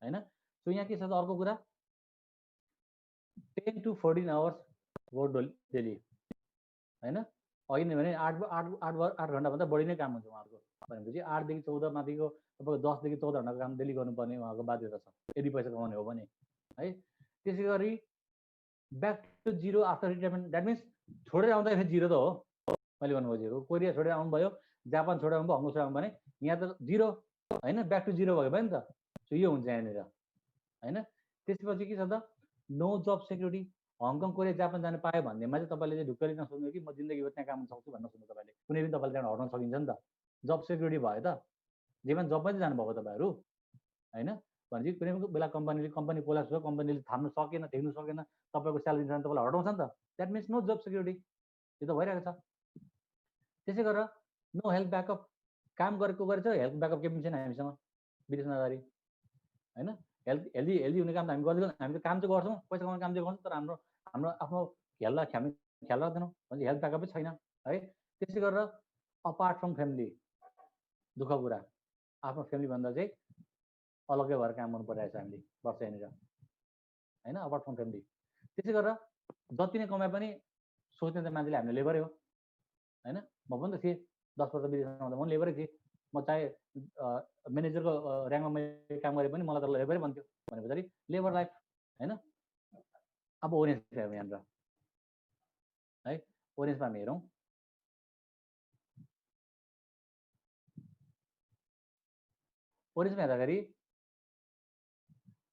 हैन। सो यहाँ के छ त अर्को कुरा 10 to 14 hours वर्क डेली हैन। अघि नै भने 8 घण्टाभन्दा बढी नै काम हुन्छ उहाँहरूको भनेपछि 8 देखि 14 माथिको तपाईँको 10 देखि 14 घण्टाको काम डेली गर्नुपर्ने उहाँको बाध्यता छ यदि पैसा कमाउने हो भने है। त्यसै गरी back to zero after retirement that means छोडेर आउँदाखेरि जिरो त हो मैले भन्नु खोजेको। कोरिया छोडेर आउनुभयो, जापान छोडेर आउनुभयो, हङकङ छोडेर आउनु भने यहाँ त जिरो हैन, ब्याक टु जिरो भयो नि त। सो यो हुन्छ यहाँनिर हैन। त्यसपछि के छ त no job security. Hong Kong Korea Japan जान पायो भन्नेमा चाहिँ तपाईँले चाहिँ ढुक्करी नसोच्नु कि म जिन्दगीभर त्यहाँ काम सक्छु भन्नु नसोच्नु। तपाईँले कुनै पनि तपाईँले त्यहाँ हटाउन सकिन्छ नि त। जब सेक्युरिटी भयो त जेमा जबमै चाहिँ जानुभएको तपाईँहरू हैन। भनेपछि कुनै पनि बेला कम्पनी कोल्याप्स भयो, कम्पनीले थाम्नु सकेन, देख्नु सकेन, तपाईँको स्यालेरी जान तपाईँलाई हटाउँछ नि त। That means no job security, यो त भइरहेको छ। त्यसै गरेर नो हेल्थ ब्याकअप। काम गरेको गरेछ, हेल्थ ब्याकअप केही पनि छैन हामीसँग विदेशमा जाँदाखेरि हैन। हेल्दी हुने काम त हामी गर्दैनौँ, हामी त काम चाहिँ गर्छौँ, पैसा कमाउने काम चाहिँ गर्छौँ, तर हाम्रो आफ्नो ख्याल राख्दैनौँ भने हेल्थ ब्याकअपै छैन है। त्यसै गरेर अपार्ट फ्रम फ्यामिली, दुःख कुरा आफ्नो फ्यामिलीभन्दा चाहिँ अलग्गै भएर काम गर्नु परिरहेको छ हामीले वर्ष यहाँनिर हैन, अपार्ट फ्रम फ्यामिली। त्यसै गरेर जति नै कमाए पनि सोच्ने त मान्छेले हामीले लेबरै हो हैन। म पनि त थिएँ 10 वर्ष विदेशमा हुँदा म लेबरै थिएँ। म चाहे म्यानेजरको ऱ्याङ्कमा मैले काम गरे पनि मलाई त लेबरै भन्थ्यो। भने पछाडि लेबर लाइफ हैन। अब ओरेन्ज हेरौँ यहाँनिर है। ओरेन्जमा हामी हेरौँ, ओरेन्जमा हेर्दाखेरि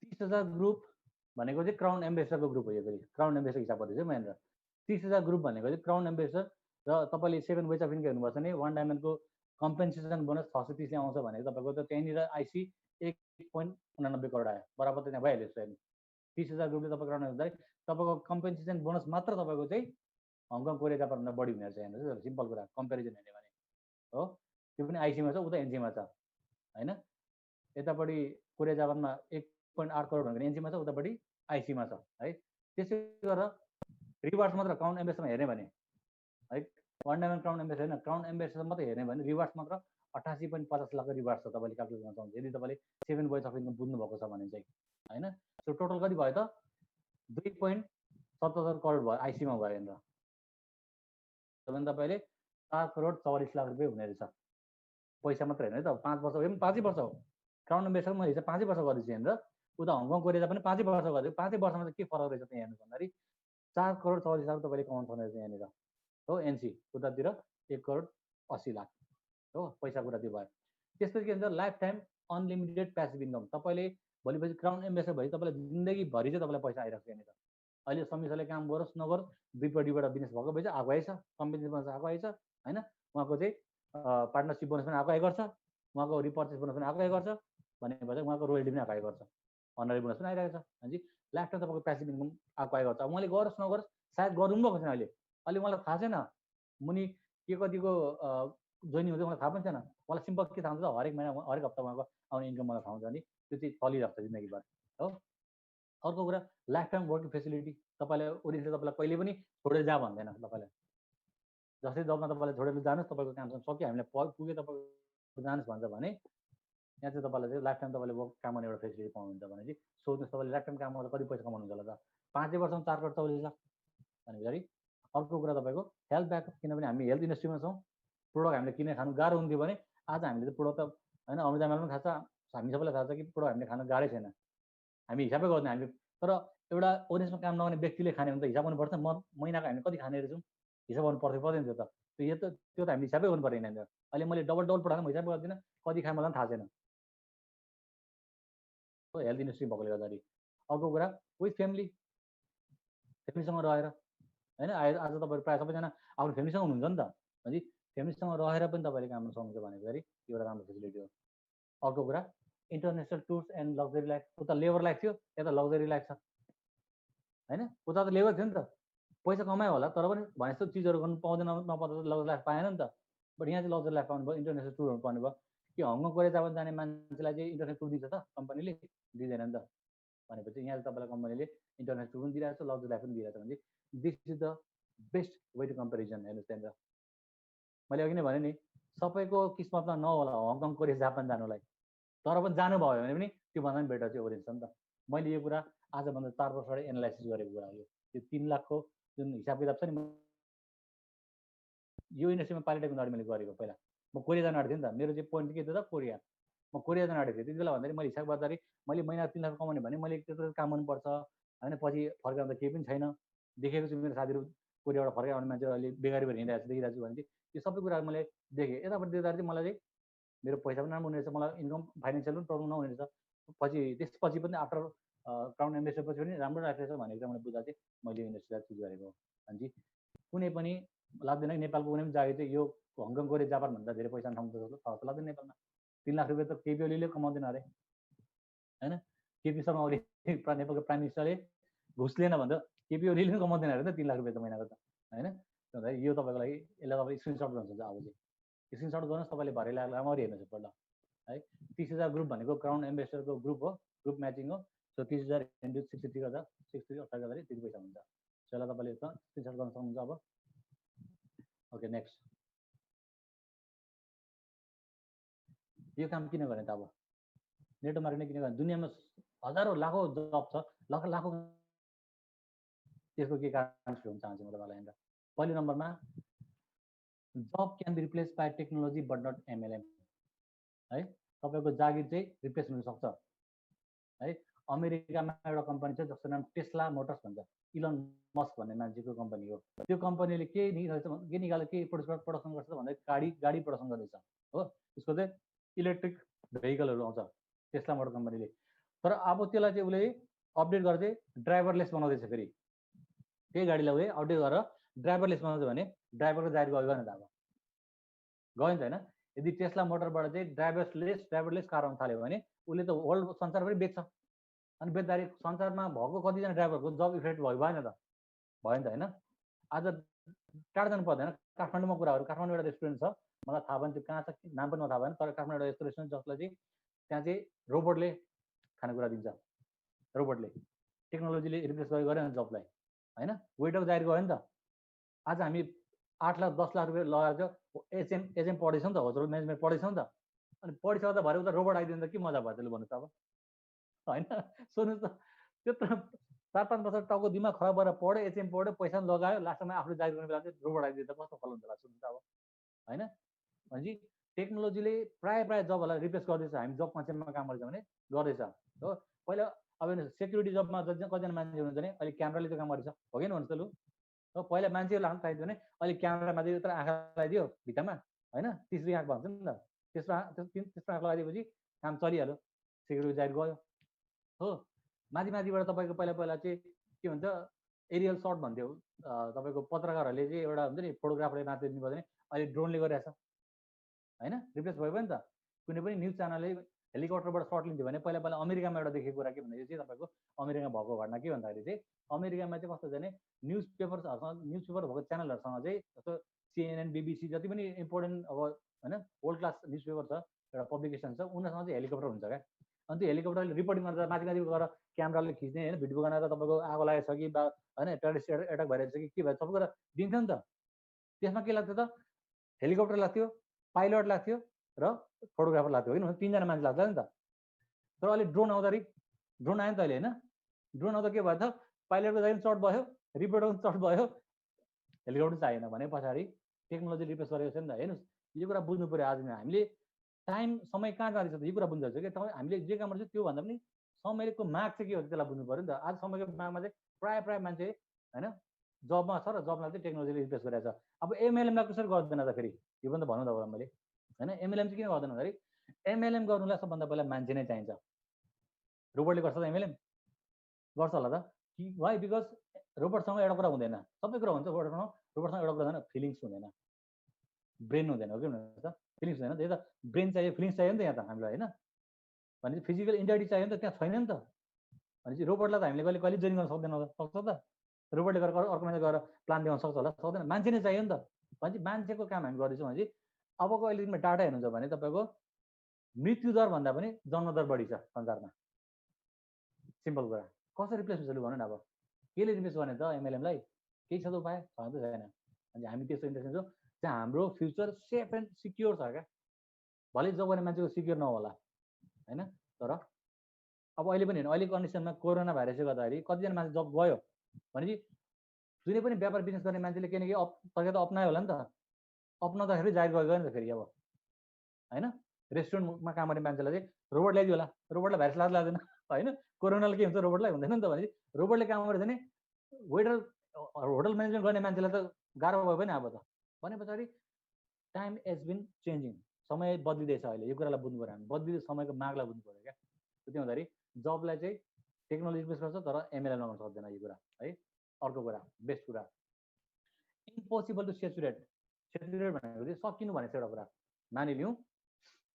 30,000 ग्रुप भनेको चाहिँ क्राउन एम्बेसडरको ग्रुप हो। यो फेरि क्राउन एम्बेसडर हिसाब गर्दैछ म यहाँनिर। 30,000 ग्रुप भनेको चाहिँ क्राउन एम्बेसडर र तपाईँले 7 वेज अफ इन्कम हेर्नुपर्छ भने 1 डायमन्डको कम्पेन्सेसन बोनस 630 आउँछ भनेको तपाईँको त त्यहाँनिर आइसी 1.89 करोड आयो, बराबर त त्यहाँ भइहाल्यो। हेर्नु 30,000 ग्रुपले तपाईँ क्राउन हेर्दाखेरि तपाईँको कम्पेन्सेसन बोनस मात्र तपाईँको चाहिँ हङकङ कोरिया जापानभन्दा बढी हुने रहेछ यहाँनिर। सिम्पल कुरा कम्पेरिजन हेर्ने भने हो। त्यो पनि आइसीमा छ, उता एनसीमा छ हैन। यतापट्टि कोरिया जापानमा 1.8 करोड भनेको एनसीमा छ, उतापट्टि आइसीमा छ है। त्यसै गरेर रिवार्ड्स मात्र क्राउन एम्बेसडरमा हेर्ने भने है, 1 डायमन्ड क्राउन एम्बेसडर होइन, क्राउन एम्बेसडर मात्रै हेर्ने भने रिवार्ड्स मात्र 88.50 लाखको रिवार्ड्स छ। तपाईँले क्यालकुलेट गर्न सक्नुहुन्छ यदि तपाईँले 7 वेज अफ इन्कम बुझ्नुभएको छ भने चाहिँ हैन। सो टोटल कति भयो त 2.77 करोड भयो आइसीमा भयो भनेर। भने तपाईँले 4 करोड 44 लाख रुपियाँ हुने रहेछ पैसा मात्र हेर्ने त। 5 वर्ष हो, 5 वर्ष हो। क्राउन एम्बेसडर मैले हिसाब 5 वर्ष गरेपछि हेरेर उता हङकङ कोरिया पनि 5 वर्ष गर्यो। 5 वर्षमा चाहिँ के फरक रहेछ त हेर्नु भन्दाखेरि 4 करोड 44 लाख तपाईँले कमाउनु सक्ने रहेछ यहाँनिर हो। एनसी उतातिर 1 करोड 80 लाख हो, पैसा कुरा त्यो भयो। त्यसपछि के भन्छ life time unlimited passive income. तपाईँले भोलिपछि क्राउन एम्बेसडर भएपछि तपाईँलाई जिन्दगीभरि चाहिँ तपाईँलाई पैसा आइरहेको छ यहाँनिर। अहिले समीक्षाले काम गरोस् नगरोस् दुईपट्टिबाट बिजनेस भएको भए चाहिँ आएको आएछ, कम्पेन्सेसन बोनस आएको आएछ हैन। उहाँको चाहिँ पार्टनरसिप बोनस पनि आएको गर्छ, उहाँको रिपर्चेस बोनस पनि आएको गर्छ, भनेपछि उहाँको रोयल्टी पनि आएको गर्छ, अनरी बोनस पनि आइरहेको छ। भनेपछि लाइफ टाइम तपाईँको प्यासिभ इन्कम आएको गर्छ। अब मैले गरोस् नगरोस् सायद गर्नु पनि भएको छैन अहिले मलाई थाहा छैन मुनि के कतिको जोइनिङ हुन्छ मलाई थाहा पनि छैन। मलाई सिम्पल के थाहा हुन्छ त हरेक महिना हरेक हप्ता उहाँको आउने इन्कम मलाई थाहा हुन्छ नि त्यो चाहिँ चलिरहेको छ जिन्दगीभर हो। अर्को कुरा लाइफ टाइम वर्किङ फेसिलिटी। तपाईँलाई ओरिजिनल तपाईँलाई कहिले पनि छोडेर जा भन्दैन। तपाईँलाई जस्तै जबमा तपाईँलाई छोडेर जानुहोस्, तपाईँको कामसँग सक्यो हामीले पुगे तपाईँको जानुहोस् भन्छ भने यहाँ चाहिँ तपाईँलाई चाहिँ लाइफ टाइम तपाईँले वर्क काम गर्ने एउटा फेसिलिटी पाउनुहुन्छ। भनेपछि सोध्नुहोस् तपाईँले लाइफ टाइम काम गर्दा कति पैसा कमाउनुहुन्छ होला त 5 वर्षमा 4 करोड 44 लाख भनेपछि। अर्को कुरा तपाईँको हेल्थ ब्याकअप, किनभने हामी हेल्थ इन्डस्ट्रीमा छौँ। प्रोडक्ट हामीले किनेर खानु गाह्रो हुन्थ्यो भने आज हामीले त प्रोडक्ट त होइन अमित आमाले पनि थाहा छ, हामी सबैलाई थाहा छ कि प्रोडक्ट हामीले खानु गाह्रै छैन, हामी हिसाबै गर्ने हामी। तर एउटा ओरेन्जमा काम नगर्ने व्यक्तिले खाने भने त हिसाब गर्नुपर्छ। महिनाको हामीले कति खाने रहेछौँ हिसाब गर्नु पर्दैन त्यो त। त्यो त हामीले हिसाबै गर्नु परेन। अहिले मैले डबल पठाएको म हिसाब गर्दिनँ, कति खाएँ मलाई पनि थाहा छैन हेल्थ इन्डस्ट्री भएकोले गर्दाखेरि। अर्को कुरा विथ फ्यामिलीसँग रहेर होइन। आज तपाईँहरू प्रायः सबैजना आफ्नो फ्यामिलीसँग हुनुहुन्छ नि त। भनेपछि फ्यामिलीसँग रहेर पनि तपाईँले काम गर्न सक्नुहुन्छ भनेपछि एउटा राम्रो फेसिलिटी हो। अर्को कुरा international tours and luxury life. उता लेबर लाइफ थियो, यता लग्जरी लाइफ छ होइन। उता त लेबर थियो नि त, पैसा कमायो होला तर पनि भने जस्तो चिजहरू गर्नु पाउँदैन, नपाउँदा लग्जरी लाइफ पाएन नि त। बट यहाँ चाहिँ लग्जरी लाइफ पाउनुभयो, इन्टरनेसनल टुरहरू पाउनुभयो। कि हङकङ कोरिया जापान जाने मान्छेलाई चाहिँ इन्टरनेसनल टुर दिन्छ त कम्पनीले? दिँदैन नि त। भनेपछि यहाँ तपाईँलाई कम्पनीले इन्टरनेसनल टुर पनि दिइरहेको छ, लग्जरी लाइफ पनि दिइरहेको छ। भने this is the best way to comparison. हेर्नुहोस् त्यहाँनिर मैले अघि नै भने नि सबैको किस्मतमा नहोला हङकङ कोरिया जापान जानुलाई तर पनि जानुभयो भने पनि त्योभन्दा पनि बेटर चाहिँ ओरिन्छ नि त। मैले यो कुरा आजभन्दा 4 वर्ष अगाडि एनालाइसिस गरेको कुरा हो। यो 3 लाखको जुन हिसाब किताब छ नि, यो इन्डस्ट्रीमा पालिटेक्निक अगाडि मैले गरेको। पहिला म कोरिया जान आँटेको थिएँ नि त, मेरो चाहिँ पोइन्ट के थियो त, कोरिया। म कोरिया जान आँटेको थिएँ त्यति बेला भन्दाखेरि मैले हिसाब गर्दाखेरि मैले महिना 3 लाख कमाउने भने मैले त्यत्रो काम गर्नुपर्छ होइन। पछि फर्काउँदा केही पनि छैन। देखेको छु मेरो साथीहरू कोरियाबाट फर्काइ आउने मान्छेहरू अहिले बेकारी भएर हिँडिरहेको छ, देखिरहेको छु भने यो सबै कुराहरू मैले देखेँ। यतापट्टि देख्दाखेरि चाहिँ मलाई चाहिँ मेरो पैसा पनि राम्रो हुने रहेछ, मलाई इन्कम फाइनेन्सियल पनि प्रब्लम नहुने रहेछ। पछि त्यसपछि पनि आफ्टर क्राउन एम्बेसडर पछि पनि राम्रो राखेको छ भनेको चाहिँ मैले बुझ्दा चाहिँ मैले इन्डस्ट्रीलाई चुज गरेको हो। अनि कुनै पनि लाग्दैन कि नेपालको कुनै पनि जागिर चाहिँ यो हङकङ कोरिया जापान भन्दा धेरै पैसा ठाउँ त लाग्दैन नेपालमा। 3 लाख रुपियाँ त केपी ओलीले कमाउँदैन अरे होइन। केपी शर्मा ओली नेपालको प्राइम मिनिस्टरले घुस लिएन भन्दा केपी ओलीले पनि कमाउँदैन अरे त 3 लाख रुपियाँ त महिनाको त होइन। यो तपाईँको लागि यसलाई तपाईँ स्क्रिनसट गर्नुहुन्छ। अब चाहिँ स्क्रिनसट गर्नुहोस्, तपाईँले भरे ल्याएर राम्ररी हेर्नुहोस् एकपल्ट है। 30,000 ग्रुप भनेको क्राउन एम्बेसडरको ग्रुप हो, ग्रुप म्याचिङ हो। सो 30,000 इन्टु 63 गर्दा 63 28 गर्दाखेरि त्यति पैसा हुन्छ। त्यसलाई तपाईँले स्क्रिनसट गर्न सक्नुहुन्छ। अब ओके नेक्स्ट। यो काम किन गर्ने त? अब नेटवर्क मार्केटिङ किन गर्ने? दुनियाँमा हजारौँ लाखौँ जब छ, लाखौँ। त्यसको के कारण हुन चाहन्छु म तपाईँलाई यहाँनिर। पहिलो नम्बरमा job can be replace by technology but not MLM है। तपाईँको जागिर चाहिँ रिप्लेस हुनसक्छ है। अमेरिकामा एउटा कम्पनी छ जसको नाम टेस्ला मोटर्स भन्छ, इलन मस्क भन्ने मान्छेको कम्पनी हो। त्यो कम्पनीले के निकाल्छ, के प्रोडक्सन गर्छ भन्दाखेरि गाडी प्रोडक्सन गर्दैछ हो। उसको चाहिँ इलेक्ट्रिक भेहिकलहरू आउँछ टेस्ला मोटर कम्पनीले। तर अब त्यसलाई चाहिँ उसले अपडेट गरेर चाहिँ ड्राइभरलेस बनाउँदैछ। फेरि त्यही गाडीलाई उसले अपडेट गरेर ड्राइभरलेस बनाउँछ भने ड्राइभरको जागिर गयो नि त? अब गयो नि त होइन। यदि टेस्ला मोटरबाट चाहिँ ड्राइभरलेस कार आउन थाल्यो भने उसले त वर्ल्ड संसारभरि बेच्छ। अनि बेच्दाखेरि संसारमा भएको कतिजना ड्राइभरको जब इफेक्ट भयो भएन त? भयो नि त होइन। आज टाढा जानु पर्दैन, काठमाडौँमा कुराहरू। काठमाडौँ एउटा रेस्टुरेन्ट छ, मलाई थाहा भएन त्यो कहाँ छ, नाम पनि थाहा भएन। तर काठमाडौँ एउटा यस्तो रेस्टुरेन्ट जसलाई चाहिँ त्यहाँ चाहिँ रोबोटले खानेकुरा दिन्छ। रोबोटले टेक्नोलोजीले रिप्लेस गरेन जबलाई होइन। वेटरको जागिर गयो नि त। आज हामी 8 लाख 10 लाख रुपियाँ लगाएर चाहिँ एचएम पढेछौँ नि त, होटल म्यानेजमेन्ट पढेछौँ नि त। अनि पढिसक्दा भरे उता रोबोट आइदिनु त के मजा भयो त्यसले भन्नुहोस् त? अब होइन सोध्नुहोस् त। त्यत्रो 4-5 वर्ष टाउको दिमाग खराब भएर पढ्यो, एचएम पढ्यो, पैसा पनि लगायो, लास्टमा आफूले जागिर गर्ने बेला चाहिँ रोबोट आइदिँदा कस्तो फल हुन्छ होला सोध्नुहोस् त? अब होइन भनेपछि टेक्नोलोजीले प्रायः जबहरूलाई रिप्लेस गर्दैछ। हामी जब कन्सेप्टमा काम गर्दैछ भने गर्दैछ हो। पहिला अब सेक्युरिटी जबमा कतिजना मान्छे हुनुहुन्छ भने अहिले क्यामेराले त्यो काम गर्दैछ हो कि भन्नुहोस् त? लु हो पहिला मान्छेहरू लाग्नु चाहिन्छ भने अहिले क्यामेरामा चाहिँ यत्रो आँखा लगाइदियो भित्तामा होइन, 30 आँखा भन्छ नि त। त्यसमा आँखा लगाइदिएपछि काम चलिहाल्यो, सेक्युरिटी जागिर गयो हो। माथिबाट तपाईँको पहिला चाहिँ के भन्छ एरियल सर्ट भन्थ्यो। तपाईँको पत्रकारहरूले चाहिँ एउटा हुन्छ नि फोटोग्राफरले मात्र दिनुपर्छ भने अहिले ड्रोनले गरिरहेछ होइन। रिप्लेस भयो नि त। कुनै पनि न्युज च्यानलले हेलिकप्टरबाट सर्ट लिन्थ्यो भने पहिला अमेरिकामा एउटा देखेको कुरा के भन्दाखेरि चाहिँ तपाईँको अमेरिकामा भएको घटना के भन्दाखेरि चाहिँ अमेरिकामा चाहिँ कस्तो छ भने न्युज पेपर भएको च्यानलहरूसँग चाहिँ जस्तो CNN BBC जति पनि इम्पोर्टेन्ट अब होइन वर्ल्ड क्लास न्युज पेपर छ, एउटा पब्लिकेसन छ, उनीहरूसँग चाहिँ हेलिकप्टर हुन्छ क्या। अनि त्यो हेलिकप्टरले रिपोर्टिङ गर्दा माथि गएर क्यामेराले खिच्ने होइन, भिडियो बनाएर तपाईँको आगो लागेको छ कि बा होइन टेररिस्ट एट्याक भइरहेको छ कि के भयो सबै कुरा दिन्थ्यो नि त। त्यसमा के लाग्थ्यो त? हेलिकप्टर लाग्थ्यो, पाइलट लाग्थ्यो र फोटोग्राफर लाग्थ्यो होइन, 3जना मान्छे लाग्छ नि त। तर अहिले ड्रोन आउँदाखेरि ड्रोन आयो नि त अहिले होइन। ड्रोन आउँदा के भयो त? पाइलटको लागि चट भयो, रिपोर्टरको चट भयो, हेलिकप्टर चाहिएन भने पछाडि टेक्नोलोजी रिप्लेस गरेको छ नि त। हेर्नुहोस् यो कुरा बुझ्नु पऱ्यो। आज हामीले समय कहाँ जाँदैछ त यो कुरा बुझ्दैछ कि तपाईँ हामीले जे काम गर्छ त्योभन्दा पनि समयको माग चाहिँ के हो त्यसलाई बुझ्नु पऱ्यो नि त। आज समयको मागमा चाहिँ प्रायः मान्छे होइन जबमा छ र जबलाई चाहिँ टेक्नोलोजीले रिप्लेस गरेको छ। अब एमएलएमलाई कसरी गर्दैन त? फेरि यो पनि त भन्नु त मैले होइन। एमएलएम चाहिँ किन गर्दैन भन्दाखेरि एमएलएम गर्नुलाई सबभन्दा पहिला मान्छे नै चाहिन्छ। रोबोटले गर्छ त? एमएलएम गर्छ होला त? वाइ? बिकज रोबोटसँग एउटा कुरा हुँदैन, सबै कुरा हुन्छ रोबोटसँग। रोबोटसँग एउटा कुरा हुँदैन, फिलिङ्स हुँदैन, ब्रेन हुँदैन हो कि भन्नुहोस् त? फिलिङ्स हुँदैन त्यही त। ब्रेन चाहियो, फिलिङ्स चाहियो नि त यहाँ त हामीलाई होइन। भनेपछि फिजिकल इन्टिलिटी चाहियो नि त, त्यहाँ छैन नि त। भनेपछि रोबोटलाई त हामीले कहिले जोइन गर्न सक्दैन होला? सक्छ त? रोबोटले गरेर अर्को मान्छे गएर प्लान देखाउन सक्छ होला? सक्दैन। मान्छे नै चाहियो नि त। भनेपछि मान्छेको काम हामी गर्दैछौँ भनेपछि अबको अहिले दिनमा डाटा हेर्नुहुन्छ भने तपाईँको मृत्यु दर भन्दा पनि जन्म दर बढी छ संसारमा। सिम्पल कुरा। कसरी रिप्लेस हुन्छ लु भन्नु न? अब केले रिप्लेस गर्ने त एमएलएमलाई? केही छ त उपाय? छैन त छैन। अनि हामी त्यस्तो इन्ट्रेस्ट छौँ चाहिँ हाम्रो फ्युचर सेफ एन्ड सिक्योर छ क्या। भले जब गर्ने मान्छेको सिक्योर नहोला हैन। तर अब अहिले पनि हैन, अहिलेको कन्डिसनमा कोरोना भाइरसले गर्दाखेरि कतिजना मान्छे जब गयो भनेपछि जुनै पनि व्यापार बिजनेस गर्ने मान्छेले केही न केही तरिका त अप्नायो होला नि त। अप्नाउँदाखेरि जागिर गयो नि त फेरि अब हैन। रेस्टुरेन्टमा काम गर्ने मान्छेलाई चाहिँ रोबोट ल्याइदियो होला, रोबोटलाई भाइरस लाग्दैन हैन। कोरोनाले के हुन्छ रोबोटलाई हुँदैन नि त। भनेपछि रोबोटले काम गरेछ भने वेटर होटल म्यानेजमेन्ट गर्ने मान्छेलाई त गाह्रो भयो पनि अब त। भने पछाडि टाइम एज बिन चेन्जिङ, समय बदलिँदैछ अहिले, यो कुरालाई बुझ्नु पऱ्यो हामी, बदलिँदै समयको मागलाई बुझ्नु पऱ्यो क्या। त्यही हुँदाखेरि जबलाई चाहिँ टेक्नोलोजी बेस गर्छ तर एमएलए लगाउन सक्दैन यो कुरा है। अर्को कुरा बेस्ट कुरा इम्पोसिबल टु सेचुरेट। सेचुरेट भनेको चाहिँ सकिनु भनेको एउटा कुरा मानिलिउँ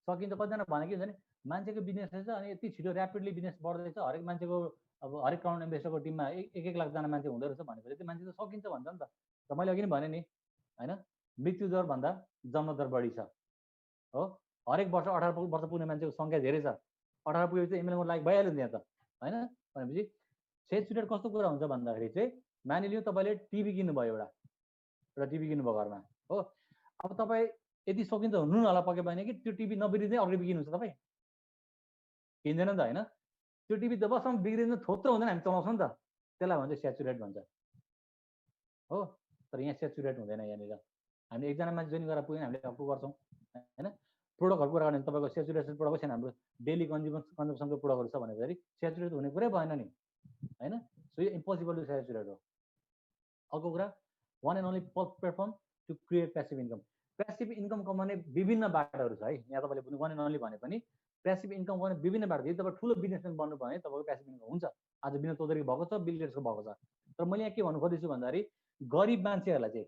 सकिन्छ। कतिजना भने के हुन्छ भने मान्छेको बिजनेस रहेछ अनि यति छिटो ऱ्यापिडली बिजनेस बढ्दैछ, हरेक मान्छेको अब हरेक क्राउन इन्भेस्टरको टिममा एक लाखजना मान्छे हुँदो रहेछ भनेपछि त्यो मान्छे त सकिन्छ भन्छ नि त। र मैले अघि नै भने नि होइन, मृत्यु दर भन्दा जन्म दर बढी छ हो। हरेक वर्ष 18 वर्ष पुग्ने मान्छेको सङ्ख्या धेरै छ। 18 पुगेपछि चाहिँ एमएलएको लायक भइहाल्यो नि त्यहाँ त होइन। भनेपछि सेचुरेट कस्तो कुरा हुन्छ भन्दाखेरि चाहिँ मानिलिउँ तपाईँले टिभी किन्नुभयो, एउटा टिभी किन्नुभयो घरमा हो। अब तपाईँ यदि सकिन्छ नुन होला पक्यो भने कि त्यो टिभी नबिग्रिँदै अर्को टिभी किन्नुहुन्छ तपाईँ, किन्दैन नि त होइन। त्यो टिभी जबसम्म बिग्रिँदैन थोत्रो हुँदैन हामी चलाउँछौँ नि त, त्यसलाई भन्छ सेचुरेट भन्छ हो। तर यहाँ सेचुरेट हुँदैन। यहाँनिर हामीले एकजना मान्छे जोइन गरेर पुग्यो हामीले हक्कु गर्छौँ होइन। प्रोडक्टहरूको कुरा गर्ने तपाईँको सेचुरेसन प्रोडक्ट छैन, हाम्रो डेली कन्ज्युमसनको प्रोडक्टहरू छ भनेपछि सेचुरेट हुने कुरै भएन नि होइन। सो यो इम्पोसिबल टु सेचुरेट हो। अर्को कुरा one and only platform to create passive income. Passive income कमाउने विभिन्न बाटोहरू छ है। यहाँ तपाईँले बुझ्नु वान एन्ड ओन्ली भने पनि प्यासिभ इन्कम गर्ने विभिन्न बाटो। यदि तपाईँ ठुलो बिजनेसम्यान बन्नु भयो भने तपाईँको प्यासिभ इन्कम हुन्छ। आज विनोद चौधरीको भएको छ, बिल गेट्सको भएको छ। तर मैले यहाँ के भन्नु खोज्दैछु भन्दाखेरि गरिब मान्छेहरूलाई चाहिँ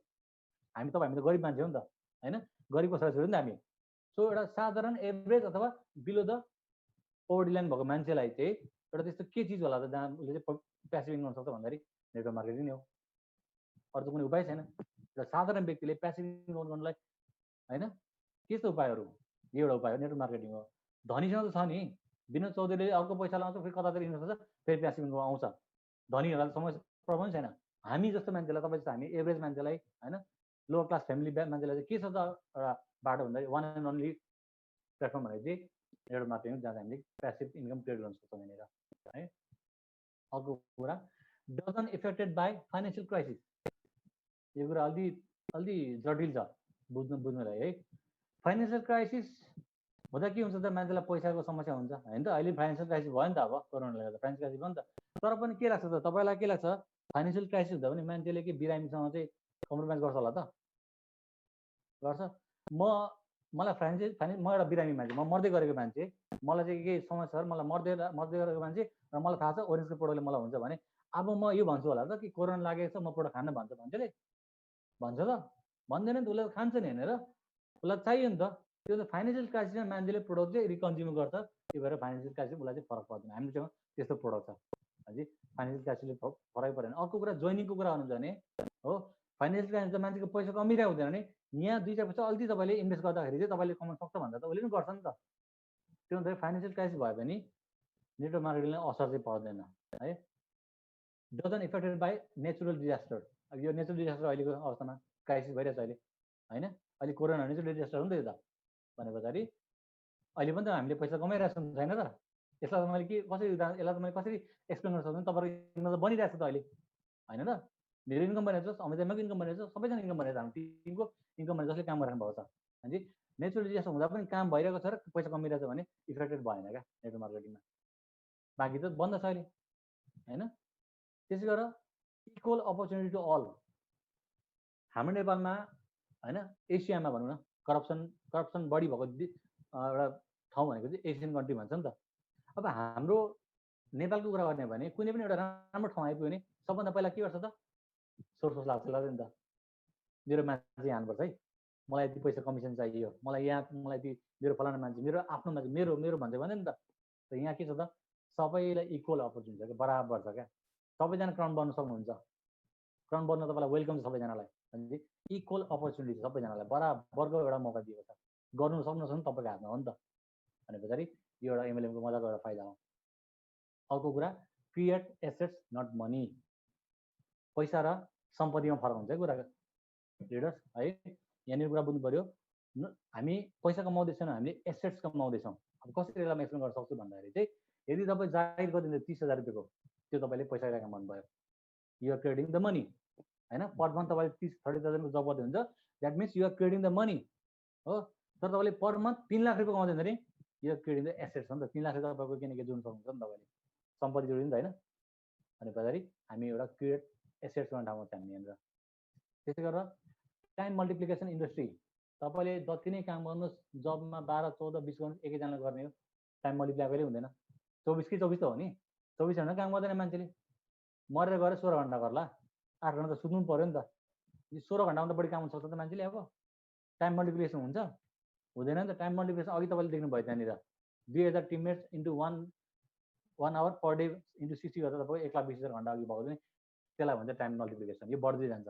हामी त गरिब मान्छे हो नि त होइन, गरिबको छोराछोरी नि त हामी। सो एउटा साधारण एभरेज अथवा बिलो द पोभर्टी लाइन भएको मान्छेलाई चाहिँ एउटा त्यस्तो के चिज होला त जहाँ उसले चाहिँ प्यासिभ इन्कम सक्छ भन्दाखेरि नेटवर्क मार्केटिङ हो। अरू कुनै उपाय छैन। र साधारण व्यक्तिले प्यासिभ इन्कम गर्नलाई होइन के छ उपायहरू, यो एउटा उपाय हो, नेटवर्क मार्केटिङ हो। धनीसँग त छ नि, विनोद चौधरीले अर्को पैसा लाउँछ फेरि कतातिर इन्भेस्ट गर्छ फेरि प्यासिभ इन्कम आउँछ। धनीहरूलाई समस्या प्रब्लम छैन। हामी जस्तो मान्छेलाई तपाईँ जस्तो हामी एभरेज मान्छेलाई होइन लोवर क्लास फ्यामिली मान्छेलाई चाहिँ के छ त एउटा बाटो भन्दाखेरि वान एन्ड ओन्ली प्लेटफर्म भनेको चाहिँ नेटवर्क मार्केटिङ, जहाँ हामीले प्यासिभ इन्कम क्रिएट गर्न सक्छौँ यहाँनिर है। अर्को कुरा doesn't affected by financial crisis. यो कुरा अलि जटिल छ बुझ्नुलाई है। फाइनेन्सियल क्राइसिस हुँदा के हुन्छ त मान्छेलाई पैसाको समस्या हुन्छ होइन त। अहिले फाइनेन्सियल क्राइसिस भयो नि त, अब कोरोनाले गर्दा फाइनेन्सियल क्राइसिस भयो नि त। तर पनि के लाग्छ त तपाईँलाई, के लाग्छ फाइनेन्सियल क्राइसिस हुँदा पनि मान्छेले के बिरामीसँग चाहिँ कम्प्रोमाइज गर्छ होला त? गर्छ। मलाई म एउटा बिरामी मान्छे, म मर्दै गरेको मान्छे, मलाई चाहिँ केही समस्या छ, मलाई मर्दै गरेको मान्छे र मलाई थाहा छ ओरेन्जको प्रोडक्टले मलाई हुन्छ भने अब म यो भन्छु होला त कि कोरोना लागेको छ म प्रोडक्ट खान भन्छ मान्छेले? भन्छ त? भन्दैन नि त। उसले खान्छ नि होइन र, उसलाई चाहियो नि त। त्यो त फाइनेन्सियल क्राइसिसमा मान्छेले प्रोडक्ट चाहिँ रिकन्ज्युम गर्छ, त्यो भएर फाइनेन्सियल क्राइसिस उसलाई चाहिँ फरक पर्दैन। हामीसँग त्यस्तो प्रोडक्ट छ है, फाइनेन्सियल क्राइसिसले फरक परेन। अर्को कुरा जोइनिङको कुरा गर्नुहुन्छ भने हो, फाइनेन्सियल क्राइसिस त मान्छेको पैसा कमिरहेको हुँदैन भने यहाँ 2-4 पैसा अलिकति तपाईँले इन्भेस्ट गर्दाखेरि चाहिँ तपाईँले कमाउन सक्छ भन्दा त उसले पनि गर्छ नि त। त्यो हुँदाखेरि फाइनेन्सियल क्राइसिस भयो भने नेटवर्क मार्केटिङलाई असर चाहिँ पर्दैन है। Doesn't affected by natural disaster. अब यो नेचुरल डिजास्टर अहिलेको अवस्थामा क्राइसिस भइरहेछ अहिले होइन। अहिले कोरोना नेचुरल डिजास्टर हो नि त यो त। भने पछाडि अहिले पनि त हामीले पैसा कमाइरहेको छौँ छैन त? यसलाई त मैले कसरी एक्सप्लेन गर्न सक्छु? तपाईँको इन्कम त बनिरहेको छ त अहिले होइन त? मेरो इन्कम बनिरहेको छ, अमिताभको इन्कम बनिरहेको छ, सबैजना इन्कम बनिरहेको छ, हाम्रो टिमको इन्कम बनिरहेको जसले काम गरिरहनु भएको छ होइन। नेचुरल डिजास्टर हुँदा पनि काम भइरहेको छ र पैसा कमिरहेको छ भने इफेक्टेड भएन क्या नेटवर्क मार्केटिङमा। बाँकी त बन्द छ अहिले होइन। त्यसै गरेर इक्वल अपर्च्युनिटी टु अल। हाम्रो नेपालमा होइन एसियामा भनौँ न करप्सन बढी भएको एउटा ठाउँ भनेको चाहिँ एसियन कन्ट्री भन्छ नि त। अब हाम्रो नेपालको कुरा गर्ने भने कुनै पनि एउटा राम्रो ठाउँ आइपुग्यो भने सबभन्दा पहिला के गर्छ त? सोर्स लाग्छ नि त। मेरो मान्छे हाल्नुपर्छ है, मलाई यति पैसा कमिसन चाहियो, मलाई यति मेरो फलाना मान्छे, मेरो आफ्नो मान्छे, मेरो भन्छ भन्दैन नि त। यहाँ के छ त सबैलाई इक्वल अपर्च्युनिटी छ क्या, बराबर छ क्या। सबैजना क्राउन बन्नु सक्नुहुन्छ, क्राउन बन्न तपाईँलाई वेलकम छ सबैजनालाई। भनेपछि इक्वल अपर्च्युनिटी छ सबैजनालाई, बराबरको एउटा मौका दिएको छ। गर्नु सक्नुहुन्छ नि तपाईँको हातमा हो नि त। भने पछाडि यो एउटा एमएलएमको मजाको एउटा फाइदा हो। अर्को कुरा क्रिएट एसेट्स नट मनी। पैसा र सम्पत्तिमा फरक हुन्छ है कुरा लिडर्स है। यहाँनिर कुरा बुझ्नु पऱ्यो, हामी पैसा कमाउँदैछौँ, हामीले एसेट्स कमाउँदैछौँ। अब कसरी यसलाई एक्सप्लेन गर्न सक्छु भन्दाखेरि चाहिँ यदि तपाईँ जागिर गरिदिन्छ 30,000 रुपियाँको त्यो तपाईँले पैसा ल्याएको मन भयो, युआर क्रिएटिङ द मनी होइन। पर मन्थ तपाईँले 30-30,000 को जब गर्दै हुन्छ that means you're creating the money हो। तर तपाईँले पर मन्थ 3 लाख रुपियाँ कमाउँदै भने युआर क्रिएटिङ द एसेट्स हो नि त। 3 लाख रुपियाँ तपाईँको किनकि जोड्नु सक्नुहुन्छ नि तपाईँले, सम्पत्ति जोडिन्छ होइन। अनि पछाडि हामी एउटा क्रिएट एसेट्स गर्ने ठाउँमा चाहिँ हामी यहाँनिर। त्यसै गरेर टाइम मल्टिप्लिकेसन इन्डस्ट्री, तपाईँले जति नै काम गर्नुहोस् जबमा 12, 14, 20 गर्नुहोस् एकैजनाले गर्ने हो, टाइम मल्टिप्लाई कहिले हुँदैन। 24 कि 24 त हो नि, 24 घन्टा काम गर्दैन मान्छेले, मरेर गएर 16 घन्टा गर्ला, 8 घन्टा त सुत्नु पऱ्यो नि त। 16 घन्टामा त बढी काम हुन सक्छ त मान्छेले। अब टाइम मल्टिप्लिकेसन हुन्छ हुँदैन नि त। टाइम मल्टिप्लिकेसन अघि तपाईँले देख्नुभयो त्यहाँनिर 2000 teammates into 1 hour per day into 60 गर्दा तपाईँको 1,20,000 घन्टा अघि भएको चाहिँ त्यसलाई भन्छ टाइम मल्टिप्लिकेसन। यो बढ्दै जान्छ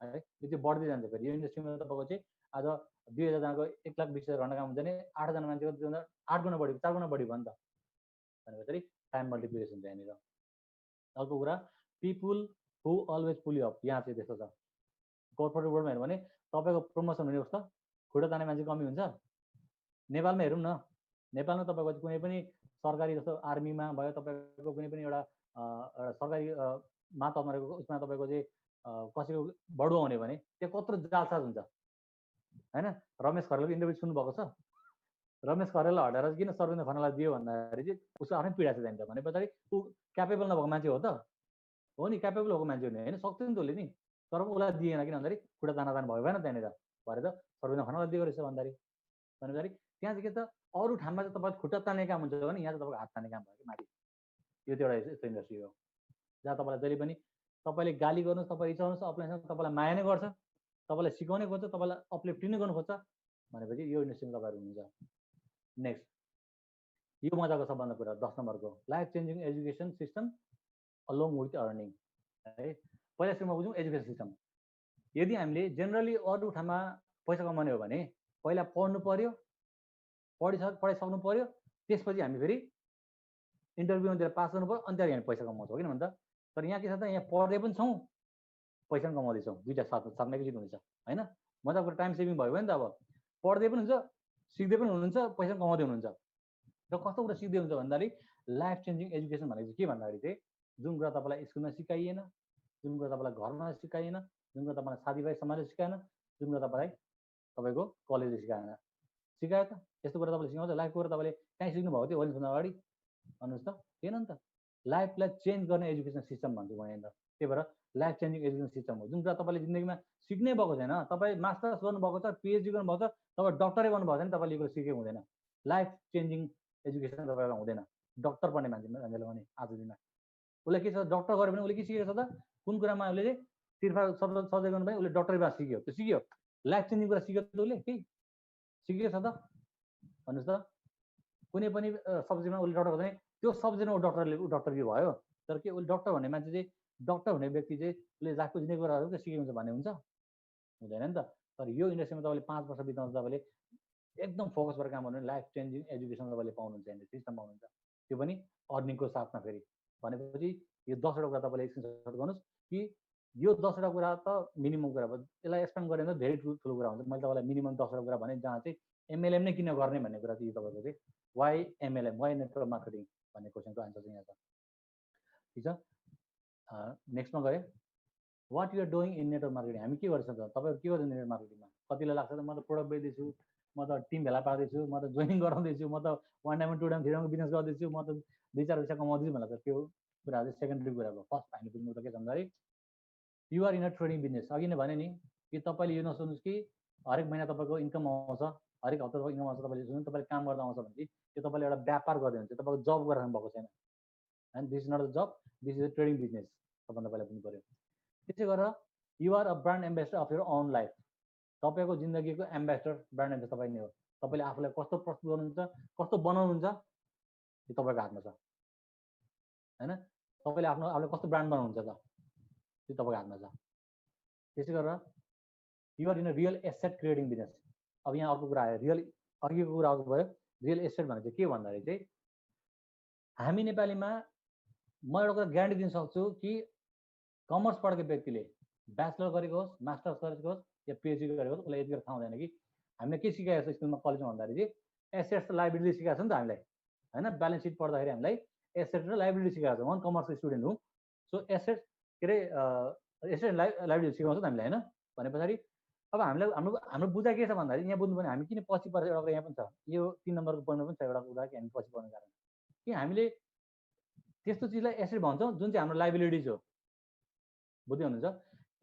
है, यो चाहिँ बढ्दै जान्छ। फेरि यो इन्डस्ट्रीमा तपाईँको चाहिँ आज 2000 जनाको 1,20,000 घन्टा काम हुन्छ भने 8 जना मान्छेको 8 गुणा बढी, 4 गुणा बढी भयो नि त भनेपछि टाइम मल्टिप्लिकेसन छ यहाँनिर। अर्को कुरा people who always pull you up, यहाँ चाहिँ त्यस्तो छ। कर्पोरेट वर्ल्डमा हेर्नु भने तपाईँको प्रमोसन हुने अवस्था खुट्टा तान्ने मान्छे कमी हुन्छ। नेपालमा हेरौँ न, नेपालमा तपाईँको कुनै पनि सरकारी जस्तो आर्मीमा भयो, तपाईँको कुनै पनि एउटा सरकारी मातहतमा उसमा तपाईँको चाहिँ कसैको बढुवा हुने भने त्यो कत्रो जालसाज हुन्छ होइन। रमेश खरेलको इन्टरभ्यू सुन्नुभएको छ? रमेश खरेललाई हटाएर किन सर्वेन्द्र खनाललाई दियो भन्दाखेरि चाहिँ उसको आफ्नै पीडा छ जान्छ भने पछाडि ऊ क्यापेबल नभएको मान्छे हो त हो नि, क्यापेबल भएको मान्छे हो नि होइन, सक्छ नि त उसले नि। तर उसलाई दिएन किन भन्दाखेरि खुट्टा तानातान भयो भएन त्यहाँनिर, भरे त सर्वेन्द्र खनाललाई दिएको रहेछ भन्दाखेरि त्यहाँ चाहिँ के त अरू ठाउँमा चाहिँ तपाईँ खुट्टा तान्ने काम हुन्छ भने यहाँ चाहिँ तपाईँको हात तान्ने काम भयो कि माथि। यो चाहिँ एउटा यस्तो इन्डस्ट्री हो जहाँ तपाईँलाई जहिले पनि तपाईँले गाली गर्नुहोस्, तपाईँ रिसाउनुहोस्, अप्लाइसँग तपाईँलाई माया नै गर्छ, तपाईँलाई सिकाउने खोज्छ, तपाईँलाई अपलिफ्टिङ नै गर्नु खोज्छ भनेपछि यो इन्डस्ट्रीमा तपाईँहरू हुनुहुन्छ। नेक्स्ट यो मजाको सबभन्दा कुरा 10 नम्बरको life changing education system along with earning है। पहिला सुरुमा बुझौँ एजुकेसन सिस्टम। यदि हामीले जेनरली अरू ठाउँमा पैसा कमाउने हो भने पहिला पढ्नु पर्यो, पढाइसक्नु पर्यो, त्यसपछि हामी फेरि इन्टरभ्यूमा पास गर्नु पर्यो, अनि त्यहाँदेखि हामी पैसा कमाउँछौँ किन भन्दा। तर यहाँ के छ त यहाँ पढ्दै पनि छौँ पैसा पनि कमाउँदैछौँ, दुईवटा साथमा एकैचोटि हुन्छ होइन। मजाको टाइम सेभिङ भयो भने त अब पढ्दै पनि हुन्छ, सिक्दै पनि हुनुहुन्छ, पैसा पनि कमाउँदै हुनुहुन्छ। र कस्तो कुरा सिक्दै हुन्छ भन्दाखेरि लाइफ चेन्जिङ एजुकेसन भनेको चाहिँ के भन्दाखेरि चाहिँ जुन कुरा तपाईँलाई स्कुलमा सिकाइएन, जुन कुरा तपाईँलाई घरमा सिकाइएन, जुन कुरा तपाईँलाई साथीभाइ समाजले सिकाएन, जुन कुरा तपाईँलाई तपाईँको कलेजले सिकाएन, सिकायो त यस्तो कुरा तपाईँले सिकाउँछ। लाइफको कुरा तपाईँले कहीँ सिक्नु भएको थियो भोलिभन्दा अगाडि भन्नुहोस् त, थिएन नि त। लाइफलाई चेन्ज गर्ने एजुकेसन सिस्टम भन्छु म यहाँनिर। त्यही भएर लाइफ चेन्जिङ एजुकेसन सिस्टम हो। जुन कुरा तपाईँले जिन्दगीमा सिक्नै भएको छैन, तपाईँ मास्टर्स गर्नुभएको छ, पिएचडी गर्नुभएको छ, तपाईँ डक्टरै गर्नुभएको छ भने तपाईँले यो कुरा सिकेको हुँदैन। लाइफ चेन्जिङ एजुकेसन तपाईँलाई हुँदैन। डक्टर पढ्ने मान्छेले भने आज दिनमा उसले के छ, डक्टर गऱ्यो भने उसले के सिकेको छ त, कुन कुरामा उसले चाहिँ तिर्फा शब्द सर्जरी गर्नु भने उसले डक्टरीमा सिक्यो, त्यो सिक्यो। लाइफ चेन्जिङ कुरा सिक्यो त उसले केही सिकेको छ त भन्नुहोस् त। कुनै पनि सब्जेक्टमा उसले डक्टर भने त्यो सब्जेक्टमा ऊ डक्टर भयो। तर के उसले डक्टर भन्ने मान्छे चाहिँ डक्टर हुने व्यक्ति चाहिँ उसले लाइफको जिन्दगी कुराहरू के सिकेको हुन्छ भन्ने हुन्छ हुँदैन नि त। तर यो इन्डस्ट्रीमा तपाईँले 5 वर्ष बिताउँछ, तपाईँले एकदम फोकस गरेर काम गर्नु भने लाइफ चेन्जिङ एजुकेसन तपाईँले पाउनुहुन्छ, यहाँनिर सिस्टम पाउनुहुन्छ, त्यो पनि अर्निङको साथमा। फेरि भनेपछि यो 10वटा कुरा तपाईँले स्क्रिनसट गर्नुहोस् कि यो 10वटा कुरा त मिनिमम कुरा भयो, यसलाई एक्सप्लेन गरेर त धेरै ठुलो कुरा हुन्छ। मैले तपाईँलाई मिनिमम 10वटा कुरा भने जहाँ चाहिँ एमएलएम नै किन गर्ने भन्ने कुरा चाहिँ तपाईँको चाहिँ why MLM, why network marketing भन्ने क्वेसनको आन्सर चाहिँ यहाँ छ। ठिक छ, नेक्स्टमा गएँ। What you're doing in network marketing, हामी के गर्छौँ त, तपाईँहरू के गर्छ नेटवर्क मार्केटिङमा? कतिलाई लाग्छ त म त प्रोडक्ट बेच्दैछु, म त टिम भेला पार्दैछु, म त जोइनिङ गराउँदैछु, म त 1 टाइम 2 टाइम 3 टाइमको बिजनेस गर्दैछु, म त 2-4 पैसा कमाउँदैछु भनेर त त्यो कुराहरू चाहिँ सेकेन्डरी कुरा भयो। फर्स्ट हामी बुझ्नु त के छ भन्दाखेरि you're in a trading business. अघि नै भने नि कि तपाईँले यो नसोच्नुहोस् कि हरेक महिना तपाईँको इन्कम आउँछ, हरेक हप्ता तपाईँको इन्कम आउँछ, तपाईँले सुन्नु तपाईँले काम गर्दा आउँछ भने चाहिँ त्यो तपाईँले एउटा व्यापार गर्दै हुन्छ, तपाईँको जब गरेर भएको छैन। And this is not a job, this is a trading business, सबभन्दा पहिला बुझ्नु पऱ्यो। त्यसै गरेर you're a brand ambassador of your own life. तपाईँको जिन्दगीको एम्बेसडर, ब्रान्ड एम्बेसडर तपाईँ नै हो। तपाईँले आफूलाई कस्तो प्रस्तुत गर्नुहुन्छ, कस्तो बनाउनुहुन्छ, यो तपाईँको हातमा छ होइन। तपाईँले आफूलाई कस्तो ब्रान्ड बनाउनुहुन्छ त त्यो तपाईँको हातमा छ। त्यसै गरेर you're in a real asset creating business. अब यहाँ अर्को कुरा आयो, रियल अघिको कुरा अर्को भयो। रियल एसेट भनेको चाहिँ के भन्दाखेरि चाहिँ हामी नेपालीमा म एउटा कुरा ग्यारेन्टी दिन सक्छु कि कमर्स पढेको व्यक्तिले ब्याचलर गरेको होस्, मास्टर्स गरेको होस् या पिएचडी गरेको होस्, उसलाई यति थाहा हुँदैन कि हामीले के सिकाएको छ स्कुलमा कलेजमा भन्दाखेरि चाहिँ एसेट्स र लाइबिलिटी सिकाएको छ नि त हामीलाई होइन ब्यालेन्स सिट पढ्दाखेरि हामीलाई एसेट र लाइबिलिटी सिकाएको छ म कमर्सको स्टुडेन्ट हुँ सो एसेट के अरे एसेट लाइबिलिटी सिकाउँछ त हामीलाई होइन भने पछाडि अब हामीलाई हाम्रो हाम्रो बुझाइ के छ भन्दाखेरि यहाँ बुझ्नु पर्ने हामी किन पछि परेर एउटा यहाँ पनि छ यो 3 नम्बरको पढ्नु पनि छ एउटा कुरा कि हामी पछि पर्ने कारण कि हामीले त्यस्तो चिजलाई एसेट भन्छौँ जुन चाहिँ हाम्रो लाइबिलिटिज हो बुझ्दै हुनुहुन्छ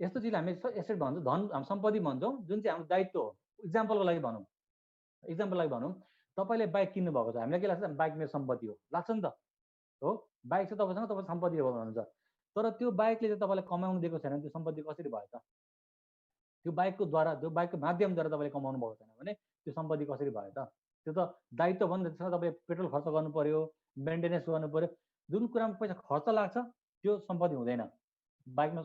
यस्तो चिज हामी एसेट भन्छौँ धन हामी सम्पत्ति भन्छौँ जुन चाहिँ हाम्रो दायित्व हो इक्जाम्पलको लागि भनौँ तपाईँले बाइक किन्नु भएको छ हामीलाई के लाग्छ बाइक मेरो सम्पत्ति हो लाग्छ नि त हो बाइक चाहिँ तपाईँसँग तपाईँ सम्पत्ति हो भन्नुहुन्छ तर त्यो बाइकले चाहिँ तपाईँलाई कमाउनु दिएको छैन त्यो सम्पत्ति कसरी भयो त त्यो बाइकको माध्यमद्वारा तपाईँले कमाउनु भएको छैन भने त्यो सम्पत्ति कसरी भयो त त्यो त दायित्व भयो नि त त्यसमा तपाईँ पेट्रोल खर्च गर्नु पर्यो मेन्टेनेन्स गर्नु पर्यो जुन कुरामा पैसा खर्च लाग्छ त्यो सम्पत्ति हुँदैन बाइकमा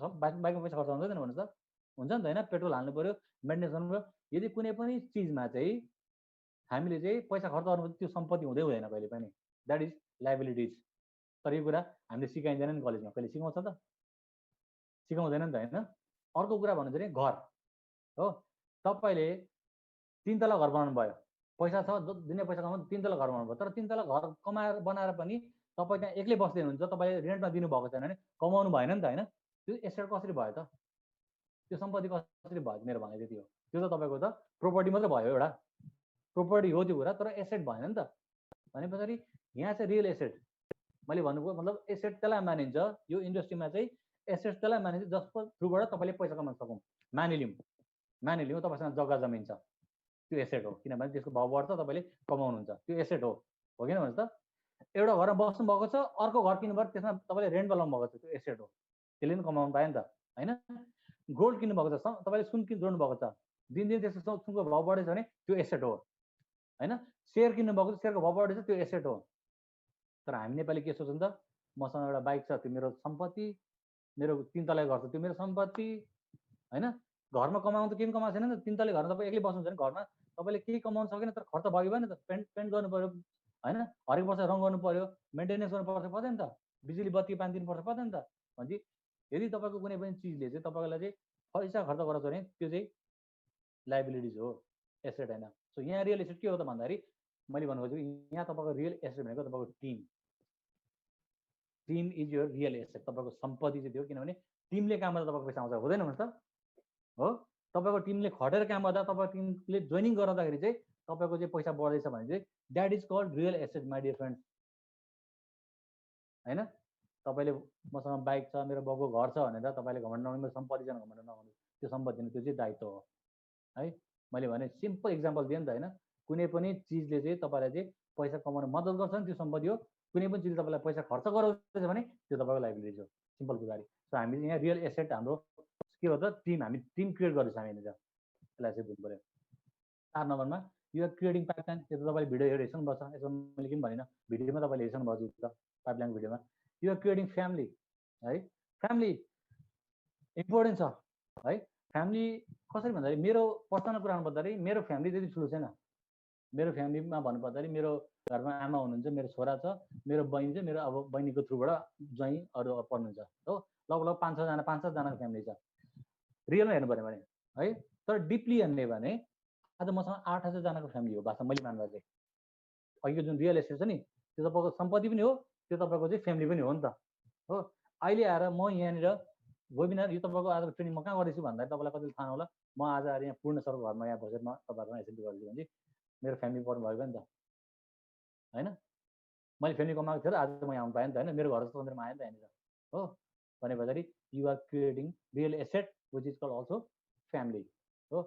पैसा खर्च हुँदैन भन्नुहोस् त हुन्छ नि त होइन पेट्रोल हाल्नु पर्यो मेन्टेनेन्स गर्नु पर्यो यदि कुनै पनि चिजमा चाहिँ हामीले चाहिँ पैसा खर्च गर्नु त्यो सम्पत्ति हुँदैन कहिले पनि द्याट इज लाइबिलिटिज तर यो कुरा हामीले सिकाइँदैन नि कलेजमा कहिले सिकाउँछ त सिकाउँदैन नि त होइन अर्को कुरा भन्नु चाहिँ घर हो तपाईँले 3 तला घर बनाउनु भयो पैसा छ दुनियाँ पैसा कमाउनु 3 तला घर बनाउनु भयो तर 3 तला घर कमाएर बनाएर पनि तपाईँ त्यहाँ एक्लै बस्दै हुनुहुन्छ तपाईँले रेन्टमा दिनुभएको छैन भने कमाउनु भएन नि त होइन त्यो एसेट कसरी भयो त त्यो सम्पत्ति कसरी भयो मेरो भनाइ त्यति हो त्यो त तपाईँको त प्रोपर्टी मात्रै भयो एउटा प्रोपर्टी हो त्यो कुरा तर एसेट भएन नि त भने पछाडि यहाँ चाहिँ रियल एसेट मैले भन्नुको मतलब एसेट त्यसलाई मानिन्छ यो इन्डस्ट्रीमा चाहिँ एसेट त्यसलाई मानिन्छ जसको थ्रुबाट तपाईँले पैसा कमाउन सकौँ मानिलिउँ तपाईँसँग जग्गा जमिन छ त्यो एसेट हो किनभने त्यसको भाउ बढ्छ तपाईँले कमाउनुहुन्छ त्यो एसेट हो किन भन्नुहोस् त एउटा घरमा बस्नु भएको छ अर्को घर किन्नुभयो त्यसमा तपाईँले रेन्ट लगाउनु भएको छ त्यो एसेट हो त्यसले पनि कमाउनु पायो नि त होइन गोल्ड किन्नु भएको छ तपाईँले सुन जोड्नु भएको छ दिनदिन त्यसको सुनको भाउ बढेछ भने त्यो एसेट हो होइन सेयर किन्नु भएको छ सेयरको भाउ बढेछ त्यो एसेट हो तर हामी नेपाली के सोच्छौँ त मसँग एउटा बाइक छ त्यो मेरो सम्पत्ति मेरो 3 तला घर छ त्यो मेरो सम्पत्ति होइन घरमा कमाउनु त केही कमाएको छैन नि त 3 तले घरमा तपाईँ एक्लै बस्नुहुन्छ भने घरमा तपाईँले केही कमाउनु सकेन तर खर्च भयो भने त पेन्ट गर्नु पर्यो होइन हरेक वर्ष रङ गर्नु पर्यो मेन्टेनेन्स गर्नुपर्छ पर्दैन नि त बिजुली बत्ती पानी दिनुपर्छ पर्दैन नि त भनेपछि यदि तपाईँको कुनै पनि चिजले चाहिँ तपाईँलाई चाहिँ पैसा खर्च गराउँछ भने त्यो चाहिँ लाइबिलिटिज हो एसेट होइन सो यहाँ रियल एसेट के हो त भन्दाखेरि मैले भन्नु खोजेको यहाँ तपाईँको रियल एसेट भनेको तपाईँको team is your real asset तपाईँको सम्पत्ति चाहिँ थियो किनभने टिमले काम गर्दा तपाईँको पैसा आउँछ हुँदैन भन्नुहोस् त हो तपाईँको टिमले खटेर काम गर्दा तपाईँको टिमले जोइनिङ गराउँदाखेरि चाहिँ तपाईँको चाहिँ पैसा बढ्दैछ भने चाहिँ that is called real asset my dear friends होइन तपाईँले मसँग बाइक छ मेरो बाउको घर छ भनेर तपाईँले घमण्ड नगर्नु मेरो सम्पत्ति छ घमण्ड नगर्नु त्यो सम्पत्ति त्यो चाहिँ दायित्व हो है मैले भने सिम्पल इक्जाम्पल दिएँ नि त होइन कुनै पनि चिजले चाहिँ तपाईँलाई चाहिँ पैसा कमाउन मद्दत गर्छ नि त्यो सम्पत्ति हो कुनै पनि चिजले तपाईँलाई पैसा खर्च गराउँदैछ भने त्यो तपाईँको लाइबिलिटी हो सिम्पल कुराहरू सो हामी यहाँ रियल एसेट हाम्रो के हो त टिम हामी टिम क्रिएट गर्दैछौँ हामी यहाँनिर त्यसलाई चाहिँ बुझ्नु पऱ्यो 4 नम्बरमा युआर क्रिएटिङ पाइपलाइन त्यो त तपाईँले भिडियो हेरिसक्नुपर्छ यसो मैले किन भनेन भिडियोमा तपाईँले हेरिसक्नुभएको छ पाइपलाइन भिडियोमा युआर क्रिएटिङ फ्यामिली है फ्यामिली इम्पोर्टेन्ट छ है फ्यामिली कसरी भन्दाखेरि मेरो पर्सनल कुरामा भन्दाखेरि मेरो फ्यामिली त्यति ठुलो छैन मेरो फ्यामिलीमा भन्नुपर्दाखेरि मेरो घरमा आमा हुनुहुन्छ मेरो छोरा छ मेरो बहिनी चाहिँ मेरो अब बहिनीको थ्रुबाट ज्वाइँ अरू पर्नुहुन्छ हो लगभग 5-6 जनाको फ्यामिली छ रियलमा हेर्नु पऱ्यो भने है तर डिपली हेर्ने भने आज मसँग 8,000 जनाको फ्यामिली हो वास्तव मैले मान्दा चाहिँ अघिको जुन रियल एस्टेट छ नि त्यो तपाईँको सम्पत्ति पनि हो त्यो तपाईँको चाहिँ फ्यामिली पनि हो नि त हो अहिले आएर म यहाँनिर वेबिनार यो तपाईँको आज ट्रेनिङ म कहाँ गर्दैछु भन्दाखेरि तपाईँलाई कति थाहा होला म आज आएर यहाँ पूर्ण सरको घरमा यहाँ बसेर म तपाईँहरूसँग एसेम्बली गर्दैछु भने चाहिँ मेरो फ्यामिली पर्नु भएको नि त होइन मैले फ्यामिली कमाएको थिएँ र आज म यहाँ आउनु पाएँ नि त होइन मेरो घर जस्तो मन्दिरमा आएँ नि त यहाँनिर हो भने भन्दाखेरि you're creating real asset which is call also family हो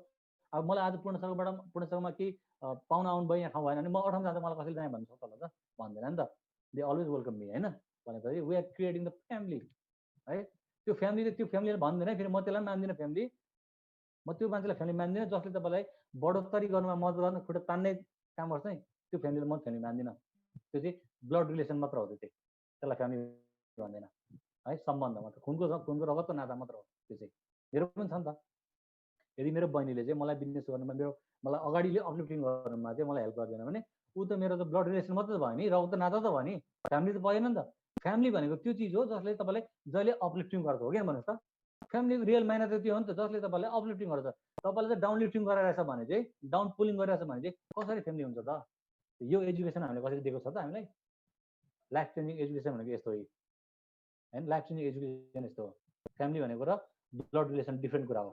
अब मलाई आज पूर्ण सर्कलमा केही पाहुना आउनु भयो यहाँ ठाउँ भएन भने म अठाउँ जाँदा मलाई कसैले जाने भन्नु सक्छ होला त भन्दैन नि त दे अलवेज वेलकम मी होइन भनेपछि we are creating the family है त्यो फ्यामिलीले भन्दैन फेरि म त्यसलाई मान्दिनँ फ्यामिली म त्यो मान्छेलाई फ्यामिली मान्दिनँ जसले तपाईँलाई बढोत्तरी गर्नुमा मद्दत गर्नु खुट्टा तान्ने काम गर्छ नि त्यो फ्यामिलीले म फ्यामिली मान्दिनँ त्यो चाहिँ ब्लड रिलेसन मात्र हो त्यसलाई फ्यामिली भन्दैन है सम्बन्ध मात्र खुनको रगतको नाता मात्र हो त्यो चाहिँ मेरो पनि छ नि त यदि मेरो बहिनीले चाहिँ मलाई बिजनेस गर्नुमा मलाई अगाडि अपलिफ्टिङ गर्नुमा चाहिँ मलाई हेल्प गर्दैन भने ऊ त मेरो त ब्लड रिलेसन मात्रै त भयो नि रगतको नाता त भयो नि फ्यामिली त भएन नि त फ्यामिली भनेको त्यो चिज हो जसले तपाईँलाई जहिले अपलिफ्टिङ गर्छ हो क्या भन्नुहोस् त फ्यामिली रियल माइना त त्यो हो नि त जसले तपाईँलाई अपलिफ्टिङ गर्छ तपाईँले चाहिँ डाउन लिफ्टिङ गराइरहेछ भने चाहिँ डाउन पुलिङ गरिरहेछ भने चाहिँ कसरी फ्यामिली हुन्छ त यो एजुकेसन हामीले कसरी दिएको छ त हामीलाई लाइफ चेन्जिङ एजुकेसन भनेको यस्तो हो हैन लाइफ चेन्जिङ एजुकेसन यस्तो हो फ्यामिली भनेको र ब्लड रिलेसन डिफ्रेन्ट कुरा हो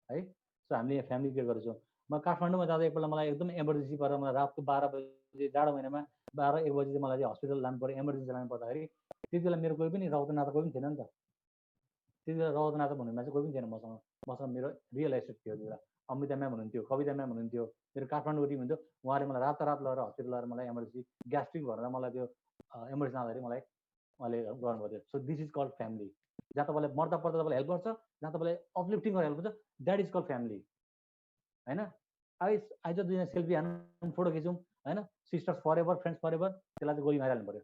है सो हामीले यहाँ फ्यामिली क्रिएट गरेको छौँ म काठमाडौँमा जाँदा एकपल्ट मलाई एकदम इमर्जेन्सी परेर मलाई रातको 12 बजे जाडो महिनामा 12-1 बजे चाहिँ मलाई चाहिँ हस्पिटल लानु पर्यो इमर्जेन्सी लानु पर्दाखेरि त्यति बेला मेरो कोही पनि रौत नाता कोही पनि थिएन नि त त्यति बेला रौत नाता भन्ने मान्छे कोही पनि थिएन मसँग मेरो रियल एस्टेट थियो त्यति बेला अमृता म्याम हुनुहुन्थ्यो कविता म्याम हुनुहुन्थ्यो मेरो काठमाडौँको टिम हुन्थ्यो उहाँले मलाई रात लगेर हस्पिटल लगेर मलाई इमर्जेन्सी ग्यास्ट्रिक भनेर मलाई त्यो इमर्जेन्सी आउँदाखेरि मलाई उहाँले गर्नुभयो so this is called family जहाँ तपाईँलाई मर्दा पर्दा तपाईँलाई हेल्प गर्छ जहाँ तपाईँलाई अपलिफ्टिङ गरेर हेल्प गर्छ द्याट इज कल्ड फ्यामिली होइन आइज दुईजना सेल्फी हान्नु फोटो खिचौँ होइन sisters forever friends forever त्यसलाई चाहिँ गोली मारिहाल्नु पऱ्यो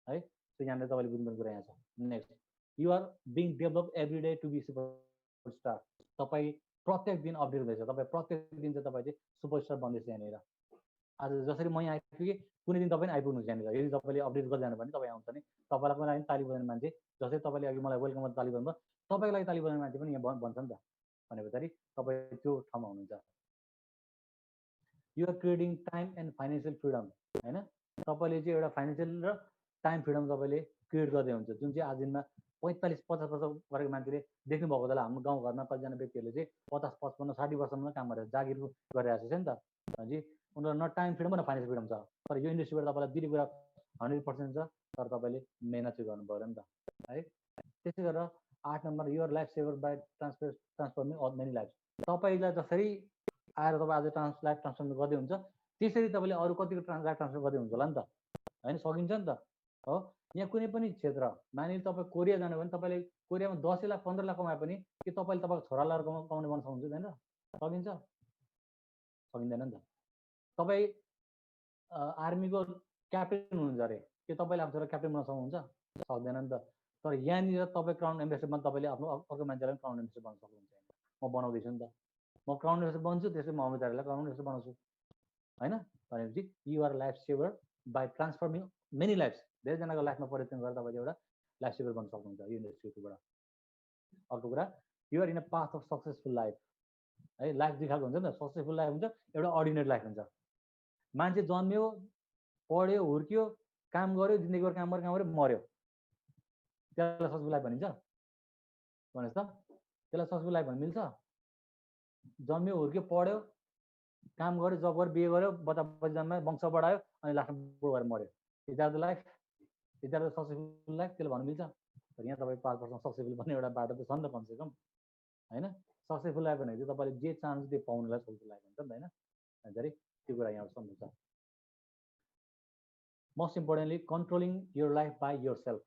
है त्यो यहाँनिर तपाईँले बुझ्नुपर्ने कुरा यहाँ छ next you are being develop every day to be superstar तपाईँ प्रत्येक दिन अपडेट हुँदैछ तपाईँ प्रत्येक दिन चाहिँ तपाईँ चाहिँ सुपरस्टार बन्दैछ यहाँनिर आज जसरी म यहाँ आइपुगेँ कुनै दिन तपाईँ पनि आइपुग्नुहुन्छ यहाँनिर यदि तपाईँले अपडेट गर्दै जानु भने तपाईँ आउँछ नि तपाईँलाई लागि ताली बजाउने मान्छे जसरी तपाईँले अघि मलाई वेलकम गरेर ताली बजाउनु तपाईँको लागि ताली बजाउने मान्छे पनि यहाँ बन्छ नि त भने पछाडि तपाईँ त्यो ठाउँमा हुनुहुन्छ you are creating time and financial freedom होइन तपाईँले चाहिँ एउटा फाइनेन्सियल र टाइम फ्रिडम तपाईँले क्रिएट गर्दै हुन्छ जुन चाहिँ आज दिनमा 45-50 वर्ष गरेको मान्छेले देख्नुभएको होला हाम्रो गाउँघरमा कतिजना व्यक्तिहरूले चाहिँ 50-55 60 वर्षसम्म काम गरेर जागिर गरिरहेको छ नि त जी उनीहरू न टाइम फ्रिडम न फाइनेन्सियल फ्रिडम छ तर यो इन्डस्ट्रीबाट तपाईँलाई दुई कुरा 100% छ तर तपाईँले मेहनत चाहिँ गर्नु पऱ्यो नि त है त्यसै गरेर 8 number your life saver by transforming all many life तपाईँलाई जसरी आएर तपाईँ आज लाइफ ट्रान्सफर्म गर्दै हुन्छ त्यसरी तपाईँले अरू कतिको लाइफ ट्रान्सफर गर्दै हुन्छ होला नि त होइन सकिन्छ नि त हो यहाँ कुनै पनि क्षेत्र मानिले तपाईँ कोरिया जानु भने तपाईँले कोरियामा 10 लाख 15 लाख कमाए पनि के तपाईँले तपाईँको छोरालाई कमाउने गर्न सक्नुहुन्छ होइन सकिन्छ सकिँदैन नि त तपाईँ आर्मीको क्याप्टेन हुनुहुन्छ अरे के तपाईँले आफ्नो छोरा क्याप्टेन बनाउन सक्नुहुन्छ सक्दैन नि त तर यहाँनिर तपाईँ क्राउन एम्बेसडरमा तपाईँले आफ्नो अर्को मान्छेलाई क्राउन एम्बेसडर बन्न सक्नुहुन्छ म बनाउँदैछु नि त म क्राउन एम्बेसडर बन्छु त्यसपछि म अमिताहरूलाई क्राउन एम्बेसडर बनाउँछु होइन भनेपछि you are life saver by transforming many lives धेरैजनाको लाइफमा परिवर्तन गरेर तपाईँले एउटा लाइफ सेभर बन्न सक्नुहुन्छ यो इन्डस्ट्रीबाट अर्को कुरा you are in a path of successful life है लाइफ दुई खालको हुन्छ नि त सक्सेसफुल लाइफ हुन्छ एउटा अर्डिनेरी लाइफ हुन्छ मान्छे जन्मियो पढ्यो हुर्क्यो काम गर्यो जिन्दगीभर काम गर्यो मर्यो त्यसलाई सक्सेसफुल लाइफ भनिन्छ भन्नुहोस् त त्यसलाई सक्सेसफुल लाइफ भन्नु मिल्छ जन्मियो हुर्क्यो पढ्यो काम गर्यो जब गर्यो बिहे गर्यो बच्चा बच्ची जन्मायो वंश बढायो अनि लास्टमा बुढो भएर मर्यो is are the life is are the successful life त्यसले भन्नु मिल्छ तर यहाँ तपाईँ 5 वर्षमा सक्सेसफुल बन्ने एउटा बाटो त छ नि त कमसेकम होइन सक्सेसफुल लाइफ भनेको चाहिँ तपाईँले जे चाहनुहुन्छ त्यो पाउनुलाई सक्सेसफुल लाइफ हुन्छ नि त होइन धेरै त्यो कुरा यहाँ सम्झन्छ most importantly controlling your life by your self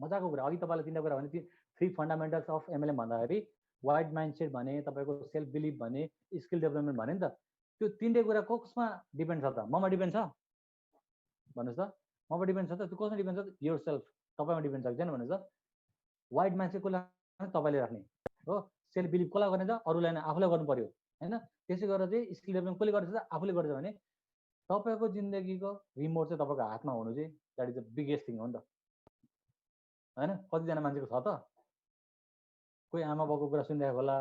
मजाको कुरा अघि तपाईँले 3टा कुरा भने 3 फन्डामेन्टल्स अफ एमएलएम भन्दाखेरि वाइड माइन्डसेट भने तपाईँको सेल्फ बिलिभ भने स्किल डेभलपमेन्ट भने नि त त्यो 3टै कुरा कसमा डिपेन्ड छ त ममा डिपेन्ड छ भन्नुहोस् त ममा डिपेन्ड छ त त्यो कसमा डिपेन्ड छ योर सेल्फ तपाईँमा डिपेन्ड छ किन भन्नुहोस् त वाइड माइन्डसेट कसलाई तपाईँले राख्ने हो सेल्फ बिलिभ कसलाई गर्ने त अरूलाई नै आफूलाई गर्नु पर्यो होइन त्यसै गरेर चाहिँ स्किल डेभलपमेन्ट कसले गर्छ आफूले गर्छ भने तपाईँको जिन्दगीको रिमोट चाहिँ तपाईँको हातमा हुनु चाहिँ that is the biggest thing हो नि त होइन कतिजना मान्छेको छ त कोही आमा बाउको कुरा सुनिरहेको होला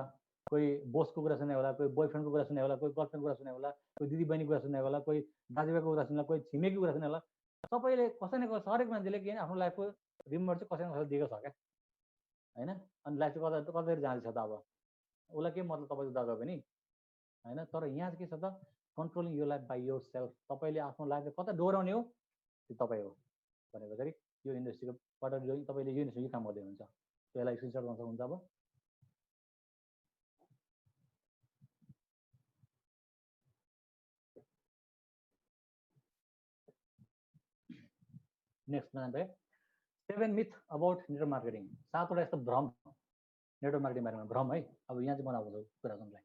कोही बोसको कुरा सुनेको होला कोही बोयफ्रेन्डको कुरा सुनेको होला कोही गर्लफ्रेन्डको कुरा सुनेको होला कोही दिदी बहिनीको कुरा सुनेको होला कोही दाजुभाइको कुरा सुनेको कोही छिमेकीको कुरा सुनेको होला सबैले कसै न कसै हरेक मान्छेले के आफ्नो लाइफको रिमोट चाहिँ कसै न कसैले दिएको छ क्या होइन अनि लाइफ चाहिँ कतातिर जाँदैछ त अब उसलाई के मतलब तपाईँको दाजु पनि होइन तर यहाँ चाहिँ के छ त कन्ट्रोलिङ यो लाइफ बाई योर सेल्फ तपाईँले आफ्नो लाइफलाई कता डोराउने हो त्यो तपाईँ हो भनेपछि यो इन्डस्ट्रीको तपाईँले यो इन्डस्ट्री काम गर्दै हुनुहुन्छ त्यसलाई स्क्रिनसट गर्न सक्नुहुन्छ अब नेक्स्टमा जान्छ 7 मिथ अबाउट नेटवर्क मार्केटिङ 7वटा यस्तो भ्रम नेटवर्क मार्केटिङ बारेमा भ्रम है अब यहाँ चाहिँ बनाउँछु कुरा गर्नुलाई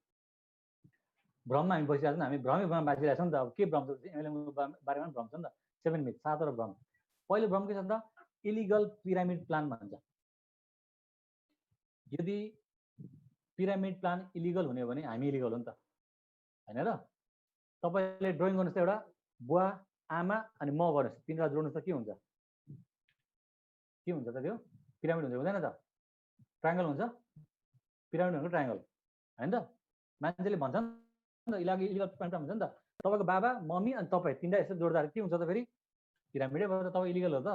भ्रममा हामी बसिरहेको छ हामी भ्रमै भ्रम बाँचिरहेको छ नि त अब के भ्रम छ एमएलएमको बारेमा भ्रम छ नि त 7 मिथ 7वटा भ्रम पहिलो भ्रम के छ त इलिगल पिरामिड प्लान भन्छ यदि पिरामिड प्लान इलिगल हुने हो भने हामी इलिगल हो नि त होइन र तपाईँले ड्रइङ गर्नुहोस् त एउटा बुवा आमा अनि म गर्नुहोस् तिनवटा जोड्नुहोस् त के हुन्छ त त्यो पिरामिड हुन्छ हुँदैन त ट्रायङ्गल हुन्छ पिरामिड भनेको ट्रायङ्गल होइन त मान्छेले भन्छ नि त इलिगल पिरामिड भन्छ नि त तपाईँको बाबा मम्मी अनि तपाईँ तिनवटा यसो जोड्दा के हुन्छ त फेरि पिरामिडै भयो त। तपाईँ इलिगल हो त।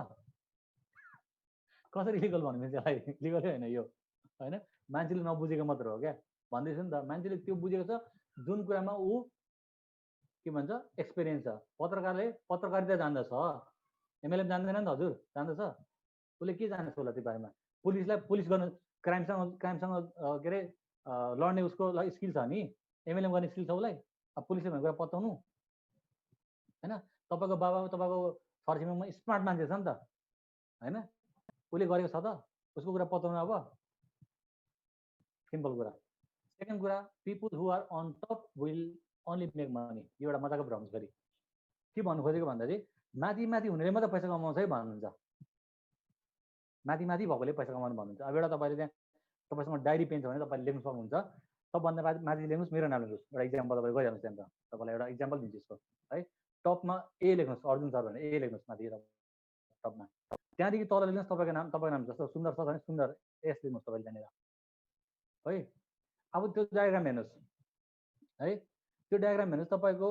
कसरी इलिगल भन्नु त्यसलाई इलिगलै होइन यो होइन, मान्छेले नबुझेको मात्र हो क्या भन्दैछु नि त। मान्छेले त्यो बुझेको छ जुन कुरामा ऊ के भन्छ एक्सपिरियन्स छ। पत्रकारिता जान्दछ, एमएलएम जान्दैन नि त हजुर, जान्दछ उसले के जान्दछ होला त्यो बारेमा। पुलिस गर्न क्राइमसँग के अरे लड्ने उसको स्किल छ नि, एमएलएम गर्ने स्किल छ उसलाई। अब पुलिसले भनेको कुरा पत्याउनु होइन। तपाईँको बाबा तपाईँको छरछिमेकमा स्मार्ट मान्छे छ नि त होइन, उसले गरेको छ त, उसको कुरा पत्याउनु। अब सिम्पल कुरा। सेकेन्ड कुरा, people who are on top will only make money. यो एउटा मजाको भ्रम छ। फेरि के भन्नु खोजेको भन्दाखेरि माथि माथि हुनेले मात्रै पैसा कमाउँछ है भन्नुहुन्छ। माथि माथि भएकोले पैसा कमाउनु भन्नुहुन्छ। अब एउटा तपाईँले त्यहाँ तपाईँसँग डायरी पेन छ भने तपाईँले लेख्नु सक्नुहुन्छ, सबभन्दा माथि लेख्नुहोस्, मेरो नाम लेख्नुहोस्। एउटा इक्जाम्पल तपाईँ गइहाल्नुहोस् त्यहाँनिर, तपाईँलाई एउटा इक्जाम्पल दिन्छु यसको है। टपमा ए लेख्नुहोस्, अर्जुन सर भने ए लेख्नुहोस् माथि टपमा। त्यहाँदेखि तल लेख्नुहोस् तपाईँको नाम जस्तो सुन्दर छ भने सुन्दर एस लेख्नुहोस् तपाईँले त्यहाँनिर है। अब त्यो डायग्राम हेर्नुहोस् है, त्यो डायग्राम हेर्नुहोस्। तपाईँको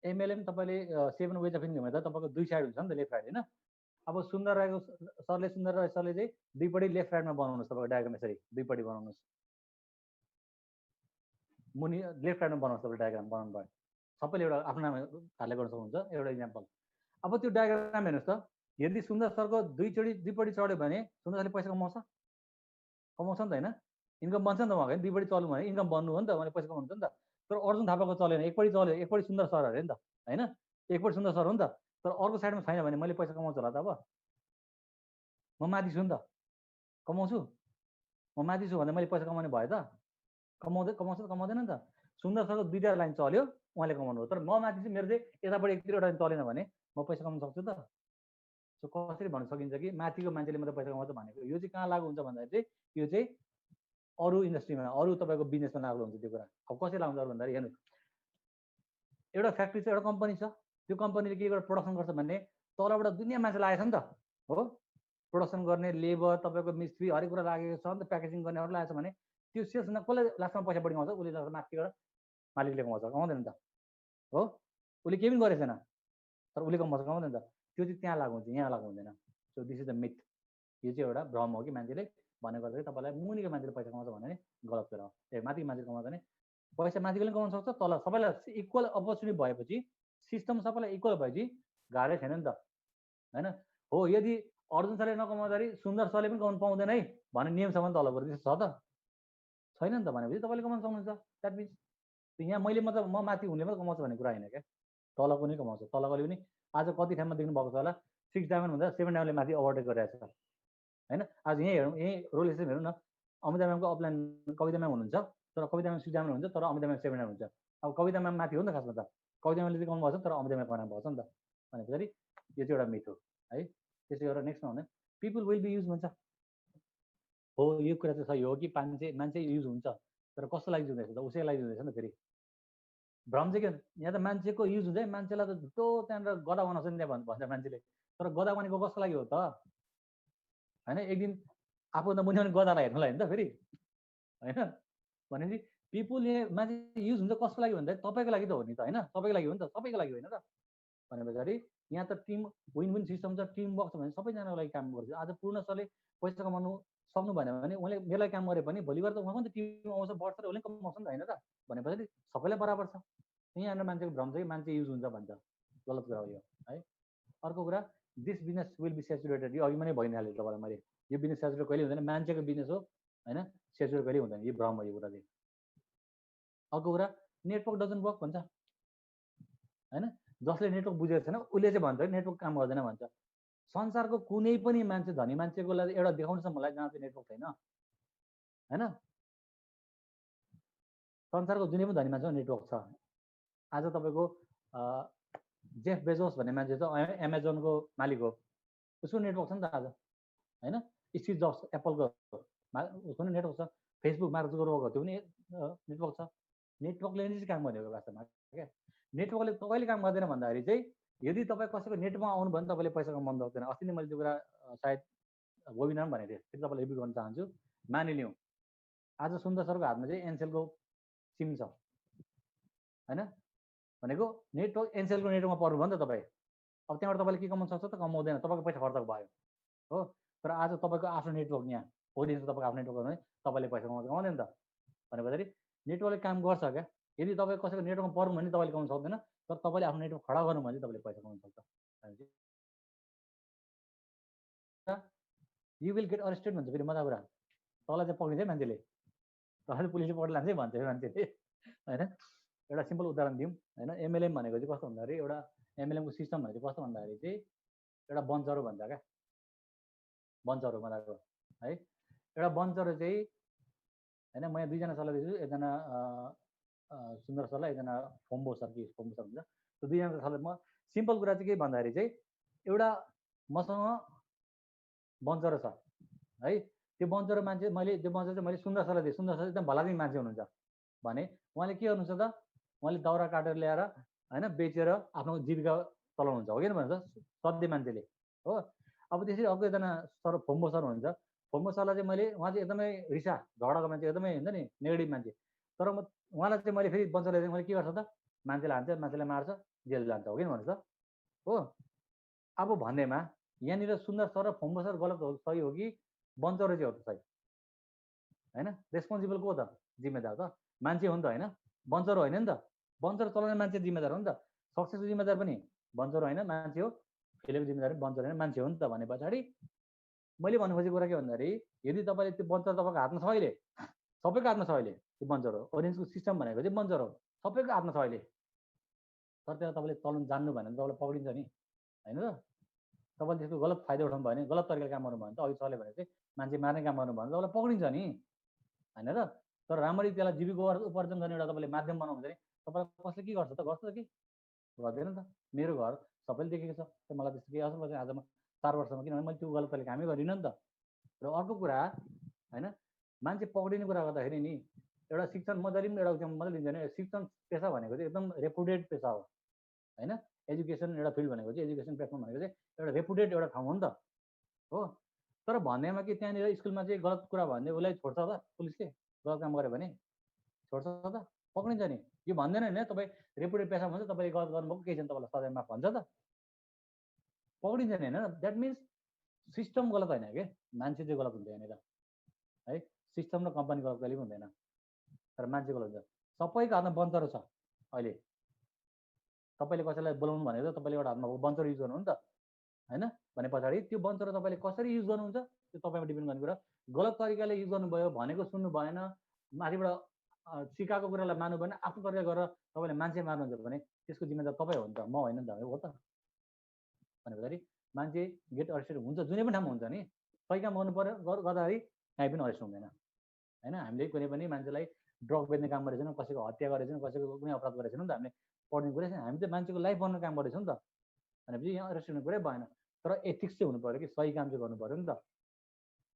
एमएलएम तपाईँले 7 वेज अफ इन्कम हेर्दा तपाईँको दुई साइड हुन्छ नि त, लेफ्ट राइट होइन। अब सुन्दर राईको सरले चाहिँ दुईपट्टि लेफ्ट राइटमा बनाउनुहोस् तपाईँको डायग्राम। यसरी दुईपट्टि बनाउनुहोस्, मुनि लेफ्ट राइटमा बनाउनुहोस् तपाईँले डायग्राम बनाउनु भयो। सबैले एउटा आफ्नो नाम हालेर गर्न सक्नुहुन्छ, एउटा इक्जाम्पल। अब त्यो डायग्राम हेर्नुहोस् त, यदि सुन्दर सरको दुईपट्टि चढ्यो भने सुन्दर सरले पैसा कमाउँछ नि त होइन, इन्कम बन्छ नि त उहाँको। दुईपट्टि चल्नु भने इन्कम बन्नु हो नि त, उहाँले पैसा कमाउनु नि त। तर अर्जुन थापाको चलेन, एकपट्टि चल्यो, एकपट्टि सुन्दर सर अरे नि त होइन, एकपट्टि सुन्दर सर हो नि त। तर अर्को साइडमा छैन भने मैले पैसा कमाउँछु होला त। अब म माथि छु नि त, कमाउँछु। म माथि छु भन्दा मैले पैसा कमाउने भयो त, कमाउँछ त कमाउँदैन नि त। सुन्दर सरको दुईवटा लाइन चल्यो उहाँले कमाउनु हो, तर म माथि चाहिँ मेरो चाहिँ यतापट्टि एकतिरवटा चलेन भने म पैसा कमाउन सक्छु त। सो कसरी भन्न सकिन्छ कि माथिको मान्छेले मात्रै पैसा कमाउँछ भनेको यो चाहिँ कहाँ लागु हुन्छ भन्दाखेरि चाहिँ यो चाहिँ अरू इन्डस्ट्रीमा, अरू तपाईँको बिजनेसमा लागु हुन्छ त्यो कुरा। अब कसरी लाग्छ भन्दाखेरि हेर्नुहोस्, एउटा फ्याक्ट्री छ, एउटा कम्पनी छ, त्यो कम्पनीले के गरेर प्रोडक्सन गर्छ भने तलबाट दुनियाँ मान्छे लागेको छ नि त हो, प्रोडक्सन गर्ने लेबर तपाईँको मिस्त्री हरेक कुरा लागेको छ नि त, प्याकेजिङ गर्नेहरू लागेको छ भने त्यो सेल्स कसले लास्टमा पैसा बढी कमाउँछ? उसले माथिबाट मालिकले कमाउँछ, कमाउँदैन नि त हो। उसले केही पनि गरेको छैन तर उसले कमाउँदैन नि त। त्यो चाहिँ त्यहाँ लागु हुन्छ, यहाँ लागु हुँदैन। So this is the myth. यो चाहिँ एउटा भ्रम हो कि मान्छेले भन्ने गर्दाखेरि तपाईँलाई मुनिको मान्छेले पैसा कमाउँछ भने गलत कुरा हो। माथिको मान्छेले कमाउँछ भने पैसा माथिकोले कमाउन सक्छ, तल सबैलाई इक्वल अपर्च्युनिटी भएपछि, सिस्टम सबैलाई इक्वल भएपछि गाह्रै छैन नि त होइन। हो यदि अर्जुन सरले नकमाउँदाखेरि सुन्दर सरले पनि कमाउनु पाउँदैन है भन्ने नियमसम्म तलको छ त छैन नि त। भनेपछि तपाईँले कमाउन सक्नुहुन्छ। द्याट मिन्स यहाँ मैले मतलब म माथि हुने मात्रै कमाउँछ भन्ने कुरा होइन क्या, तलको नै कमाउँछ। तलकोले पनि आज कति ठाउँमा देख्नु भएको छ होला, 6 डायमन्ड हुँदा 7 डायमन्डले माथि अवार्ड गरिरहेको छ होइन। आज यहीँ हेरौँ, यहीँ रोल सिस्टम हेरौँ न। अमिताभ म्यामको अपलाइन कविता म्याम हुनुहुन्छ, तर कविता म्याम 6 डायमन्ड हुन्छ, तर अमिताभ म्याम 7 डायमन्ड हुन्छ। अब कविता म्याम माथि हो नि त खासमा त, कविता म्यामले चाहिँ कमाउनु भएको छ तर अमिताभ म्याम कमाउनु भएको छ नि त। भनेपछि यो चाहिँ एउटा मिथ हो है। त्यसै गरेर नेक्स्टमा हुँदैन पिपुल विल बी युज भन्छ। हो यो कुरा चाहिँ सही हो कि मान्छे युज हुन्छ, तर कस्तो लागि हुँदैछ त, उसैको लागि हुँदैछ नि त। फेरि भ्रम चाहिँ के यहाँ त मान्छेको युज हुन्छ है, मान्छेलाई त झुटो त्यहाँनिर गदा बनाउँछ नि त्यहाँ भन्छ मान्छेले। तर गदा बनेको कसको लागि हो त होइन। एक दिन आफूभन्दा मुनि भने गदालाई हेर्नुलाई नि त फेरि होइन। भनेपछि पिपुल यहाँ मान्छे युज हुन्छ कसको लागि भन्दा तपाईँको लागि त हो नि त होइन, तपाईँको लागि हो नि त, सबैको लागि होइन त। भने पछाडि यहाँ त टिम विन विन सिस्टम छ, टिम वर्क छ भने सबैजनाको लागि काम गर्छ। आज पूर्ण सरले पैसा कमाउनु सक्नु भएन भने उहाँले मेरो लागि काम गरे पनि भोलि गएर त उहाँको नि त टिम आउँछ, बढ्छ र उसले कमाउँछ नि त होइन त। भने पछाडि सबैलाई बराबर छ। यहाँनिर मान्छेको भ्रम चाहिँ मान्छे युज हुन्छ भन्छ, गलत कुरा हो यो है। अर्को कुरा, this business will be saturated. यो अघि नै भइहाल्यो तपाईँलाई मैले, यो बिजनेस सेचुरेट कहिले हुँदैन, मान्छेको बिजनेस हो होइन, सेचुरेट कहिले हुँदैन, यो भ्रम हो यो कुरा चाहिँ। अर्को कुरा, नेटवर्क डजन्ट वर्क भन्छ होइन। जसले नेटवर्क बुझेको छैन उसले चाहिँ भन्छ नेटवर्क काम गर्दैन भन्छ। संसारको कुनै पनि मान्छे धनी मान्छेको लागि एउटा देखाउनुहोस् न मलाई जहाँ चाहिँ नेटवर्क छैन होइन। संसारको जुनै पनि धनी मान्छेको नेटवर्क छ। आज तपाईँको जेफ बेजोस भन्ने मान्छे छ, एमाजोनको मालिक हो, उसको नेटवर्क छ नि त आज होइन। स्टिभ जब्स एप्पलको उसको पनि नेटवर्क छ, फेसबुक मार्क जुकरबर्गको त्यो पनि नेटवर्क छ। नेटवर्कले नै चाहिँ काम गरेको वास्तवमा क्या। नेटवर्कले कहिले काम गर्दैन भन्दाखेरि चाहिँ यदि तपाईँ कसैको नेटवर्कमा आउनु भयो भने तपाईँले पैसा कमाउनु सक्दैन। अस्ति नै मैले त्यो कुरा सायद वेबिनारमा भनेको थिएँ, फेरि तपाईँलाई रिपिट गर्न चाहन्छु। मानिलिउँ आज सुन्दर सरको हातमा चाहिँ एनसेलको सिम छ होइन, भनेको नेटवर्क एनसेलको नेटवर्कमा पर्नु भयो नि त तपाईँ। अब त्यहाँबाट तपाईँले के कमाउन सक्छ त? कमाउँदैन, तपाईँको पैसा खर्च भयो हो। तर आज तपाईँको आफ्नो नेटवर्क यहाँ ओडियन्स तपाईँको आफ्नो नेटवर्क भने तपाईँले पैसा कमाउँछ, कमाउँदैन त? भनेपछि नेटवर्कले काम गर्छ क्या। यदि तपाईँ कसैको नेटवर्कमा पर्नु भने तपाईँले कमाउनु सक्दैन, तर तपाईँले आफ्नो नेटवर्क खडा गर्नु भने तपाईँले पैसा कमाउनु सक्छ। यु विल गेट अरेस्टेड भन्छ फेरि मजा कुरा। तँलाई चाहिँ पक्रिन्छ है मान्छेले, तँलाई पुलिसले पक्रेर लान्छ है भन्छ मान्छेले होइन। एउटा सिम्पल उदाहरण दिउँ होइन। एमएलएम भनेको चाहिँ कस्तो भन्दाखेरि एउटा एमएलएमको सिस्टम भनेको कस्तो भन्दाखेरि चाहिँ एउटा बन्चरो भन्छ क्या, बन्चरो मजाको है। एउटा बन्चरो चाहिँ होइन, म यहाँ दुईजना सरलाई दिन्छु, एकजना सुन्दर सरलाई, एकजना फोम्बो सर कि फोम्बो सर हुन्छ। त्यो दुईजना सरलाई म सिम्पल कुरा चाहिँ के भन्दाखेरि चाहिँ एउटा मसँग बन्चरो छ है। त्यो बन्चरो मान्छे त्यो बन्चरो चाहिँ मैले सुन्दर सरलाई दिएँ। सुन्दर सर एकदम भलादिनी मान्छे हुनुहुन्छ भने उहाँले के गर्नुहुन्छ त? उहाँले दाउरा काटेर ल्याएर होइन बेचेर आफ्नो जीविका चलाउनुहुन्छ, हो कि भन्छ सधैँ मान्छेले हो। अब त्यसरी अर्को एकजना सर फोम्बो सर हुनुहुन्छ। फोम्बो सरलाई चाहिँ मैले, उहाँ चाहिँ एकदमै रिसा झगडाको मान्छे, एकदमै हुन्छ नि नेगेटिभ मान्छे। तर म उहाँलाई चाहिँ मैले फेरि बन्चरोलाई चाहिँ मैले के गर्छ त? मान्छेलाई हान्छ, मान्छेलाई मार्छ, जेल जान्छ, हो कि भन्नुहोस् त हो। अब भन्दैमा यहाँनिर सुन्दर सर र फोम्बो सर गलत हो, सही हो कि बन्चरो चाहिँ हो त सही होइन? रेस्पोन्सिबल को त? जिम्मेदार त मान्छे हो नि त होइन, बन्चरो होइन नि त। बन्चरो चलाउने मान्छे जिम्मेदार हो नि त। सक्सेसको जिम्मेदार पनि बन्चरो होइन, मान्छे हो। फेलेको जिम्मेदार पनि बन्चरो होइन, मान्छे हो नि त। भने पछाडि मैले भन्नु खोजेको कुरा के भन्दाखेरि यदि तपाईँले त्यो बन्चरो तपाईँको हातमा छ अहिले, सबैको हातमा छ अहिले त्यो बन्चरो। ओरेन्जको सिस्टम भनेको चाहिँ बन्चरो सबैको हातमा छ अहिले। तर त्यसलाई तपाईँले चलाउनु जान्नु भएन भने तपाईँलाई पक्रिन्छ नि होइन त। तपाईँले त्यसको गलत फाइदा उठाउनु भयो भने, गलत तरिकाले काम गर्नु भयो भने त अघि सरले भने चाहिँ मान्छे मार्ने काम गर्नु भयो भने तपाईँलाई पक्रिन्छ नि होइन र। तर राम्ररी त्यसलाई जीविका उपार्जन गर्ने एउटा तपाईँले माध्यम बनाउनु भने तपाईँलाई कसले के गर्छ त? गर्छ त कि गर्दैन त? मेरो घर सबैले देखेको छ, मलाई त्यस्तो केही असर पर्दैन। आज म 4 वर्षमा, किनभने मैले त्यो गलत तरिकाले कामै गरिनँ नि त। र अर्को कुरा होइन, मान्छे पक्रिने कुरा गर्दाखेरि नि एउटा शिक्षण, म जहिले पनि एउटा मात्रै लिन्छ भने शिक्षण पेसा भनेको चाहिँ एकदम रेपुटेड पेसा हो होइन। एजुकेसन एउटा फिल्ड भनेको चाहिँ, एजुकेसन प्लेटफर्म भनेको चाहिँ एउटा रेपुटेड एउटा ठाउँ हो नि त हो। तर भन्नेमा कि त्यहाँनिर स्कुलमा चाहिँ गलत कुरा भन्ने उसलाई छोड्छ त? पुलिसले गलत काम गर्यो भने छोड्छ त? पक्रिन्छ नि। यो भन्दैन होइन तपाईँ रेपुटेड पेसा भन्छ, तपाईँले गलत गर्नुभएको केही छैन, तपाईँलाई सजाय माफ भन्छ त? पक्रिन्छ नि होइन। द्याट मिन्स सिस्टम गलत होइन कि मान्छे चाहिँ गलत हुन्छ यहाँनिर है। सिस्टम र कम्पनी गलत कहिले पनि हुँदैन, तर मान्छे गलत हुन्छ। सबैको हातमा बन्चरो छ अहिले। तपाईँले कसैलाई बोलाउनु भनेको त तपाईँले एउटा हातमा बन्चरो युज गर्नु हो नि त होइन। भने पछाडि त्यो बन्चरो तपाईँले कसरी युज गर्नुहुन्छ त्यो तपाईँमा डिपेन्ड गर्ने कुरा। गलत तरिकाले युज गर्नुभयो, भनेको सुन्नु भएन, माथिबाट सिकाएको कुरालाई मान्नु भएन, आफ्नो तरिका गरेर तपाईँले मान्छे मार्नुहुन्छ भने त्यसको जिम्मेदार तपाईँ हो नि त, म होइन नि त हो त। भने पछाडि मान्छे गेट अरेस्टेड हुन्छ, जुनै पनि ठाउँमा हुन्छ नि। सही काम गर्नु पर्यो, गर्दाखेरि काहीँ पनि अरेस्ट हुँदैन होइन। हामीले कुनै पनि मान्छेलाई ड्रग बेच्ने काम गरेको छैनौँ, कसैको हत्या गरेको छैनौँ, कसैको कुनै अपराध गरेको छैनौँ नि त। हामीले पढ्ने कुरा छैन, हामी चाहिँ मान्छेको लाइफ बनाउने काम गरेछौँ नि त। भनेपछि यहाँ अरेस्ट हुने कुरै भएन। तर एथिक्स चाहिँ हुनु पऱ्यो कि सही काम चाहिँ गर्नु पऱ्यो नि त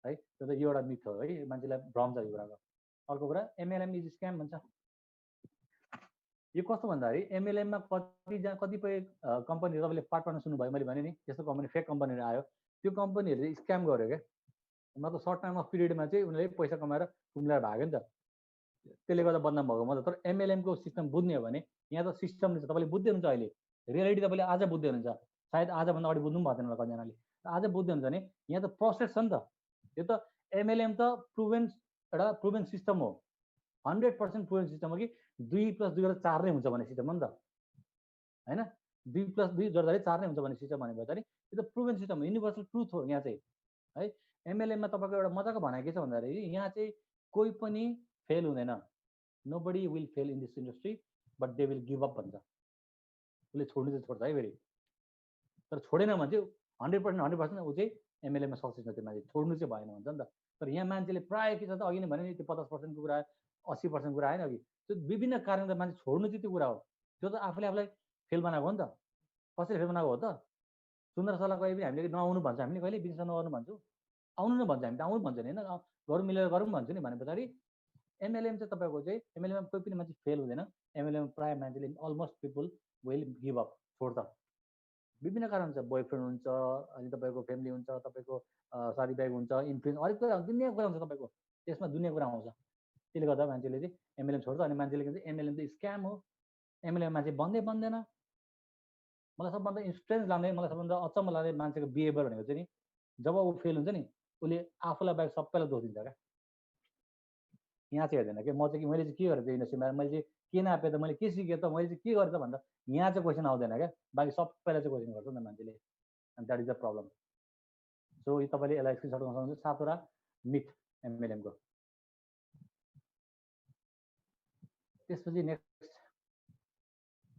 है। त्यो त यो एउटा मिथ हो है, मान्छेलाई भ्रम छ यो कुराको। अर्को कुरा एमएलएम इज स्क्याम भन्छ। यो कस्तो भन्दाखेरि एमएलएममा कतिपय कम्पनीहरू तपाईँले पार्टमा सुन्नुभयो, मैले भने नि त्यस्तो कम्पनी, फेक कम्पनीहरू आयो। त्यो कम्पनीहरूले स्क्याम गर्यो क्या, मतलब सर्ट टाइम अफ पिरियडमा चाहिँ उनीहरूले पैसा कमाएर कुम्लाएर भाग्यो नि त। त्यसले गर्दा बदनाम भएको मतलब। तर एमएलएमको सिस्टम बुझ्ने हो भने यहाँ त सिस्टम छ, तपाईँले बुझ्दै हुनुहुन्छ अहिले। रियालिटी तपाईँले आज बुझ्दै हुनुहुन्छ, सायद आजभन्दा अगाडि बुझ्नु पनि भएको थिएन होला कतिजनाले। आज बुझ्दै हुन्छ भने यहाँ त प्रोसेस छ नि त। यो त एमएलएम त एउटा प्रुभेन सिस्टम हो, 100% प्रुभेन सिस्टम हो कि 2+2=4 नै हुन्छ भन्ने सिस्टम हो नि त होइन। 2+2 गर्दाखेरि 4 नै हुन्छ भन्ने सिस्टम भने पछाडि यो त प्रुभेन सिस्टम हो, युनिभर्सल ट्रुथ हो यहाँ चाहिँ है। एमएलएममा तपाईँको एउटा मजाको भनाइ के छ भन्दाखेरि यहाँ चाहिँ कोही पनि फेल हुँदैन। Nobody will fail in this industry but they will give up भन्छ। उसले छोड्नु चाहिँ छोड्छ है फेरि, तर छोडेन भने चाहिँ 100% ऊ चाहिँ एमएलएमा सक्सेस हुन्छ। त्यो मान्छे छोड्नु चाहिँ भएन भन्छ नि त। तर यहाँ मान्छेले प्रायः के छ त, अघि नै भने नि त्यो 50%को कुरा, 80% कुरा आएन अघि। त्यो विभिन्न कारणले मान्छे छोड्नु चाहिँ त्यो कुरा हो। त्यो त आफूले आफूलाई फेल बनाएको हो नि त। कसरी फेल बनाएको हो त? सुन्दर सरलाई कहिले पनि हामीले नआउनु भन्छ, हामीले कहिले बिजनेस नगर्नु भन्छौँ, आउनु न भन्छ, हामी त आउनु भन्छ नि होइन, गरौँ मिलेर गरौँ भन्छ नि। भने पछाडि एमएलएम चाहिँ तपाईँको चाहिँ एमएलएममा कोही पनि मान्छे फेल हुँदैन। एमएलएम प्रायः मान्छेले almost people will give up, छोड्छ। विभिन्न कारण हुन्छ, बोयफ्रेन्ड हुन्छ, अनि तपाईँको फ्यामिली हुन्छ, तपाईँको साथीभाइ हुन्छ, इन्फ्लुएन्स, हरेक कुरा दुनियाँ कुरा हुन्छ तपाईँको, त्यसमा दुनियाँ कुरा आउँछ। त्यसले गर्दा मान्छेले चाहिँ एमएलएम छोड्छ। अनि मान्छेले के भन्छ एमएलएम त स्क्याम हो, एमएलएममा चाहिँ बन्दैन। मलाई सबभन्दा स्ट्रेन्ज लाग्ने, मलाई सबभन्दा अचम्म लाग्ने मान्छेको बिहेभियर भनेको चाहिँ नि, जब ऊ फेल हुन्छ नि, उसले आफूलाई बाहेक सबैलाई दोष दिन्छ क्या। यहाँ चाहिँ हेर्दैन कि म चाहिँ मैले चाहिँ के गरेँ त्यो इन्डस्ट्रीमा, मैले चाहिँ के नापेँ त, मैले के सिकेँ त, मैले चाहिँ के गरेँ त भन्दा यहाँ चाहिँ क्वेसन आउँदैन क्या। बाँकी सबैलाई चाहिँ क्वेसन गर्छ नि त मान्छेले, and that is the problem. So यो तपाईँले यसलाई स्क्रिनसट गर्न सक्नुहुन्छ, 7वटा मिथ एमएलएमको। त्यसपछि next,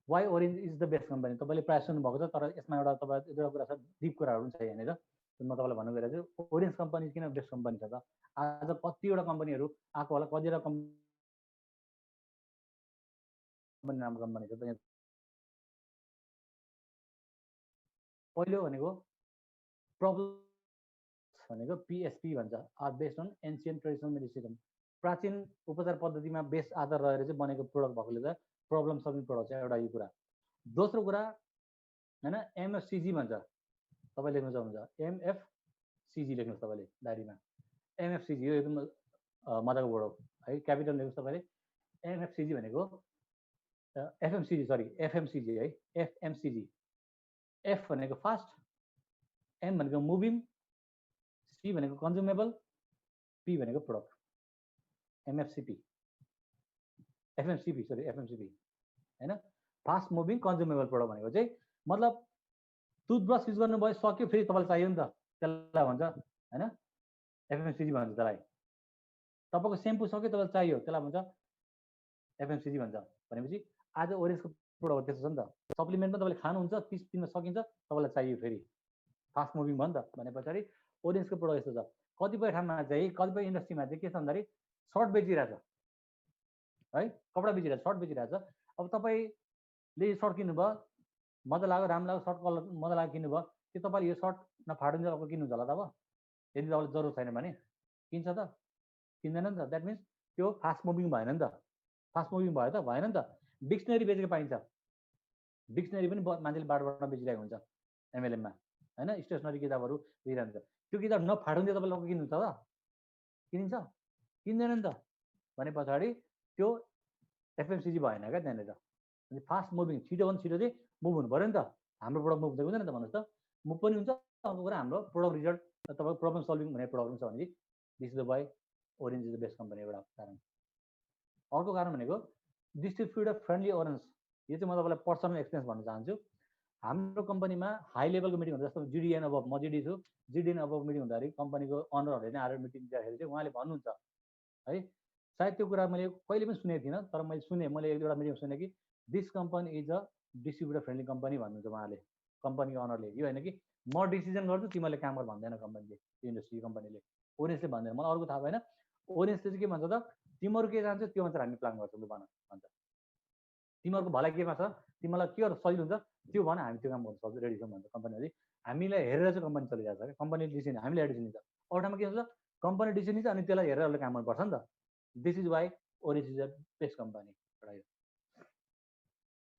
why Orange is the best company. तपाईँले प्रायः सुन्नुभएको छ, तर यसमा एउटा तपाईँ एउटा कुरा छ, डिप कुराहरू पनि छ यहाँनिर। म तपाईँलाई भन्नु गइरहेको छु, ओरेन्ज कम्पनी किन बेस्ट कम्पनी छ त। आज कतिवटा कम्पनीहरू आएको होला, कतिवटा कम्पनी नाम कम्पनी छ त। पहिलो भनेको प्रब्लम भनेको पिएसपी भन्छ, are based on ancient traditional medicine. प्राचीन उपचार पद्धतिमा बेस आधार रहेर चाहिँ बनेको प्रोडक्ट भएकोले चाहिँ प्रब्लम सल्भिङ प्रोडक्ट छ, एउटा यो कुरा। दोस्रो कुरा होइन, एमएफसिजी भन्छ, तपाईँ लेख्नु सक्नुहुन्छ, एमएफसिजी लेख्नुहोस् तपाईँले डायरीमा। एमएफसिजी हो, एकदम मजाको वर्ड हो है, क्यापिटल लेख्नुहोस् तपाईँले। एमएफसिजी भनेको एफएमसिजी, सरी एफएमसिजी है, एफएमसिजी। एफ भनेको फास्ट, एम भनेको मुभिङ, सी भनेको कन्ज्युमेबल, पी भनेको प्रोडक्ट। एमएफसिपी, एफएमसिपी सरी एफएमसिपी होइन, फास्ट मुभिङ कन्ज्युमेबल प्रोडक्ट भनेको चाहिँ मतलब टुथब्रस युज गर्नुभयो, सक्यो, फेरि तपाईँलाई चाहियो नि त, त्यसलाई भन्छ होइन एफएमसिजी भन्छ त्यसलाई। तपाईँको सेम्पू सक्यो, तपाईँलाई चाहियो, त्यसलाई भन्छ एफएमसिजी भन्छ। भनेपछि आज ओरेन्जको प्रोडक्ट त्यस्तो छ नि त, सप्लिमेन्टमा तपाईँले खानुहुन्छ, 30 दिनमा सकिन्छ, तपाईँलाई चाहियो, फेरि फास्ट मुभिङ भयो नि त। भने पछाडि ओरेन्जको प्रोडक्ट यस्तो छ। कतिपय ठाउँमा चाहिँ, कतिपय इन्डस्ट्रीमा चाहिँ के छ भन्दाखेरि सर्ट बेचिरहेछ है, कपडा बेचिरहेछ, सर्ट बेचिरहेछ। अब तपाईँले सर्ट किन्नुभयो, मजा लाग्यो, राम्रो लाग्यो, सर्ट कलर मजा लाग्यो, किन्नुभयो, कि तपाईँले यो सर्ट नफाट्नु अब किन्नुहुन्छ होला त। अब यदि तपाईँलाई जरुरत छैन भने किन्छ त, किन्दैन नि त। द्याट मिन्स त्यो फास्ट मुभिङ भएन नि त। फास्ट मुभिङ भयो त, भएन नि त। डिक्सनरी बेचेको पाइन्छ, डिक्सनरी पनि मान्छेले बाटोबाट बेचिरहेको हुन्छ एमएलएममा होइन, स्टेसनरी किताबहरू दिइरहन्छ। त्यो किताब नफाट्दै तपाईँले लगेर किन्नुहुन्छ त, किनिन्छ, किन्दैन नि त। भने पछाडि त्यो एफएमसिजी भएन क्या त्यहाँनिर। अनि फास्ट मुभिङ, छिटोभन्दा छिटो चाहिँ मुभ हुनु पऱ्यो नि त। हाम्रो प्रोडक्ट मुभ हुँदैन त, भन्नुहोस् त। मुभ पनि हुन्छ, अर्को कुरा हाम्रो प्रोडक्ट रिजल्ट, तपाईँको प्रब्लम सल्भिङ भन्ने प्रोडक्ट पनि छ भने this is the why Orange is the best company, एउटा कारण। अर्को कारण भनेको डिस्ट्रिब्युटर फ्रेन्डली ओरेन्ज। यो चाहिँ म तपाईँलाई पर्सनल एक्सपिरियन्स भन्न चाहन्छु। हाम्रो कम्पनीमा हाई लेभलको मिटिङ हुन्छ, जस्तो जिडिएन अब, म जिडी छु, जिडिएन अब मिटिङ हुँदाखेरि कम्पनीको अनरहरूले नै आएर मिटिङ दिँदाखेरि चाहिँ उहाँले भन्नुहुन्छ है, सायद त्यो कुरा मैले कहिले पनि सुनेको थिइनँ, तर मैले सुने, मैले एक दुईवटा मिटिङ सुने कि this company is a distributor friendly company भन्नुहुन्छ उहाँले, कम्पनीको अनरले। यो होइन कि म डिसिजन गर्छु तिमीले काम गर भन्दैन कम्पनीले, इन्डस्ट्री कम्पनीले, ओरेन्जले भन्दैन। मलाई अर्को थाहा भएन, ओरेन्जले चाहिँ के भन्छ त, तिमीहरू के जान्छ त्यो अनुसार हामी प्लान गर्छौँ भन भन्छ। तिमीहरूको भलाइ केमा छ, तिमीलाई के गर्दा सजिलो हुन्छ त्यो भन, हामी त्यो काम गर्नु सक्छौँ, रेडी छौँ भन्छ कम्पनीले। हामीलाई हेरेर चाहिँ कम्पनी चलिरहेको छ क्या, कम्पनीले डिसिजन हामीले डिसिजन लिन्छ। अरू ठाउँमा के हुन्छ, कम्पनी डिसिजन लिन्छ अनि त्यसलाई हेरेर काम गर्नुपर्छ नि त। This is why Orange is the best company. एउटा यो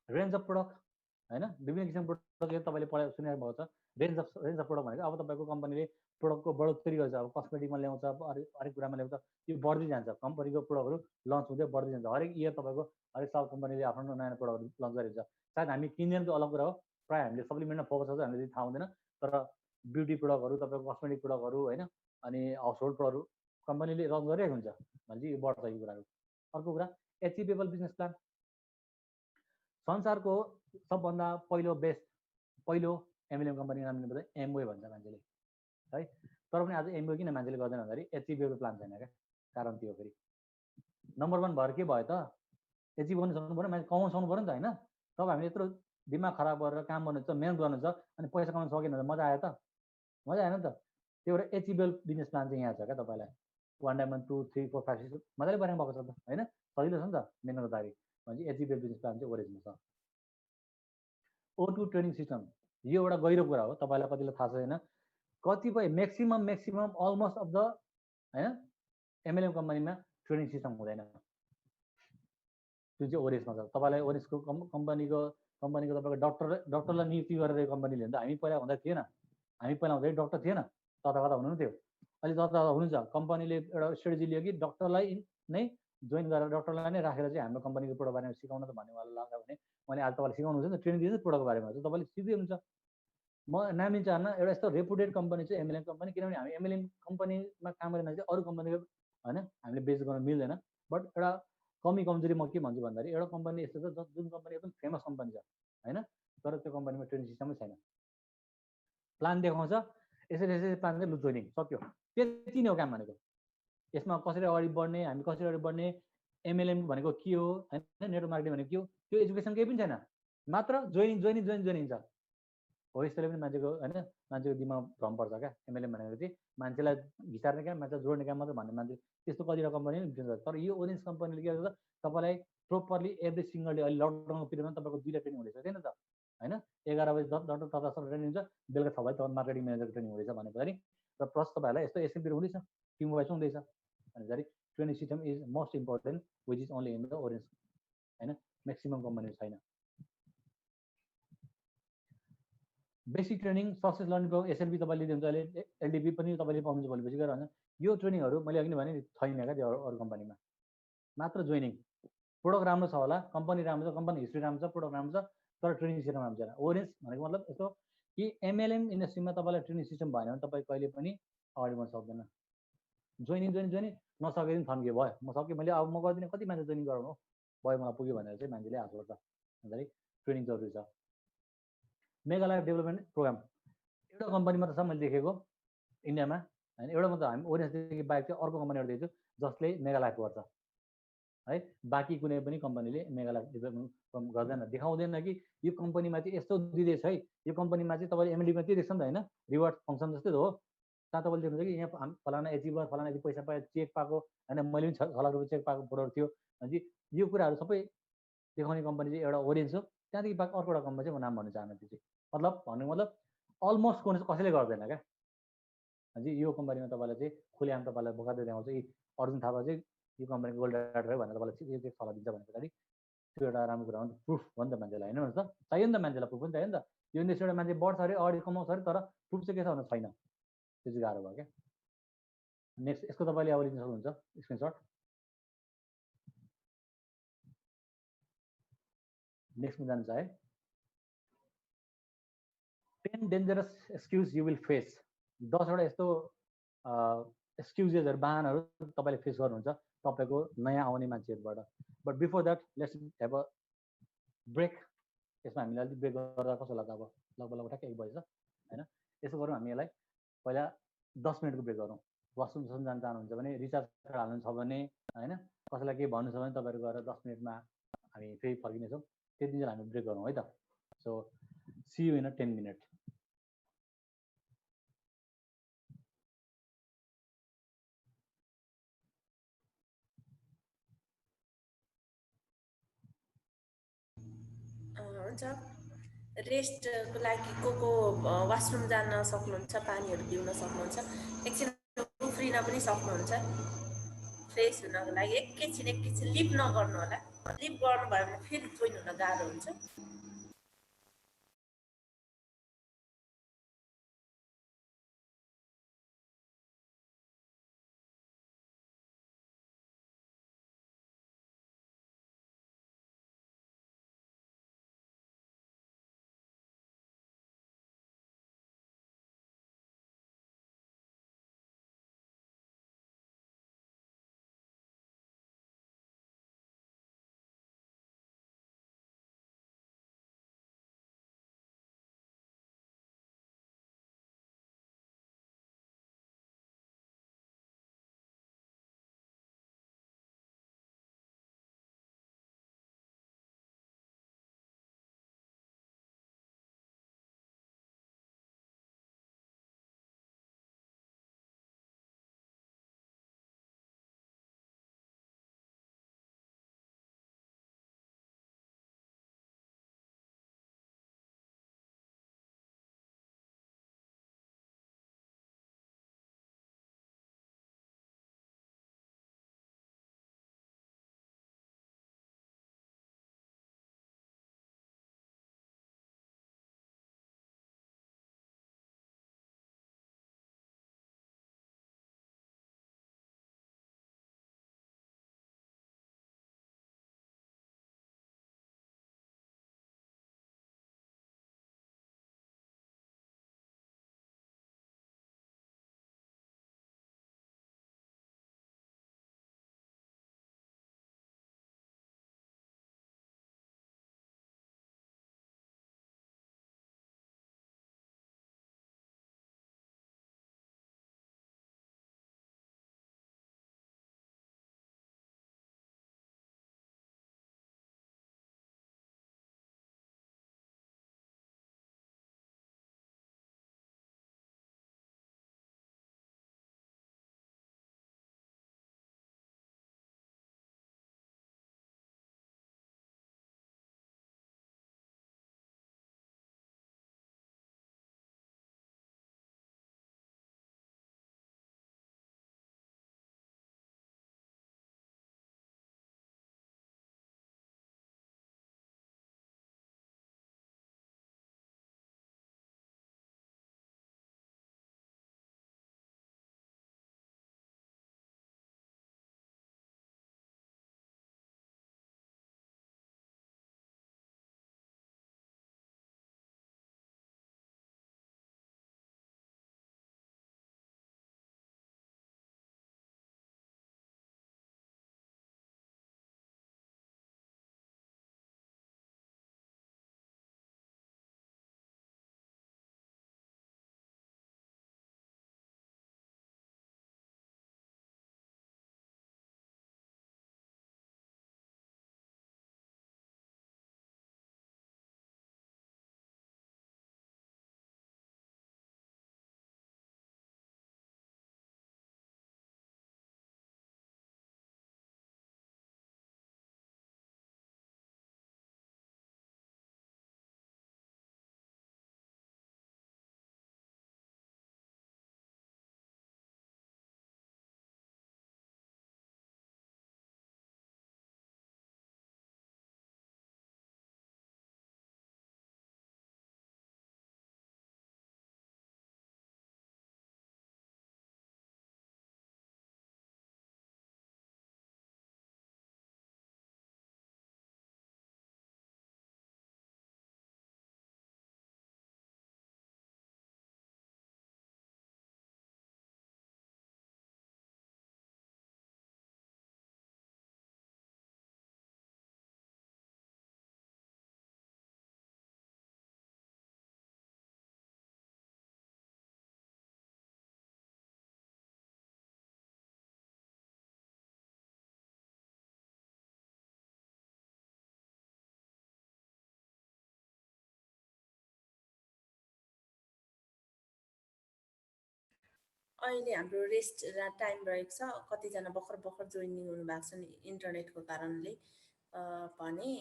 रेन्ज अफ प्रोडक्ट होइन, विभिन्न किसिमको प्रोडक्ट तपाईँले पढाइ सुनेको भएको छ। रेन्ज अफ प्रोडक्ट भनेको अब तपाईँको कम्पनीले प्रोडक्टको बढोत्तरी गर्छ, अब कस्मेटिकमा ल्याउँछ, हरेक कुरामा ल्याउँछ, त्यो बढ्दै जान्छ। कम्पनीको प्रोडक्टहरू लन्च हुँदै बढ्दै जान्छ। हरेक इयर तपाईँको हरेक साल कम्पनीले आफ्नो नयाँ प्रोडक्टहरू लन्च गरिन्छ। सायद हामी किन्दैन त्यो अलग कुरा हो, प्रायः हामीले सप्लिमेन्टमा फोकस गर्छ, हामीले थाहा हुँदैन। तर ब्युटी प्रोडक्टहरू, तपाईँको कस्मेटिक प्रोडक्टहरू होइन, अनि हाउस होल्ड प्रोडक्टहरू कम्पनीले लन्च गरिरहेको हुन्छ भनेपछि यो बढ्छ यो कुराहरू। अर्को कुरा एचिभेबल बिजनेस प्लान। संसारको सबभन्दा पहिलो एमएलएम कम्पनीको नाम लिनुपर्दा एमवे भन्छ मान्छेले है। तर पनि आज एमवे किन मान्छेले गर्दैन भन्दाखेरि एचिभेबल प्लान छैन क्या, कारण त्यो फेरि नम्बर 1 भएर के भयो त, एचिभ गर्नु सक्नु पऱ्यो, मान्छे कमाउनु सक्नु पऱ्यो नि त होइन। तब हामीले यत्रो दिमाग खराब गरेर काम गर्नु छ, मेहनत गर्नु छ, अनि पैसा कमाउनु सकेन भने मजा आयो त, मजा आएन नि त। त्यो एउटा एचिभेबल बिजनेस प्लान चाहिँ यहाँ छ क्या तपाईँलाई। 1 डायमन्ड 2 3 4 5 6 मजाले बनाउनु भएको छ त होइन, सजिलो छ नि त मेहनत गर्दाखेरि। भनेपछि एचिभेबल बिजनेस प्लान चाहिँ ओरेन्जमा छ। O2 ट्रेनिङ सिस्टम, यो एउटा गहिरो कुरा हो, तपाईँलाई कतिलाई थाहा छैन। कतिपय म्याक्सिमम अलमोस्ट अफ द होइन एमएलएम कम्पनीमा ट्रेनिङ सिस्टम हुँदैन, जुन चाहिँ ओरेन्जमा छ। तपाईँलाई ओरेन्जको कम्पनीको तपाईँको डक्टरलाई नियुक्ति गरेर कम्पनीले हुन्छ। हामी पहिला हुँदा थिएन, हामी पहिला हुँदाखेरि डक्टर थिएन, तथा हुनु थियो। अहिले तथा हुनुहुन्छ। कम्पनीले एउटा स्ट्रेटेजी लियो कि डक्टरलाई नै जोइन गरेर डक्टरलाई नै राखेर चाहिँ हाम्रो कम्पनीको प्रोडक्ट बारेमा सिकाउन त भन्ने वाला लाग्यो भने मैले आज तपाईँलाई सिकाउनु हुन्छ नि ट्रेनिङ दिन्छ प्रोडक्टको बारेमा चाहिँ तपाईँले सिक्दै हुन्छ। म नामी चाहन्न एउटा यस्तो रेपुटेड कम्पनी चाहिँ एमएलएम कम्पनी, किनभने हामी एमएलएम कम्पनीमा काम गर्ने मान्छे अरू कम्पनीको होइन हामीले बेच गर्न मिल्दैन। बट एउटा कमी कमजोरी म के भन्छु भन्दाखेरि एउटा कम्पनी यस्तो छ जुन कम्पनी एकदम फेमस कम्पनी छ होइन, तर त्यो कम्पनीमा ट्रेनिङ सिस्टमै छैन। प्लान देखाउँछ यसरी यसरी प्लान चाहिँ लु जोइनिङ सक्यो, त्यति नै हो काम भनेको। यसमा कसरी अगाडि बढ्ने, हामी कसरी अगाडि बढ्ने, एमएलएम भनेको के हो होइन, नेटवर्क मार्केटिङ भनेको के हो, त्यो एजुकेसन केही पनि छैन, मात्र जोइनिङ जोइनिङ जोइनिङ जोइनिङ छ। हो यसले पनि मान्छेको होइन मान्छेको दिमाग भ्रम पर्छ क्या। एमएलएम भनेको चाहिँ मान्छेलाई घिचार्ने काम, मान्छे जोड्ने काम मात्रै भन्ने मान्छे त्यस्तो कतिवटा कम्पनी पनि तर यो ओरेन्ज कम्पनीले के गर्छ तपाईँलाई प्रोपरली एभ्री सिङ्गल डे। अहिले लकडाउनको पिरियडमा तपाईँको 2टा ट्रेनिङ हुँदैछ थिएन त होइन, 11 बजी डक्टर तथा सब ट्रेनिङ हुन्छ, बेलुका 6 बजी तपाईँ मार्केटिङ म्यानेजरको ट्रेनिङ हुँदैछ भनेपछि र प्लस तपाईँहरूलाई यस्तो एसएमपी हुँदैछ, टिम वाइज हुँदैछ भनेपछि training system is most important which is only in the Orange होइन, म्याक्सिमम कम्पनी छैन। Basic training success learning program SLP तपाईँले लिनुहुन्छ, अहिले एलडिपी पनि तपाईँले पाउनुहुन्छ भोलिपछि गएर होइन। यो ट्रेनिङहरू मैले अघि भने नि छैन क्या त्यो अरू कम्पनीमा, मात्र जोइनिङ। प्रोडक्ट राम्रो छ होला, कम्पनी राम्रो छ, कम्पनी हिस्ट्री राम्रो छ, प्रोडक्ट राम्रो छ, तर ट्रेनिङ सिस्टम राम्रो छैन। ओरेन्ज भनेको मतलब यस्तो कि एमएलएम इन्डस्ट्रीमा तपाईँलाई ट्रेनिङ सिस्टम भएन भने तपाईँ कहिले पनि अगाडि बढ्न सक्दैन। जोइनिङ जोइनिङ जोइनिङ नसके पनि थन्कियो भयो, म सकेँ मैले अब म गर्दिनँ, कति मान्छे जोइनिङ गराउनु भयो मलाई पुग्यो भनेर चाहिँ मान्छेले हात गर्छ। भन्दाखेरि ट्रेनिङ जरुरी छ। मेगा लाइफ डेभलपमेन्ट प्रोग्राम एउटा कम्पनी मात्र छ मैले देखेको इन्डियामा होइन, एउटा मात्र हामी ओरेन्जदेखि बाहेक चाहिँ अर्को कम्पनीहरू देख्छु जसले मेगा लाइफ गर्छ है। बाँकी कुनै पनि कम्पनीले मेगा लाइफ डेभलपमेन्ट गर्दैन, देखाउँदैन कि यो कम्पनीमा चाहिँ यस्तो दिँदैछ है, यो कम्पनीमा चाहिँ तपाईँले एमएलडीमा त्यही देख्छ नि त होइन, रिवार्ड फङ्सन जस्तै त हो। कहाँ तपाईँले देख्नुहुन्छ कि यहाँ फलाना एचिभर फलाना यति पैसा पायो, चेक पाएको होइन, मैले पनि 6 लाख रुपियाँ चेक पाएको फोटोहरू थियो भनेपछि यो कुराहरू सबै देखाउने कम्पनी चाहिँ एउटा ओरेन्ज हो। त्यहाँदेखि बाहेक अर्को एउटा कम्पनी चाहिँ म नाम भन्न चाहन्न, त्यो चाहिँ मतलब अलमोस्ट कसैले गर्दैन क्या। हजुर यो कम्पनीमा तपाईँलाई चाहिँ खुलेआम तपाईँलाई बोकाउँदै देखाउँछ कि अर्जुन थापा चाहिँ यो कम्पनीको गोल्ड राइटर हो भनेर तपाईँलाई एक सल्लाह दिन्छ भनेपछि त्यो एउटा राम्रो कुरा हो नि त, प्रुफ हो नि त मान्छेलाई होइन, त चाहियो नि त मान्छेलाई प्रुफ पनि चाहियो नि त। यो इन्डस्ट्री एउटा मान्छे बढ्छ अरे अगाडि कमाउँछ अरे, तर प्रुफ चाहिँ के छ भने छैन, त्यो चाहिँ गाह्रो भयो क्या। नेक्स्ट यसको तपाईँले अब लिन सक्नुहुन्छ स्क्रिनसट। नेक्स्टमा जान्छ है, 10 dangerous excuse you will face. 10वटा यस्तो एक्सक्युजेसहरू बहानाहरू तपाईँले फेस गर्नुहुन्छ तपाईँको नयाँ आउने मान्छेहरूबाट। But before that let's have a break. यसमा हामीले अलिक ब्रेक गर्दा कस्तो लाग्छ, अब लगभग ठ्याक्कै 1 बजी छ होइन। यसो गरौँ हामी यसलाई पहिला 10 मिनटको ब्रेक गरौँ। वासरुम जान चाहनुहुन्छ भने, रिचार्ज हाल्नु छ भने होइन, कसैलाई केही भन्नु छ भने तपाईँहरू गएर 10 मिनटमा हामी फेरि फर्किनेछौँ, त्यति बेला हामी ब्रेक गरौँ है त। So see you in a 10 minute. हुन्छ, रेस्टको लागि को वासरुम जान सक्नुहुन्छ, पानीहरू पिउन सक्नुहुन्छ, एकछिन उफ्रिन पनि सक्नुहुन्छ। फ्रेस हुनको लागि एकैछिन लिप नगर्नु होला, लिप गर्नुभयो भने फेरि जोइन हुन गाह्रो हुन्छ। अहिले हाम्रो रेस्ट टाइम रहेको छ। कतिजना भर्खर जोइनिङ हुनुभएको छ नि इन्टरनेटको कारणले भने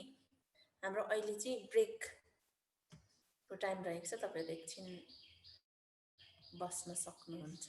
हाम्रो अहिले चाहिँ ब्रेकको टाइम रहेको छ। तपाईँहरू एकछिन बस्न सक्नुहुन्छ।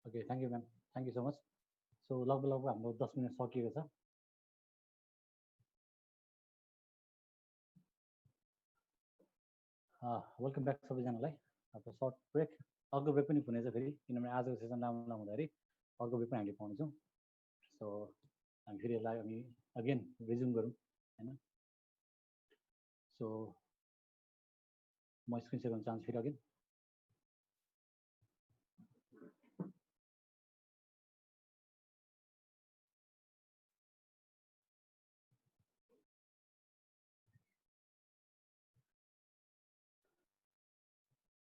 Okay, thank you ma'am, thank you so much. So लगभग हाम्रो 10 मिनट सकिएको छ। वेलकम ब्याक सबैजनालाई। अब सर्ट ब्रेक, अर्को ब्रेक पनि हुनेछ फेरि, किनभने आजको सेसन राम्रो नहुँदाखेरि अर्को ब्रेक पनि हामीले पाउनेछौँ। सो हामी फेरि यसलाई हामी अगेन रिज्युम गरौँ होइन। सो म स्क्रिन सेयर गर्न चाहन्छु फेरि अगेन।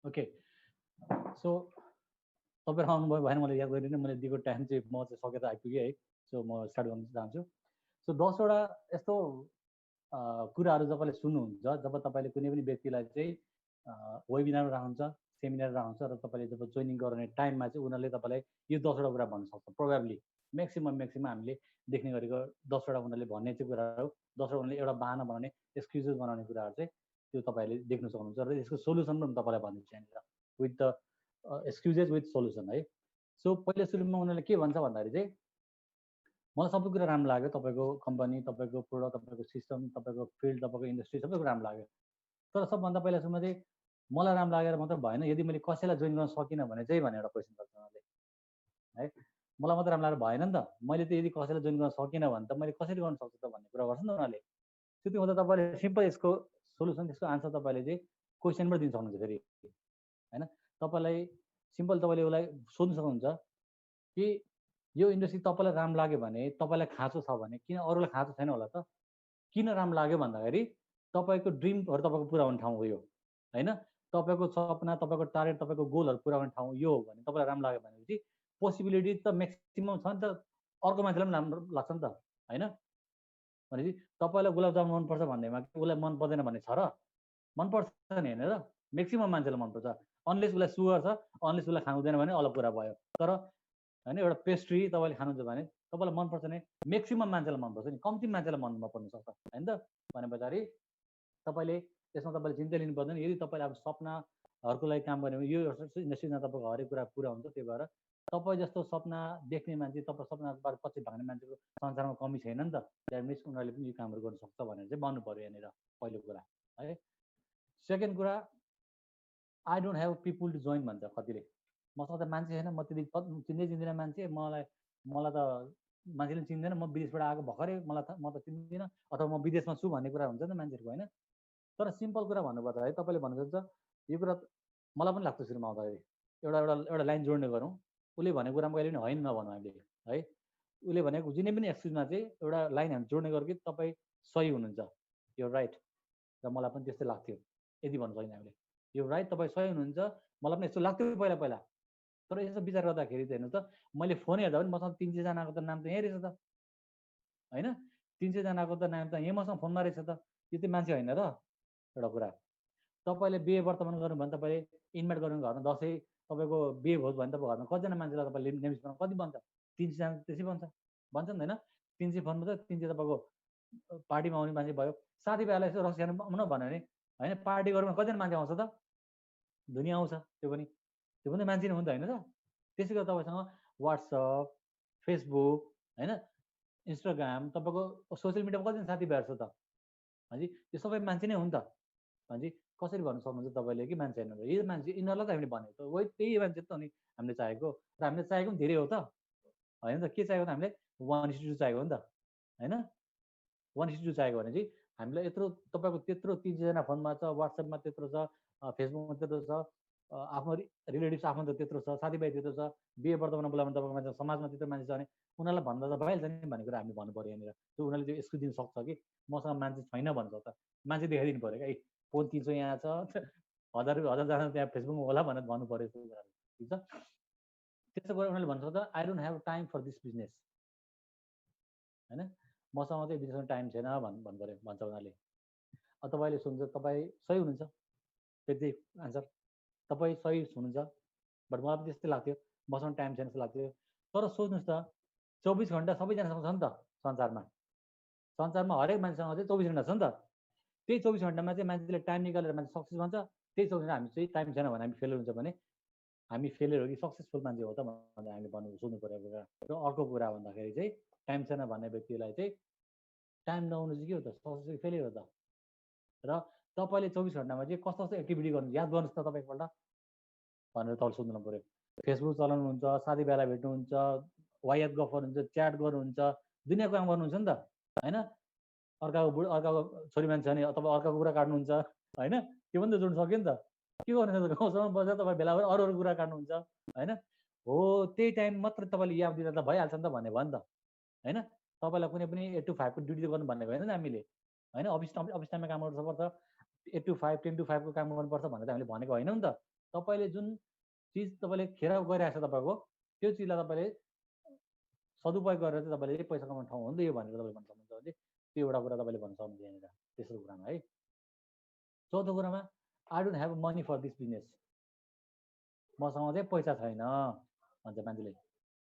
ओके, सो तपाईँहरू आउनुभयो भएन, मैले याद गरिनँ, मैले दिएको टाइम चाहिँ म चाहिँ सकेर आइपुगेँ है। सो म स्टार्ट गर्न चाहन्छु। सो 10वटा यस्तो कुराहरू तपाईँले सुन्नुहुन्छ जब तपाईँले कुनै पनि व्यक्तिलाई चाहिँ वेबिनार राख्नुहुन्छ, सेमिनार राख्नुहुन्छ र तपाईँले जब जोइनिङ गराउने टाइममा चाहिँ उनीहरूले तपाईँलाई यो 10वटा कुरा भन्न सक्छ। प्रोबेबली म्याक्सिमम हामीले देख्ने गरेको 10वटा उनीहरूले भन्ने चाहिँ कुराहरू, 10वटा उनीहरूले एउटा बाहना बनाउने, एक्सक्युजेस बनाउने कुराहरू चाहिँ त्यो तपाईँहरूले देख्न सक्नुहुन्छ। र यसको सोल्युसन पनि तपाईँलाई भनिदिन्छु यहाँनिर, with the excuses with solution है। सो पहिलो सुरुमा उनीहरूले के भन्छ भन्दाखेरि चाहिँ मलाई सबै कुरा राम्रो लाग्यो, तपाईँको कम्पनी, तपाईँको प्रोडक्ट, तपाईँको सिस्टम, तपाईँको फिल्ड, तपाईँको इन्डस्ट्री सबै कुरा राम्रो लाग्यो। तर सबभन्दा पहिला सुरुमा चाहिँ मलाई राम्रो लागेर मात्र भएन, यदि मैले कसैलाई जोइन गर्न सकिनँ भने चाहिँ भनेर एउटा क्वेसन गर्छ उनीहरूले है। मलाई मात्रै राम्रो लागेर भएन नि त। मैले त यदि कसैलाई जोइन गर्न सकिनँ भने त मैले कसरी गर्न सक्छु त भन्ने कुरा गर्छ नि त उनीहरूले। त्यो हुँदा तपाईँले सिम्पल यसको सोल्युसन, त्यसको आन्सर तपाईँले चाहिँ क्वेसनबाट दिन सक्नुहुन्छ। फेरि होइन, तपाईँलाई सिम्पल तपाईँले उसलाई सोध्नु सक्नुहुन्छ कि यो इन्डस्ट्री तपाईँलाई राम्रो लाग्यो भने, तपाईँलाई खाँचो छ भने, किन अरूलाई खाँचो छैन होला त? किन राम्रो लाग्यो भन्दाखेरि तपाईँको ड्रिमहरू तपाईँको पुरा हुने ठाउँ हो यो होइन। तपाईँको सपना, तपाईँको टार्गेट, तपाईँको गोलहरू पुरा हुने ठाउँ यो हो भने, तपाईँलाई राम्रो लाग्यो भनेपछि पोसिबिलिटी त म्याक्सिमम छ नि त, अर्को मान्छेलाई पनि राम्रो लाग्छ नि त होइन। भनेपछि तपाईँलाई गुलाब जामुन मनपर्छ भन्नेमा उसलाई मन पर्दैन भन्ने छ र? मनपर्छ नि होइन र, म्याक्सिमम मान्छेलाई मनपर्छ। अनलेस उसलाई सुगर छ, अनलेस उसलाई खानु हुँदैन भने अलग कुरा भयो। तर होइन, एउटा पेस्ट्री तपाईँले खानुहुन्छ भने तपाईँलाई मनपर्छ नि, म्याक्सिमम मान्छेलाई मनपर्छ नि, कम्ती मान्छेलाई मन नपर्न सक्छ होइन त। भने पछाडि तपाईँले त्यसमा तपाईँले चिन्ता लिनु पर्दैन। यदि तपाईँले अब सपनाहरूको लागि काम गर्यो भने यो इन्डस्ट्रीमा तपाईँको हरेक कुरा पुरा हुन्छ। त्यही भएर तपाईँ जस्तो सपना देख्ने मान्छे, तपाईँ सपनाबाट पछि भाग्ने मान्छेको संसारमा कमी छैन नि त। द्याट मिन्स उनीहरूले पनि यो कामहरू गर्न सक्छ भनेर चाहिँ भन्नु पऱ्यो यहाँनिर पहिलो कुरा है। सेकेन्ड कुरा, I don't have people to join भन्छ कतिले। मसँग त मान्छे छैन, म त्यति चिन्दिनँ मान्छे, मलाई त मान्छेले चिन्दैन, म विदेशबाट आएको भर्खरै, म त चिन्दिनँ, अथवा म विदेशमा छु भन्ने कुरा हुन्छ नि त मान्छेहरूको होइन। तर सिम्पल कुरा भन्नुपर्दा है, तपाईँले भन्नुहुन्छ यो कुरा मलाई पनि लाग्छ सुरुमा आउँदाखेरि एउटा लाइन जोड्ने गरौँ। उसले भनेको कुरामा कहिले पनि होइन नभनौँ हामीले है। उसले भनेको जुनै पनि एक्सक्युजमा चाहिँ एउटा लाइन हामी जोड्ने गरौँ कि तपाईँ सही हुनुहुन्छ, यो राइट, र मलाई पनि त्यस्तै लाग्थ्यो, यदि भन्नु सकिन्छ हामीले यो राइट, तपाईँ सही हुनुहुन्छ, मलाई पनि यस्तो लाग्थ्यो पहिला पहिला। तर यसो विचार गर्दाखेरि चाहिँ हेर्नु त, मैले फोन हेर्दा पनि मसँग 300जनाको त नाम त यहीँ रहेछ त होइन। 300जनाको त नाम त यहीँ मसँग फोनमा रहेछ त। यो चाहिँ मान्छे होइन र एउटा कुरा। तपाईँले बिहे वर्तमान गर्नु भने तपाईँले इन्भाइट गर्नु घरमा दसैँ तपाईँको बिहे भोज भने तपाईँ घरमा कतिजना मान्छेलाई तपाईँले नेम्स बनाउनु कति बन्छ? 300जना त्यसै भन्छ नि होइन। 300 फोनमा त 300 तपाईँको पार्टीमा आउने मान्छे भयो। साथीभाइलाई यसो रक्सी खानु आउन भन्यो भने होइन, पार्टी गरौँ कतिजना मान्छे आउँछ त? दुनियाँ आउँछ। त्यो पनि मान्छे नै हो नि त होइन र। त्यसै गरी तपाईँसँग वाट्सएप, फेसबुक होइन, इन्स्टाग्राम, तपाईँको सोसियल मिडियामा कतिजना साथीभाइहरू छ त? हजुर, यो सबै मान्छे नै हो नि त। भनेपछि कसरी भन्नु सक्नुहुन्छ तपाईँले कि मान्छे होइन? यो मान्छे, यिनीहरूलाई त हामीले भनेको त वही त्यही मान्छे त नि हामीले चाहेको। र हामीले चाहेको पनि धेरै हो त होइन त। के चाहेको त हामीले 1:2 चाहेको हो नि त होइन। 1:2 चाहेको भने चाहिँ हामीलाई यत्रो तपाईँको त्यत्रो 300जना फोनमा छ, वाट्सएपमा त्यत्रो छ, फेसबुकमा त्यत्रो छ, आफ्नो रिलेटिभ्स आफन्त त्यत्रो छ, साथीभाइ त्यत्रो छ, बिहे वर्तमानमा बोलाउनु तपाईँको मान्छे, समाजमा त्यत्रो मान्छे छ भने उनीहरूलाई भन्दा त भइहाल्छ नि भन्ने कुरा हामीले भन्नु पऱ्यो यहाँनिर। त्यो उनीहरूले त्यो एक्सक्युज दिन सक्छ कि मसँग मान्छे छैन भन्न सक्छ। मान्छे देखाइदिनु पऱ्यो क्या, फोन 300 यहाँ छ, 1000 त्यहाँ फेसबुकमा होला भनेर भन्नु पऱ्यो। त्यो कुराहरू ठिक छ। त्यसो गरेर उनीहरूले भन्छ त I don't have time for this business होइन, मसँग चाहिँ बिजनेसमा टाइम छैन भन्नु पऱ्यो भन्छ उनीहरूले। अब तपाईँले सोध्नुहुन्छ तपाईँ सही हुनुहुन्छ, त्यति आन्सर, तपाईँ सही हुनुहुन्छ। बट मलाई पनि त्यस्तै लाग्थ्यो, मसँग टाइम छैन जस्तो लाग्थ्यो। तर सोध्नुहोस् त, 24 घन्टा सबैजनासँग छ नि त संसारमा हरेक मान्छेसँग चाहिँ 24 घन्टा छ नि त। त्यही 24 घन्टामा चाहिँ मान्छेले टाइम निकालेर मान्छे सक्सेस भन्छ। त्यही 24 घन्टा हामी चाहिँ टाइम छैन भने हामी फेलियर हुन्छ भने हामी फेलियर हो कि सक्सेसफुल मान्छे हो त भनेर हामीले भन्नु सोध्नु पऱ्यो कुरा। र अर्को कुरा भन्दाखेरि चाहिँ टाइम छैन भन्ने व्यक्तिलाई चाहिँ टाइम नहुनु चाहिँ के हो त? सक्सेस फेलियर हो त। र तपाईँले 24 घन्टामा चाहिँ कस्तो कस्तो एक्टिभिटी गर्नु याद गर्नुहोस् त तपाईँ एकपल्ट भनेर तपाईँले सोध्नु पऱ्यो। फेसबुक चलाउनुहुन्छ, साथीभाइलाई भेट्नुहुन्छ, वायात गफ गर्नुहुन्छ, च्याट गर्नुहुन्छ, दुनियाँको काम गर्नुहुन्छ नि त होइन। अर्काको छोरी मान्छे भने तपाईँ अर्काको कुरा काट्नुहुन्छ होइन, त्यो पनि त जोड्नु सक्यो नि त। के गर्नुहुन्छ त? गाउँसम्म बसेर तपाईँ भेला भएर अरू कुरा काट्नुहुन्छ होइन। हो, त्यही टाइम मात्र तपाईँले याद दिँदा त भइहाल्छ नि त भन्ने भयो नि त होइन। तपाईँलाई कुनै पनि 8 to 5 को ड्युटी गर्नु भनेको होइन नि हामीले होइन। अफिस टाइममा काम गर्नुपर्छ, 8 to 5, 10 to 5 को काम गर्नुपर्छ भनेर हामीले भनेको होइन नि त। तपाईँले जुन चिज तपाईँले खेर गरिरहेको छ तपाईँको, त्यो चिजलाई तपाईँले सदुपयोग गरेर चाहिँ तपाईँले पैसा कमाउने ठाउँ हो नि त यो भनेर तपाईँले भन्न सक्नुहुन्छ भने त्यो एउटा कुरा तपाईँले भन्न सक्नुहुन्छ यहाँनिर तेस्रो कुरामा है। चौथो कुरामा I don't have money for this business, मसँग चाहिँ पैसा छैन भन्छ मान्छेले।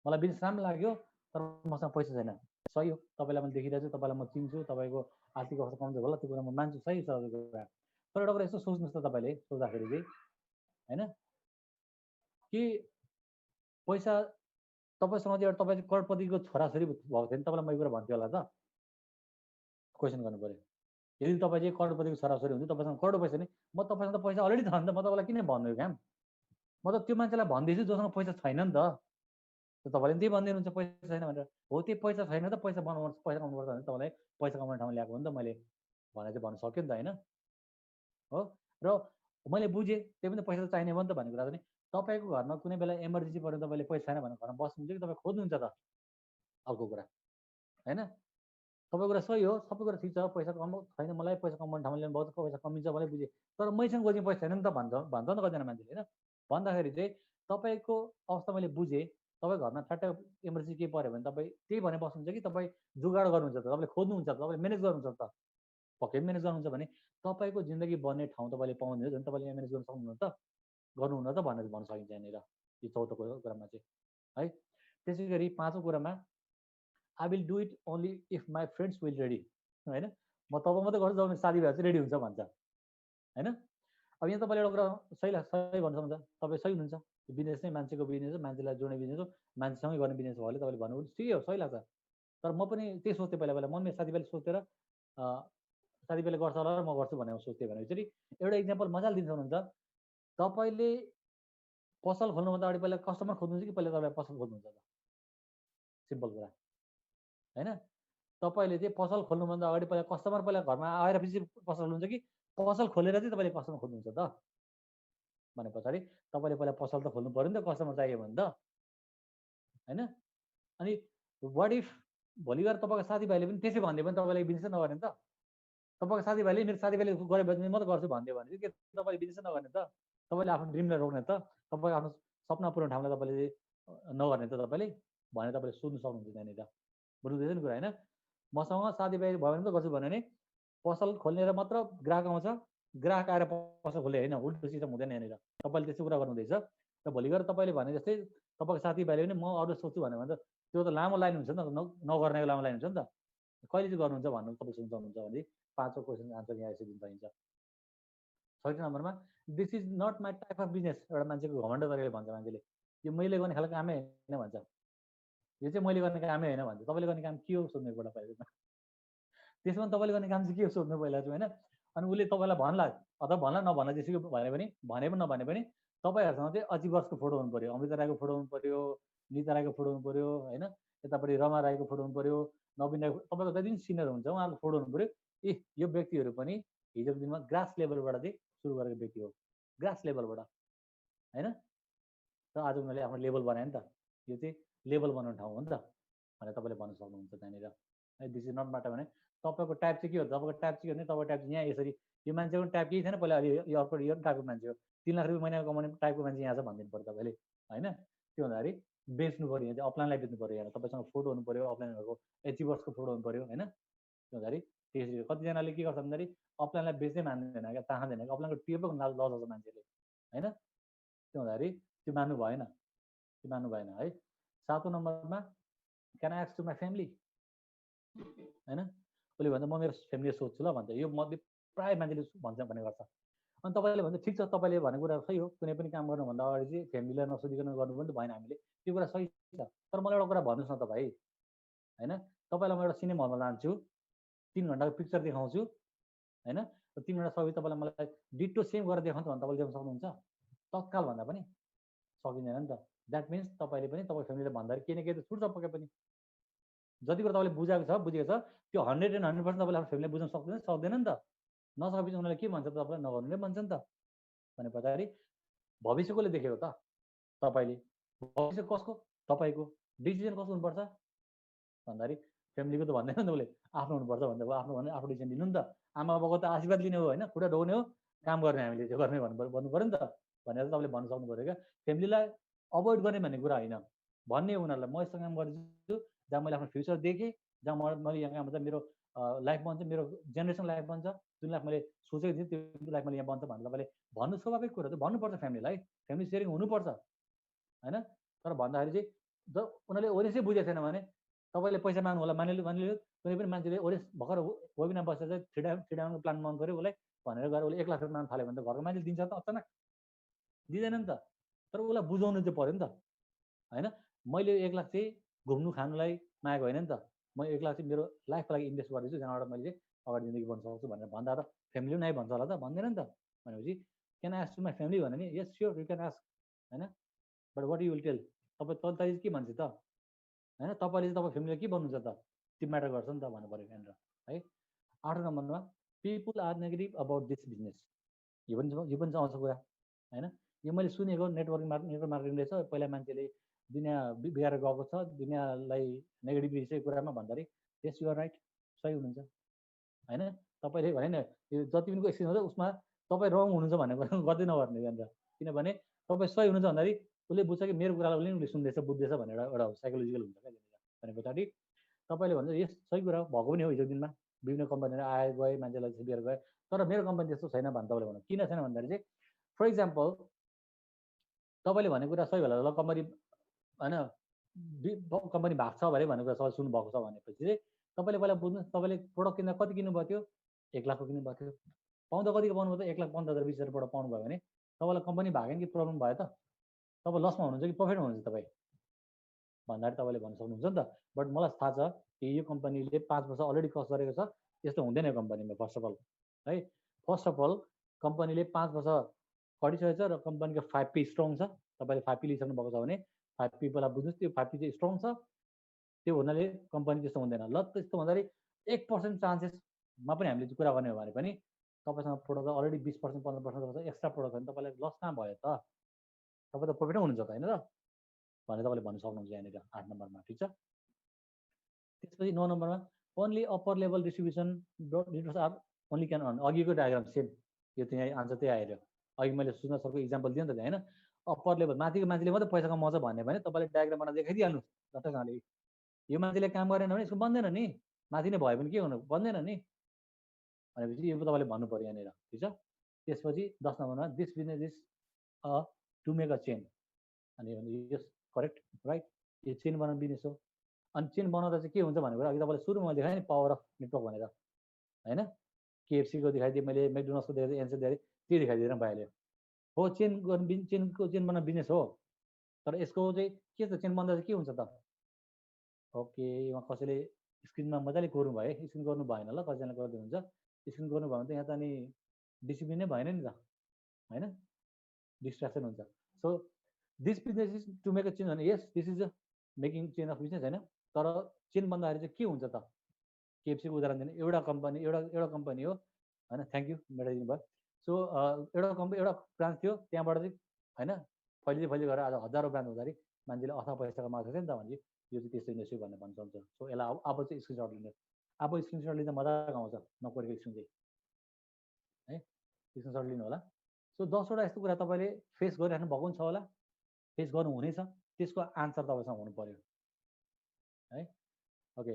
मलाई बिजनेस राम्रो लाग्यो तर मसँग पैसा छैन। सही हो, तपाईँलाई मैले देखिरहेको छु, तपाईँलाई म चिन्छु, तपाईँको आर्थिक अवस्था कमजोर होला, त्यो कुरा म मान्छु, सही छ त्यो कुरा। तर एउटा कुरा यसो सोच्नुहोस् त तपाईँले सोच्दाखेरि चाहिँ होइन कि पैसा तपाईँसँग चाहिँ तपाईँ चाहिँ करोडपतिको छोराछोरी भएको थियो भने तपाईँलाई म यो कुरा भन्थ्यो होला त? क्वेसन गर्नु पऱ्यो। यदि तपाईँ चाहिँ करोडपतिको छोराछोरी हुन्छ, तपाईँसँग करोड पैसा नि, म तपाईँसँग त पैसा अलरेडी छ नि त, म तपाईँलाई किन भन्नु यो काम? म त त्यो मान्छेलाई भन्दैछु जोसँग पैसा छैन नि त। तपाईँले त्यही भनिदिनुहुन्छ पैसा छैन भनेर। हो त्यही पैसा छैन त पैसा बनाउनु पैसा कमाउनुपर्छ भने तपाईँलाई पैसा कमाउने ठाउँमा ल्याएको हो नि त मैले भनेर चाहिँ भन्न सक्यो नि त होइन हो। र मैले बुझेँ त्यही पनि पैसा चाहिने भयो नि त भन्ने कुरा पनि तपाईँको घरमा कुनै बेला इमर्जेन्सी पऱ्यो तपाईँले पैसा छैन भनेर घरमा बस्नुहुन्छ कि तपाईँ खोज्नुहुन्छ त अर्को कुरा होइन। तपाईँ कुरा सही हो सबै कुरा ठिक छ पैसा कमाउ छैन मलाई पैसा कमाउने ठाउँमा ल्याउनु बहुत पैसा कमिन्छ मलाई बुझेँ तर मैसँग खोज्ने पैसा छैन नि त भन्छ भन्छ नि त कतिजना मान्छेले होइन। भन्दाखेरि चाहिँ तपाईँको अवस्था मैले बुझेँ तपाईँ घरमा ठ्याट्ट इमर्जेन्सी केही पऱ्यो भने तपाईँ त्यही भने बस्नुहुन्छ कि तपाईँ जुगाड गर्नुहुन्छ त तपाईँले खोज्नुहुन्छ त तपाईँले म्यानेज गर्नुहुन्छ त पक्कै म्यानेज गर्नुहुन्छ भने तपाईँको जिन्दगी बन्ने ठाउँ तपाईँले पाउने हो भने तपाईँले यहाँ म्यानेज गर्न सक्नुहुन्न त गर्नुहुन्न त भनेर भन्न सकिन्छ यहाँनिर यो चौथो कुरामा चाहिँ है। त्यसै गरी पाँचौँ कुरामा I will do it only if my friends will ready होइन। म तपाईँ मात्रै गर्छु जब साथीभाइ चाहिँ रेडी हुन्छ भन्छ होइन। अब यहाँ तपाईँले एउटा कुरा सही भन्न सक्नुहुन्छ तपाईँ सही हुनुहुन्छ बिजनेस नै मान्छेको बिजनेस हो मान्छेलाई जोड्ने बिजनेस हो मान्छेसँगै गर्ने बिजनेस भयो तपाईँले भन्नुभयो ठिकै हो सही लाग्छ। तर म पनि त्यही सोच्थेँ पहिला म मेरो साथीभाइले सोचेर साथीभाइले गर्छ होला र म गर्छु भनेर सोच्थेँ भने चाहिँ एउटा इक्जाम्पल मजाले दिन सक्नुहुन्छ। तपाईँले पसल खोल्नुभन्दा अगाडि पहिला कस्टमर खोज्नुहुन्छ कि पहिला तपाईँ पसल खोज्नुहुन्छ त सिम्पल कुरा होइन। तपाईँले चाहिँ पसल खोल्नुभन्दा अगाडि पहिला कस्टमर पहिला घरमा आएर पछि पसल खोल्नुहुन्छ कि पसल खोलेर चाहिँ तपाईँले कस्टमर खोज्नुहुन्छ त भने पछाडि तपाईँले पहिला पसल त खोल्नु पऱ्यो नि त कस्टमर चाहियो भने त होइन। अनि वाट इफ भोलि गएर तपाईँको साथीभाइले पनि त्यसै भनिदियो भने तपाईँले बिजनेसै नगर्ने त तपाईँको साथीभाइले मेरो साथीभाइले गऱ्यो भने म त गर्छु भनिदियो भने के तपाईँले बिजनेसै नगर्ने त तपाईँले आफ्नो ड्रिमलाई रोक्ने त तपाईँ आफ्नो सपना पुऱ्याउने ठाउँलाई तपाईँले नगर्ने त तपाईँले भनेर तपाईँले सोध्नु सक्नुहुन्छ त्यहाँनिर बुझ्नुहुँदैछ नि कुरा होइन। मसँग साथीभाइ भयो भने त गर्छु भन्यो भने पसल खोल्नेर मात्र ग्राहक आउँछ ग्राहक आएर पसल खोल्ने होइन उल्टो सिस्टम हुँदैन यहाँनिर तपाईँले त्यस्तो कुरा गर्नुहुँदैछ। र भोलि गएर तपाईँले भने जस्तै तपाईँको साथीभाइले पनि म अरू सोच्छु भन्यो भने त त्यो त लामो लाइन हुन्छ नि त नगर्नेको लामो लाइन हुन्छ नि त कहिले चाहिँ गर्नुहुन्छ भन्नु तपाईँ सोच्नु सक्नुहुन्छ भने पाँचौँ क्वेसन आन्सर यहाँ यसरी दिन पाइन्छ। छैटौँ नम्बरमा this is not my type of business एउटा मान्छेको घमण्ड गरेर भन्छ मान्छेले यो मैले गर्ने खालको कामै होइन भन्छ यो चाहिँ मैले गर्ने कामै होइन भन्छ। तपाईँले गर्ने काम के हो सोध्नु एकपल्ट पहिला त्यसमा तपाईँले गर्ने काम चाहिँ के हो सोध्नु पहिला चाहिँ होइन। अनि उसले तपाईँलाई भन्ला अथवा भन्ला नभन्ला जेसुकै भने पनि नभने पनि तपाईँहरूसँग चाहिँ अचिवर्सको फोटो हुनु पऱ्यो अमृता राईको फोटो हुनु पऱ्यो निता राईको फोटो हुनु पऱ्यो होइन यतापट्टि रमा राईको फोटो हुनु पऱ्यो नवीन राईको तपाईँको जति सिनियर हुन्छ उहाँको फोटो हुनु पऱ्यो। ए यो व्यक्तिहरू पनि हिजोको दिनमा ग्रास लेभलबाट चाहिँ सुरु गरेको व्यक्ति हो ग्रास लेभलबाट होइन। र आज उनीहरूले आफ्नो लेभल बनायो नि त यो चाहिँ लेभल बनाउने ठाउँ हो नि त भनेर तपाईँले भन्न सक्नुहुन्छ त्यहाँनिर है। दिस इज नट म्याटर भने तपाईँको टाइप चाहिँ के हो तपाईँको टाइप चाहिँ के भने तपाईँको टाइप चाहिँ यहाँ यसरी यो मान्छेको टाइप केही छैन पहिला यो अर्को यो टाइपको मान्छे हो 3 लाख रुपियाँ महिना कमाउने टाइपको मान्छे यहाँ छ भनिदिनु पऱ्यो तपाईँले होइन। त्यो भन्दाखेरि बेच्नु पऱ्यो यहाँ चाहिँ अफलाइनलाई बेच्नु पऱ्यो यहाँ तपाईँसँग फोटो हुनु पऱ्यो अफलाइनहरूको एचिभर्सको फोटो हुनु पऱ्यो होइन। त्यो भन्दाखेरि त्यसरी कतिजनाले के गर्छ भन्दाखेरि अफलाइनलाई बेच्दै मान्दैन क्या चाहँदैन कि अफलाइनको टिपको लज आउँछ मान्छेले होइन। त्यो भन्दाखेरि त्यो मान्नु भएन त्यो मान्नु भएन है। 7औं नम्बरमा can I ask to my family होइन उसले भन्छ म मेरो फ्यामिली सोध्छु ल भन्छ यो मध्ये प्रायः मान्छेले भन्छ भन्ने गर्छ। अनि तपाईँले भन्छ ठिक छ तपाईँले भनेको कुरा सही हो कुनै पनि काम गर्नुभन्दा अगाडि चाहिँ फ्यामिलीलाई नसोधिकन गर्नु पनि त भएन हामीले त्यो कुरा सही छ। तर मलाई एउटा कुरा भन्नुहोस् न तपाईँ होइन तपाईँलाई म एउटा सिनेमा हलमा लान्छु 3 घन्टाको पिक्चर देखाउँछु होइन 3 घन्टा सबै तपाईँलाई मलाई डिटो सेम गरेर देखाउँछ भने तपाईँले देखाउन सक्नुहुन्छ तत्काल भन्दा पनि सकिँदैन नि त। द्याट मिन्स तपाईँले पनि तपाईँ फ्यामिलीले भन्दाखेरि केही न केही त छुट्छ पक्कै पनि जति कुरा तपाईँले बुझेको छ त्यो 100% तपाईँले आफ्नो फ्यामिलीले बुझ्न सक्दैन नि त नसकेपछि उनीहरूले के भन्छ तपाईँलाई नगर्नु नै भन्छ नि त भने पछाडि भविष्य कसले देखेको त तपाईँले भविष्य कसको तपाईँको डिसिजन कसको हुनुपर्छ भन्दाखेरि फ्यामिलीको त भन्दैन नि त उसले आफ्नो हुनुपर्छ भन्दा आफ्नो भने आफ्नो डिसिजन लिनु नि त आमा बाबाको त आशीर्वाद लिने हो होइन खुट्टा ढोग्ने हो काम गर्ने हामीले त्यो गर्ने भन्नु पऱ्यो नि त भनेर तपाईँले भन्न सक्नु पऱ्यो क्या। फ्यामिलीलाई अभोइड गर्ने भन्ने कुरा होइन भन्ने उनीहरूलाई म यस्तो काम गर्छु जहाँ मैले आफ्नो फ्युचर देखेँ जहाँ मैले यहाँ काम मेरो लाइफ बन्छ मेरो जेनेरेसन लाइफ बन्छ जुन लाइफ मैले सोचेको थिएँ त्यो लाइफ मैले यहाँ बन्छ भनेर तपाईँले भन्नु स्वाभाविक कुरा त भन्नुपर्छ फ्यामिलीलाई फ्यामिली सेयरिङ हुनुपर्छ होइन। तर भन्दाखेरि चाहिँ जब उनीहरूले ओरेसै बुझेको छैन भने तपाईँले पैसा माग्नु होला मानिलियो कुनै पनि मान्छेले ओरेस भर्खर वेबिनार बसेर चाहिँ थ्री डाउनको प्लान मन पऱ्यो उसलाई भनेर गएर उसले 1 लाख रुपियाँ माग्नु थाल्यो भने त घरको मान्छेले दिन्छ त अचानक दिँदैन नि त। तर उसलाई बुझाउनु चाहिँ पऱ्यो नि त होइन। मैले 1 लाख चाहिँ घुम्नु खानुलाई मागेको होइन नि त म 1 लाख चाहिँ मेरो लाइफको लागि इन्भेस्ट गर्दैछु जहाँबाट मैले चाहिँ अगाडि जिन्दगी बन्न सक्छु भनेर भन्दा त फ्यामिली नै भन्छ होला त भन्दैन नि त। भनेपछि can ask to my family भन्यो भने yes sure you can ask होइन but what you will tell तपाईँ तैँले के भन्छ त होइन, तपाईँले चाहिँ तपाईँ फ्यामिलीलाई के भन्नुहुन्छ त, त्यो म्याटर गर्छ नि त भन्नु पऱ्यो यहाँनिर है। 8 नम्बरमा people are negative about this business, यो पनि आउँछ कुरा होइन। यो मैले सुनेको नेटवर्क मार्केटिङ रहेछ, पहिला मान्छेले दुनियाँ बिगाएर गएको छ, दुनियाँलाई नेगेटिभ विषय कुरामा भन्दाखेरि यस युआर राइट, सही हुनुहुन्छ होइन। तपाईँले भने नि यो जति पनि एक्सपिरियन्स हुन्छ उसमा तपाईँ रङ हुनुहुन्छ भन्ने कुरा गर्दै नगर्ने अन्त, किनभने तपाईँ सही हुनुहुन्छ भन्दाखेरि उसले बुझ्छ कि मेरो कुरालाई उसले सुन्दैछ बुझ्दैछ भनेर एउटा साइकोलोजिकल हुन्छ क्या भने पछाडि तपाईँले भन्छ यस सही कुरा भएको पनि हो। हिजो दिनमा विभिन्न कम्पनीहरू आए गए, मान्छेलाई बिहेर गए, तर मेरो कम्पनी त्यस्तो छैन भने तपाईँले भन्नु किन छैन भन्दाखेरि चाहिँ फर इक्जाम्पल तपाईँले भनेको कुरा सही होला, ल कम्पनी होइन कम्पनी भएको छ भने भनेको कुरा सबै सुन्नुभएको छ भनेपछि चाहिँ तपाईँले पहिला बुझ्नुहोस्, तपाईँले प्रोडक्ट किन्दा कति किन्नुभएको थियो, 1 लाखको किन्नुभएको थियो, पाउँदा कतिको पाउनुभयो त 1,15,000 20,000 प्रोडक्ट पाउनुभयो भने तपाईँलाई कम्पनी भागेन कि प्रब्लम भयो त, तपाईँ लसमा हुनुहुन्छ कि प्रफिटमा हुनुहुन्छ तपाईँ भन्दाखेरि तपाईँले भन्न सक्नुहुन्छ नि त। बट मलाई थाहा छ कि यो कम्पनीले 5 वर्ष अलरेडी कस्ट गरेको छ, त्यस्तो हुँदैन यो कम्पनीमा फर्स्ट अफ अल है। फर्स्ट अफ अल कम्पनीले 5 वर्ष खटिसकेको छ र कम्पनीको 5P स्ट्रङ छ। तपाईँले 5P लिइसक्नु भएको छ भने 5P पहिला बुझ्नुहोस्, त्यो 5P चाहिँ स्ट्रङ छ, त्यो हुनाले कम्पनी त्यस्तो हुँदैन। ल त्यस्तो भन्दाखेरि 1% चान्सेसमा पनि हामीले कुरा गर्ने हो भने पनि तपाईँसँग प्रोडक्ट अलरेडी 20% 15% एक्स्ट्रा प्रोडक्ट भने तपाईँलाई लस कहाँ भयो त, तपाईँ त प्रफिटमै हुनुहुन्छ त होइन र भनेर तपाईँले भन्न सक्नुहुन्छ यहाँनिर 8 नम्बरमा, ठिक छ। त्यसपछि 9 नम्बरमा only upper level distributors are only can earn, अघिको डायग्राम सेम, यो त्यही आन्सर त्यही आएर अघि मैले सुजन सरको इक्जाम्पल दिएँ नि त होइन। अप्पर लेभल माथिको मान्छेले मात्रै पैसा कमाउँछ भन्यो भने तपाईँले डायग्राम बनाएर देखाइदिइहाल्नु जतासँगले, यो मान्छेले काम गरेन भने यसको बन्दैन नि, माथि नै भयो भने के हुनु बन्दैन नि भनेपछि यो तपाईँले भन्नु पऱ्यो यहाँनिर, ठिक छ। त्यसपछि 10 नम्बरमा this business is a to make a chain, अनि यस करेक्ट राइट, यो चेन बनाउने बिजनेस हो। अनि चेन बनाउँदा चाहिँ के हुन्छ भनेको अघि तपाईँले सुरुमा देखाएँ नि पावर अफ नेटवर्क भनेर होइन, केएफसीको देखाइदिएँ मैले, मेकडोनल्ड्सको देखाइदिएँ, एनसी देखाइदिएँ, त्यो देखाइदिएर भइहाल्यो हो। चेन गर्ने चेन बनाउने बिजनेस हो, तर यसको चाहिँ के छ, चेन बन्दा चाहिँ के हुन्छ त। ओके, उहाँ कसैले स्क्रिनमा मजाले गर्नु भयो है, स्क्रिन गर्नु भएन ल, कतिजनाले गर्दै हुन्छ स्क्रिन गर्नु भयो भने त यहाँ त अनि डिसिप्लिनै भएन नि त होइन, डिस्ट्राक्सन हुन्छ। So this business is to make a chain भने यस this is a making chain of business होइन, तर चेन बन्दाखेरि चाहिँ के हुन्छ त। केएफसीको उदाहरण दिने एउटा कम्पनी हो होइन, थ्याङ्क यू मेटाइदिनु भयो। सो एउटा ब्रान्च थियो, त्यहाँबाट चाहिँ होइन फैलिँदै गएर आज हजारौँ ब्रान्च हुँदाखेरि मान्छेले अथवा पैसा कमाएको थियो नि त भने यो चाहिँ त्यस्तो इन्डस्ट्री भन्ने भन्न सक्छ। सो यसलाई अब चाहिँ स्क्रिनसट लिने, अब स्क्रिनसट लिँदा मजाको आउँछ नपरेको स्क्रिन चाहिँ है, स्क्रिनसट लिनु होला। सो 10वटा यस्तो कुरा तपाईँले फेस गरिराख्नु भएको पनि छ होला, फेस गर्नु हुनेछ, त्यसको आन्सर तपाईँसँग हुनु पर्यो है। Okay,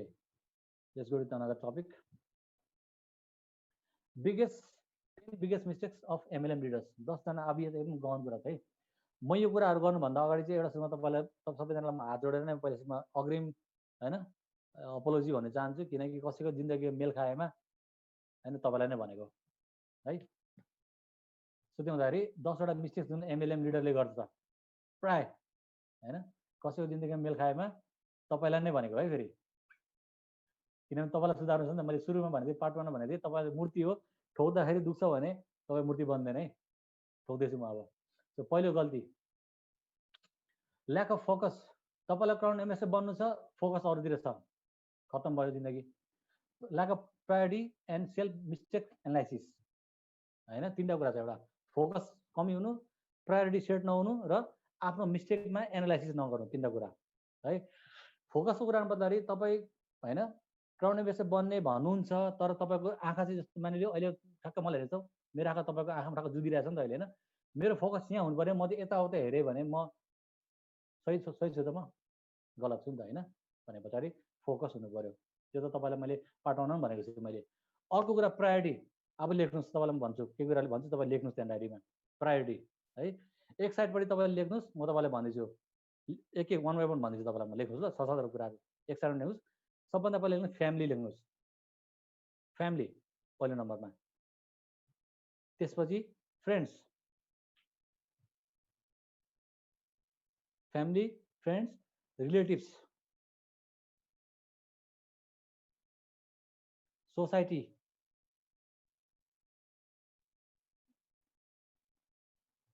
let's go to another topic, biggest mistakes of MLM leaders. 10जना अब यो एकदम गहन कुरा है। म यो कुराहरू गर्नुभन्दा अगाडि चाहिँ एउटा सुरुमा तपाईँलाई सबैजनालाई हात जोडेर नै पहिला सुरुमा अग्रिम होइन अपोलोजी भन्न चाहन्छु, किनकि कसैको जिन्दगी मेल खाएमा होइन तपाईँलाई नै भनेको है। सो त्यो हुँदाखेरि 10वटा मिस्टेक्स जुन एमएलएम लिडरले गर्छ प्राय होइन, कसैको जिन्दगीमा मेल खाएमा तपाईँलाई नै भनेको है फेरि, किनभने तपाईँलाई सुधार्नु छ नि त। मैले सुरुमा भनेको थिएँ, पार्ट 1मा भनेको थिएँ तपाईँले मूर्ति हो, ठोक्दाखेरि दुख्छ भने तपाईँ मूर्ति बन्दैन है, ठोक्दैछु म अब। सो पहिलो गल्ती ल्याक अफ फोकस, तपाईँलाई क्राउन एमएसए बन्नु छ, फोकस अरूतिर छ, खत्तम भयो जिन्दगी। Lack of priority and self mistake analysis होइन, 3टा कुरा छ, एउटा फोकस कमी हुनु, प्रायोरिटी सेट नहुनु र आफ्नो मिस्टेकमा एनालाइसिस नगर्नु, 3टा कुरा है। फोकसको कुरा गर्दाखेरि तपाईँ होइन क्राउन एमएसए बन्ने भन्नुहुन्छ, तर तपाईँको आँखा चाहिँ जस्तो मानिलियो अहिले ठ्याक्क मलाई हेर्छौ, मेरो आँखा तपाईँको आँखामा ठ्याक्क जुगिरहेको छ नि त अहिले होइन, मेरो फोकस यहाँ हुनु पऱ्यो, म चाहिँ यताउता हेरेँ भने म सही छु त, म गलत छु नि त होइन भने पछाडि फोकस हुनु पऱ्यो। त्यो त तपाईँलाई मैले पार्ट 1मा पनि भनेको छु मैले। अर्को कुरा प्रायोरिटी, अब लेख्नुहोस्, तपाईँलाई पनि भन्छु के कुराले भन्छु, तपाईँ लेख्नुहोस् त्यहाँ डायरीमा प्रायोरिटी है। एक साइडपट्टि तपाईँले लेख्नुहोस्, म तपाईँलाई भन्दैछु एक एक 1 बाई 1 भन्दैछु तपाईँलाई, म लेख्नुहोस् ल 6-7 कुराहरू एक साइडमा लेख्नुहोस्। सबभन्दा पहिला लेख्नुहोस् फ्यामिली, लेख्नुहोस् फ्यामिली पहिलो नम्बरमा, त्यसपछि friends, family friends relatives, society,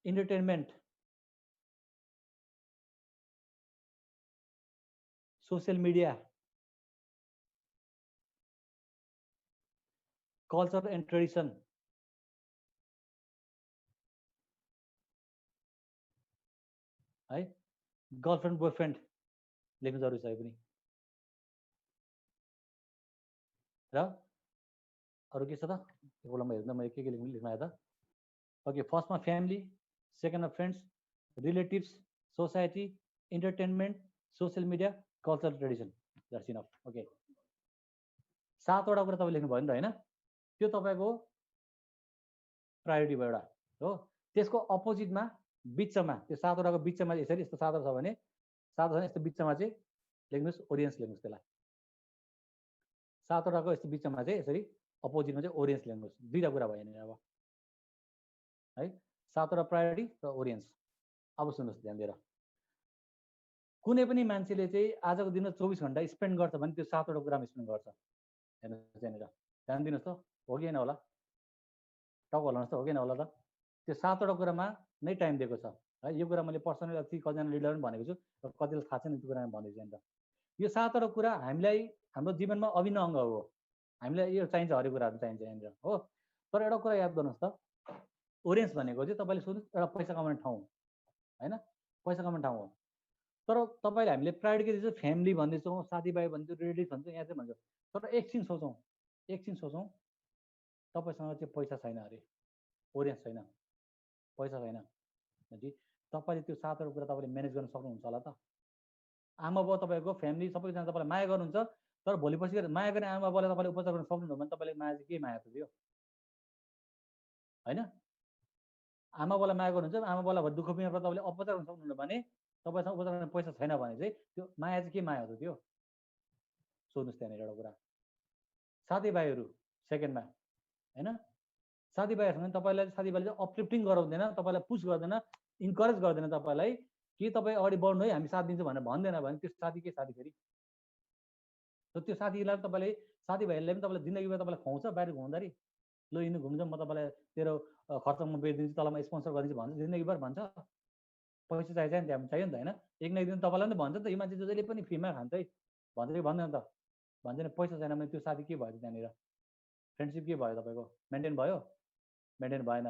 entertainment, social media, culture and tradition, है गर्लफ्रेन्ड बोयफ्रेन्ड लेख्नु जरुरी छ पनि। र अरू के छ त कोलममा हेर्दा मैले के लेख्नु आयो त? ओके, फर्स्टमा फ्यामिली, सेकेन्डमा friends, relatives, society, entertainment, social media, culture tradition. That's enough. Okay, 7वटा कुरा तपाईँ लेख्नु भयो नि त होइन? त्यो तपाईँको प्रायोरिटी भयो एउटा हो। त्यसको अपोजिटमा बिचमा त्यो 7वटाको बिचमा यसरी यस्तो 7वटा छ भने 7वटा यस्तो बिचमा चाहिँ लेख्नुहोस् ओरियन्स लेख्नुहोस् त्यसलाई। 7वटाको यस्तो बिचमा चाहिँ यसरी अपोजिटमा चाहिँ ओरियन्स लेख्नुहोस्। 2टा कुरा भयो नि अब है, 7वटा प्रायोरिटी र ओरियन्स। अब सुन्नुहोस् ध्यान दिएर, कुनै पनि मान्छेले चाहिँ आजको दिन 24 घण्टा स्पेन्ड गर्छ भने त्यो 7वटा कुरामा स्पेन्ड गर्छ। हेर्नुहोस् यहाँनिर ध्यान दिनुहोस् त, हो कि होइन होला? टक हल्लाउनुहोस् त, हो कि होइन होला त? त्यो 7वटा कुरामा नै टाइम दिएको छ है। यो कुरा मैले पर्सनली अति कतिजना लिडर पनि भनेको छु र कतिलाई थाहा छैन त्यो कुरामा भन्दैछु नि त। यो 7वटा कुरा हामीलाई हाम्रो जीवनमा अभिन्न अङ्ग हो। हामीलाई यो चाहिन्छ, हरेक कुराहरू चाहिन्छ यहाँनिर हो। तर एउटा कुरा याद गर्नुहोस् त, ओरियन्स भनेको चाहिँ तपाईँले सोध्नुहोस् एउटा पैसा कमाउने ठाउँ होइन, पैसा कमाउने ठाउँ हो। तर तपाईँले हामीले प्रायोरिटी के दिन्छौँ? फ्यामिली भन्दैछौँ, साथीभाइ भन्छौँ, रिलेटिभ भन्छौँ, यहाँ चाहिँ भन्छौँ। तर एकछिन सोचौँ तपाईँसँग चाहिँ पैसा छैन अरे, ओरियन्स छैन, पैसा छैन जी, तपाईँले त्यो 7वटा कुरा तपाईँले म्यानेज गर्न सक्नुहुन्छ होला त? आमा बाउ तपाईँको फ्यामिली सबैजना तपाईँलाई माया गर्नुहुन्छ, तर भोलि पछि माया गर्ने आमा बाउलाई तपाईँले उपचार गर्न सक्नुहुन्छ भने तपाईँले माया चाहिँ के माया त त्यो होइन? आमा बाउलाई माया गर्नुहुन्छ, आमा बाउलाई दुःख बिमार तपाईँले उपचार गर्न सक्नुहुन्न भने, तपाईँसँग उपचार गर्ने पैसा छैन भने चाहिँ त्यो माया चाहिँ के माया हो त त्यो? सोध्नुहोस् त्यहाँनिर एउटा कुरा। साथीभाइहरू सेकेन्डमा होइन, साथीभाइहरूसँग तपाईँलाई साथीभाइले चाहिँ अपलिफ्टिङ गराउँदैन, तपाईँलाई पुस गर्दैन, इन्करेज गर्दैन तपाईँलाई कि तपाईँ अगाडि बढ्नु है हामी साथ दिन्छौँ भनेर भन्दैन भने त्यो साथी के साथी फेरि? त्यो साथीलाई तपाईँले साथीभाइहरूले पनि तपाईँलाई जिन्दगीमा तपाईँलाई खुवाउँछ बाहिर घुम्दाखेरि, ल यिनी घुम्छ म तपाईँलाई तेरो खर्चमा बेचिदिन्छु, तँलाई म स्पोन्सर गरिदिन्छु भन्छ जिन्दगीभर भन्छ? पैसा चाहिन्छ नि त्यहाँ चाहियो नि त होइन? एक न एक दिन तपाईँलाई पनि भन्छ नि त, यो मान्छे जहिले पनि फ्रीमा खान्छ है भन्छ कि भन्दैन त? भन्छ नि। पैसा छैन भने त्यो साथी के भयो त्यहाँनिर? फ्रेन्डसिप के भयो तपाईँको? मेन्टेन भयो? मेन्टेन भएन।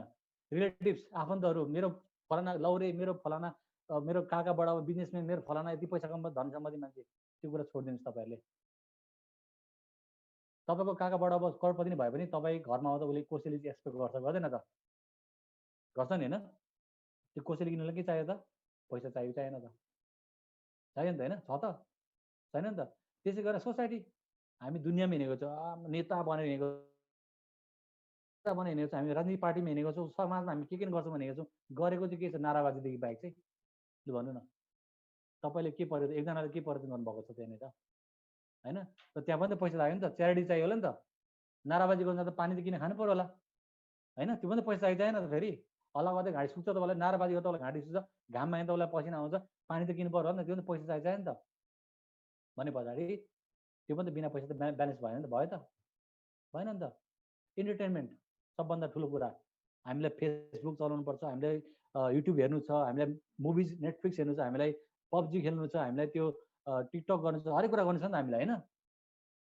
रिलेटिभ्स, आफन्तहरू, मेरो फलाना लौरे, मेरो फलाना मेरो काका बडा बिजनेसम्यान, मेरो फलाना यति पैसा कमाउँछ धन सम्पत्ति मान्छे, त्यो कुरा छोडिदिनुहोस् तपाईँहरूले। तपाईँको काका बडा अब करोडपति नै भए पनि तपाईँ घरमा आउँदा उसले कोसेली चाहिँ एक्सपेक्ट गर्छ, गर्दैन त? गर्छ नि होइन? त्यो कोसेली किन्नुलाई के चाहियो त? पैसा चाहियो चाहिएन त? चाहियो नि त होइन? छ त? छैन नि त? त्यसै गरेर सोसाइटी, हामी दुनियाँमा हिँडेको छौँ, नेता बनेर हिँडेको हिँडेको छौँ, हामी राजनीतिक पार्टीमा हिँडेको छौँ, समाजमा हामी के गर्छौँ भनेको छौँ, गरेको चाहिँ के छ? नाराबाजीदेखि बाहेक चाहिँ लु भन्नु न, तपाईँले के परिवर्तन, एकजनाले के परिवर्तन गर्नुभएको छ त्यहाँनिर होइन? र त्यहाँ पनि त पैसा लाग्यो नि त, च्यारिटी चाहियो होला नि त। नाराबाजी गर्नु त पानी त किन खानु पर्यो होला होइन? त्यो पनि त पैसा चाहिएन त फेरि? हल्ला गर्दै घाँटी सुक्छ तपाईँलाई, नाराबाजी गर्दा तपाईँलाई घाँटी सुक्छ, घाममा हिँड्दा तपाईँलाई पसिना आउँछ, पानी त किन्नु पर्यो होला नि त, त्यो पनि त पैसा चाहियो नि त? भने पछाडि त्यो पनि त बिना पैसा त ब्यालेन्स भएन नि त? भयो त? भएन नि त? इन्टरटेनमेन्ट सबभन्दा ठुलो कुरा, हामीलाई फेसबुक चलाउनुपर्छ, हामीलाई युट्युब हेर्नु छ, हामीलाई मुभिज नेटफ्लिक्स हेर्नु छ, हामीलाई पब्जी खेल्नु छ, हामीलाई त्यो टिकटक गर्नु छ, हरेक कुरा गर्नु छ नि त हामीलाई होइन?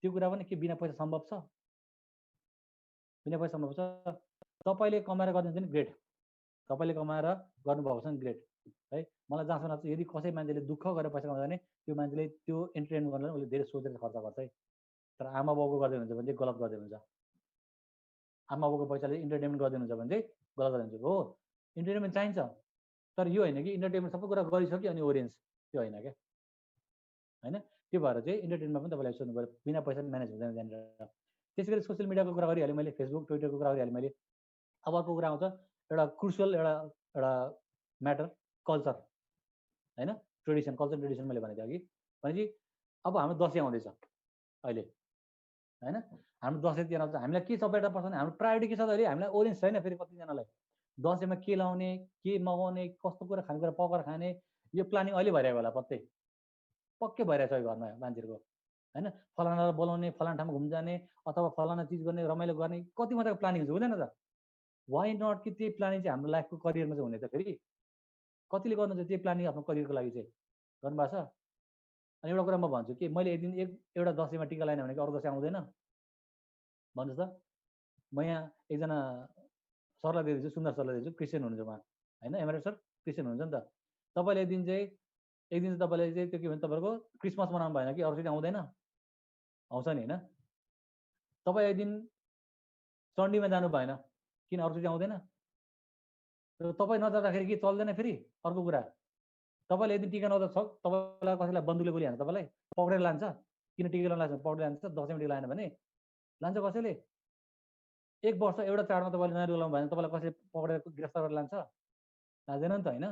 त्यो कुरा पनि के बिना पैसा सम्भव छ? बिना पैसा सम्भव छ? तपाईँले कमाएर गरिदिन्छ नि ग्रेट, तपाईँले कमाएर गर्नुभएको छ नि ग्रेट है। मलाई जहाँसम्म लाग्छ यदि कसै मान्छेले दुःख गरेर पैसा कमाउँछ भने त्यो मान्छेले त्यो इन्टरटेनमेन्ट गर्नलाई उसले धेरै सोचेर खर्च गर्छ है। तर आमा बाउको गर्दै हुन्छ भने चाहिँ गलत गर्दै हुन्छ। आमा बाउको पैसाले इन्टरटेनमेन्ट गरिदिनुहुन्छ भने चाहिँ गलत गरिदिन्छ हो। इन्टरटेनमेन्ट चाहिन्छ, तर यो होइन कि इन्टरटेनमेन्ट सबै कुरा गरिसक्यो अनि ओरियन्स, त्यो होइन क्या होइन? त्यो भएर चाहिँ इन्टरटेनमेन्टमा पनि तपाईँलाई सोध्नु पऱ्यो, बिना पैसा म्यानेज हुँदैन त्यहाँनिर। त्यसै गरी सोसियल मिडियाको कुरा गरिहालेँ मैले, फेसबुक ट्विटरको कुरा गरिहालेँ मैले। अब अर्को कुरा आउँछ एउटा क्रुसियल एउटा म्याटर, कल्चर होइन, ट्रेडिसन, कल्चर ट्रेडिसन मैले भनेको थिएँ अघि। भनेपछि अब हाम्रो दसैँ आउँदैछ अहिले होइन, हाम्रो दसैँ तिहार आउँछ, हामीलाई के सबै पर्छ भने हाम्रो प्रायोरिटी के छ त? अहिले हामीलाई ओरियन्स छैन फेरि कतिजनालाई। दसैँमा के लाउने, के मगाउने, कस्तो कुरा खानेकुरा पकाएर खाने, यो प्लानिङ अहिले भइरहेको होला, पक्कै भइरहेको छ घरमा मान्छेहरूको होइन? फलानालाई बोलाउने, फलाना ठाउँमा घुम्न जाने, अथवा फलाना चिज गर्ने, रमाइलो गर्ने, कति मात्राको प्लानिङ हुन्छ, हुँदैन त? वाइ नट कि त्यही प्लानिङ चाहिँ हाम्रो लाइफको करियरमा चाहिँ हुने त? फेरि कतिले गर्नुहुन्छ त्यही प्लानिङ आफ्नो करियरको लागि चाहिँ? गर्नुभएको छ? अनि एउटा कुरा म भन्छु कि मैले एक दिन एउटा दसैँमा टिका लगाएन भने अरू दसैँ आउँदैन भन्नुहोस् त। म यहाँ एकजना सरलाई दिएछु, सुन्दर सरलाई दिएछु, क्रिस्चियन हुनुहुन्छ उहाँ होइन, एमआरएफ सर क्रिस्चियन हुनुहुन्छ नि त। तपाईँले एक दिन चाहिँ तपाईँले चाहिँ त्यो के भन्छ तपाईँको क्रिसमस मनाउनु भएन कि अरूसित आउँदैन, आउँछ नि होइन। तपाईँ एक दिन चण्डीमा जानु भएन किन अरूसित आउँदैन। तपाईँ नजाँदाखेरि के चल्दैन। फेरि अर्को कुरा, तपाईँले यदि टिका नहुँदा तपाईँलाई कसैलाई बन्दुकले गोली हान्छ, तपाईँलाई पक्रेर लान्छ। किन टिका लाउन लाग्छ, पक्रेर लान्छ। दसैँमा टिका लाएन भने लान्छ कसैले। एक वर्ष एउटा चाडमा तपाईँले नयाँ लुगा लाउनु भएन, तपाईँलाई कसैले पक्रेर गिरफ्तार गरेर लान्छ, लाँदैन नि त होइन।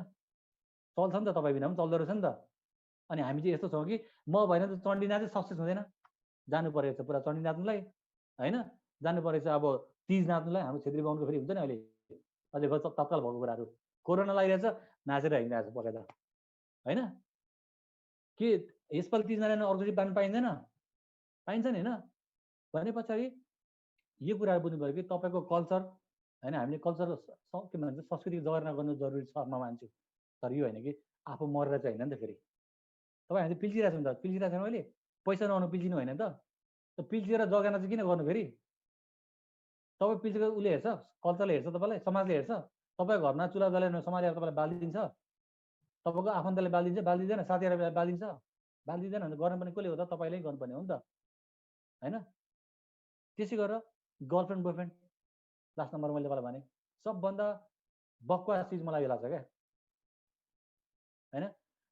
चल्छ नि त, तपाईँ बिना पनि चल्दो रहेछ नि त। अनि हामी चाहिँ यस्तो छौँ कि म भएन त चण्डी नाचै सक्सेस हुँदैन। जानु परेको छ पुरा चण्डी नाच्नुलाई होइन, जानु परेको छ अब तिज नाच्नुलाई। हाम्रो छेत्री बाहुनको फेरि हुन्छ नि अहिले अझै तत्काल भएको कुराहरू। कोरोना लागिरहेछ नाचेर हिँडिरहेछ पकाएर होइन। के यसपालि तिज नाच्नु अर्को चाहिँ पानी पाइँदैन, पाइन्छ नि होइन। भने पछाडि यो कुराहरू बुझ्नु पऱ्यो कि तपाईँको कल्चर होइन, हामीले कल्चर के भन्छ संस्कृतिको जगेर्ना गर्नु जरुरी छ म मान्छु। तर यो होइन कि आफू मरेर चाहिँ होइन नि त। फेरि तपाईँ हामीले पिल्चिरहेको छ नि त, पिल्चिरहेको छैन मैले पैसा नआउनु पिल्चिनु होइन नि त। पिल्चिएर जगेर्ना चाहिँ किन गर्नु। फेरि तपाईँ पिल्चेको उसले हेर्छ, कल्चरले हेर्छ, तपाईँलाई समाजले हेर्छ। तपाईँको घरमा चुला जलाएर समाजले तपाईँलाई बालिदिन्छ, तपाईँको आफन्तले बालिदिन्छ, बालिदिँदैन, साथीहरूले बालिदिन्छ, बालिदिँदैन भने गर्नुपर्ने कसले हो त, तपाईँले गर्नुपर्ने हो नि त होइन। त्यसै गरेर गर्लफ्रेन्ड बोयफ्रेन्ड लास्ट नम्बर मैले तपाईँलाई भने सबभन्दा बकवास चिज मलाई यो लाग्छ क्या होइन।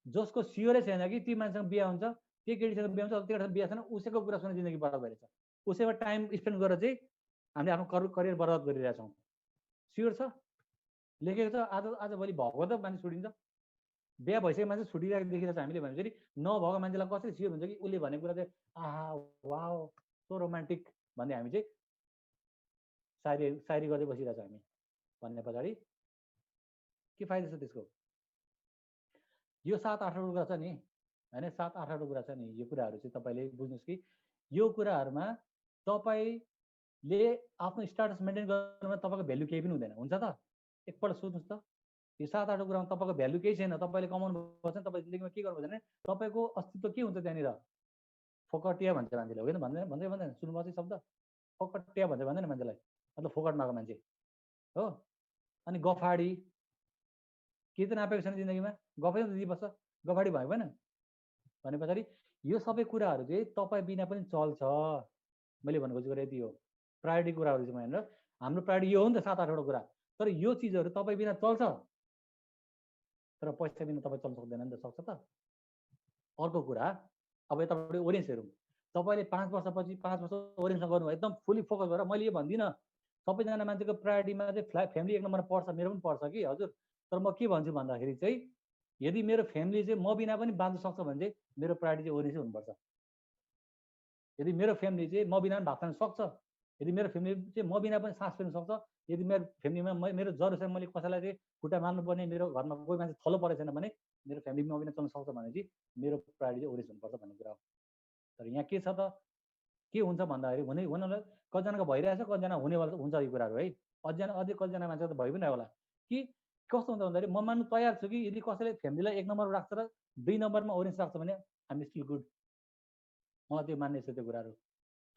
जसको सियोरै छैन कि ती मान्छेसँग बिहा हुन्छ, त्यो केटीसँग बिहा हुन्छ, त्यो केटीसँग बिहा छैन, उसैको कुरा सुनेर जिन्दगी बर्बाद भइरहेछ। उसैमा टाइम स्पेन्ड गरेर चाहिँ हामीले आफ्नो करियर बर्बाद गरिरहेछौँ। सियोर छ, लेखेको छ। आजभोलि भएको त मान्छे छुटिन्छ, बिहा भइसकेको मान्छे छुटिरहेको देखिरहेको छ हामीले। भनेपछि नभएको मान्छेलाई कसरी सियो भन्छ कि उसले भनेको कुरा चाहिँ आहा वाओ सो रोमान्टिक भन्ने हामी चाहिँ सायरी गर्दै बसिरहेछ हामी। भन्ने पछाडि के फाइदा छ त्यसको। यो 7-8 कुरा छ नि होइन, 7-8 कुरा छ नि। यो कुराहरू चाहिँ तपाईँले बुझ्नुहोस् कि यो कुराहरूमा तपाईँले आफ्नो स्टाटस मेन्टेन गर्नुमा तपाईँको भ्यालु केही पनि हुँदैन। हुन्छ त, एकपल्ट सोच्नुहोस् त। यो 7-8 कुरामा तपाईँको भ्यालु केही छैन। तपाईँले कमाउनु भएको छैन, तपाईँ जिन्दगीमा के गर्नु भने तपाईँको अस्तित्व के हुन्छ त्यहाँनिर। फोकटिया भन्छ मान्छेले, होइन भन्दैन सुन्नुभएको शब्द फोकटिया भन्छ, भन्दैन मान्छेलाई, मतलब फोकट मागेको मान्छे हो। अनि गफाडी केही त नापेको छैन जिन्दगीमा, गफै त दिइबस्छ, गफाडी भयो भएन। भने पछाडि यो सबै कुराहरू चाहिँ तपाईँ बिना पनि चल्छ। मैले भन्नु खोजेको यति हो। प्रायोरिटी कुराहरू चाहिँ भनेर हाम्रो प्रायोरिटी यो हो नि त 7-8 कुरा। तर यो चिजहरू तपाईँ बिना चल्छ, तर पैसा बिना तपाईँ चल्न सक्दैन नि त। सक्छ त। अर्को कुरा, अब यतापट्टि ओरेन्ज हेरौँ। तपाईँले 5 वर्षपछि 5 वर्ष ओरेन्जमा गर्नुभयो, एकदम फुल्ली फोकस गरेर। मैले यो भन्दिनँ सबैजना मान्छेको प्रायोरिटीमा चाहिँ फ्यामिली एक नम्बरमा पर्छ, मेरो पनि पर्छ कि हजुर। तर म के भन्छु भन्दाखेरि चाहिँ यदि मेरो फ्यामिली चाहिँ म बिना पनि बाँच्न सक्छ भने चाहिँ मेरो प्रायोरिटी चाहिँ ओरेन्जै हुनुपर्छ। यदि मेरो फ्यामिली चाहिँ म बिना पनि भात खान सक्छ, यदि मेरो फ्यामिली चाहिँ म बिना पनि सास फेर्न सक्छ, यदि मेरो फ्यामिलीमा मेरो जरुरत छ, मैले कसैलाई चाहिँ खुट्टा मार्नुपर्ने, मेरो घरमा कोही मान्छे थलो परेको छैन भने मेरो फ्यामिली म बिना चल्न सक्छ भने चाहिँ मेरो प्रायोरिटी चाहिँ ओरेन्ज हुनुपर्छ भन्ने कुरा हो। तर यहाँ के छ त, के हुन्छ भन्दाखेरि हुन कतिजनाको भइरहेछ, कतिजना हुनेवाला हुन्छ यो कुराहरू है। अझै कतिजना मान्छे त भइ पनि होला कि कस्तो हुन्छ भन्दाखेरि म मान्नु तयार छु कि यदि कसैले फ्यामिलीलाई 1 नम्बर राख्छ र 2 नम्बरमा ओरेन्ज राख्छ भने हामी स्टिल गुड, मलाई त्यो मान्ने छ त्यो कुराहरू।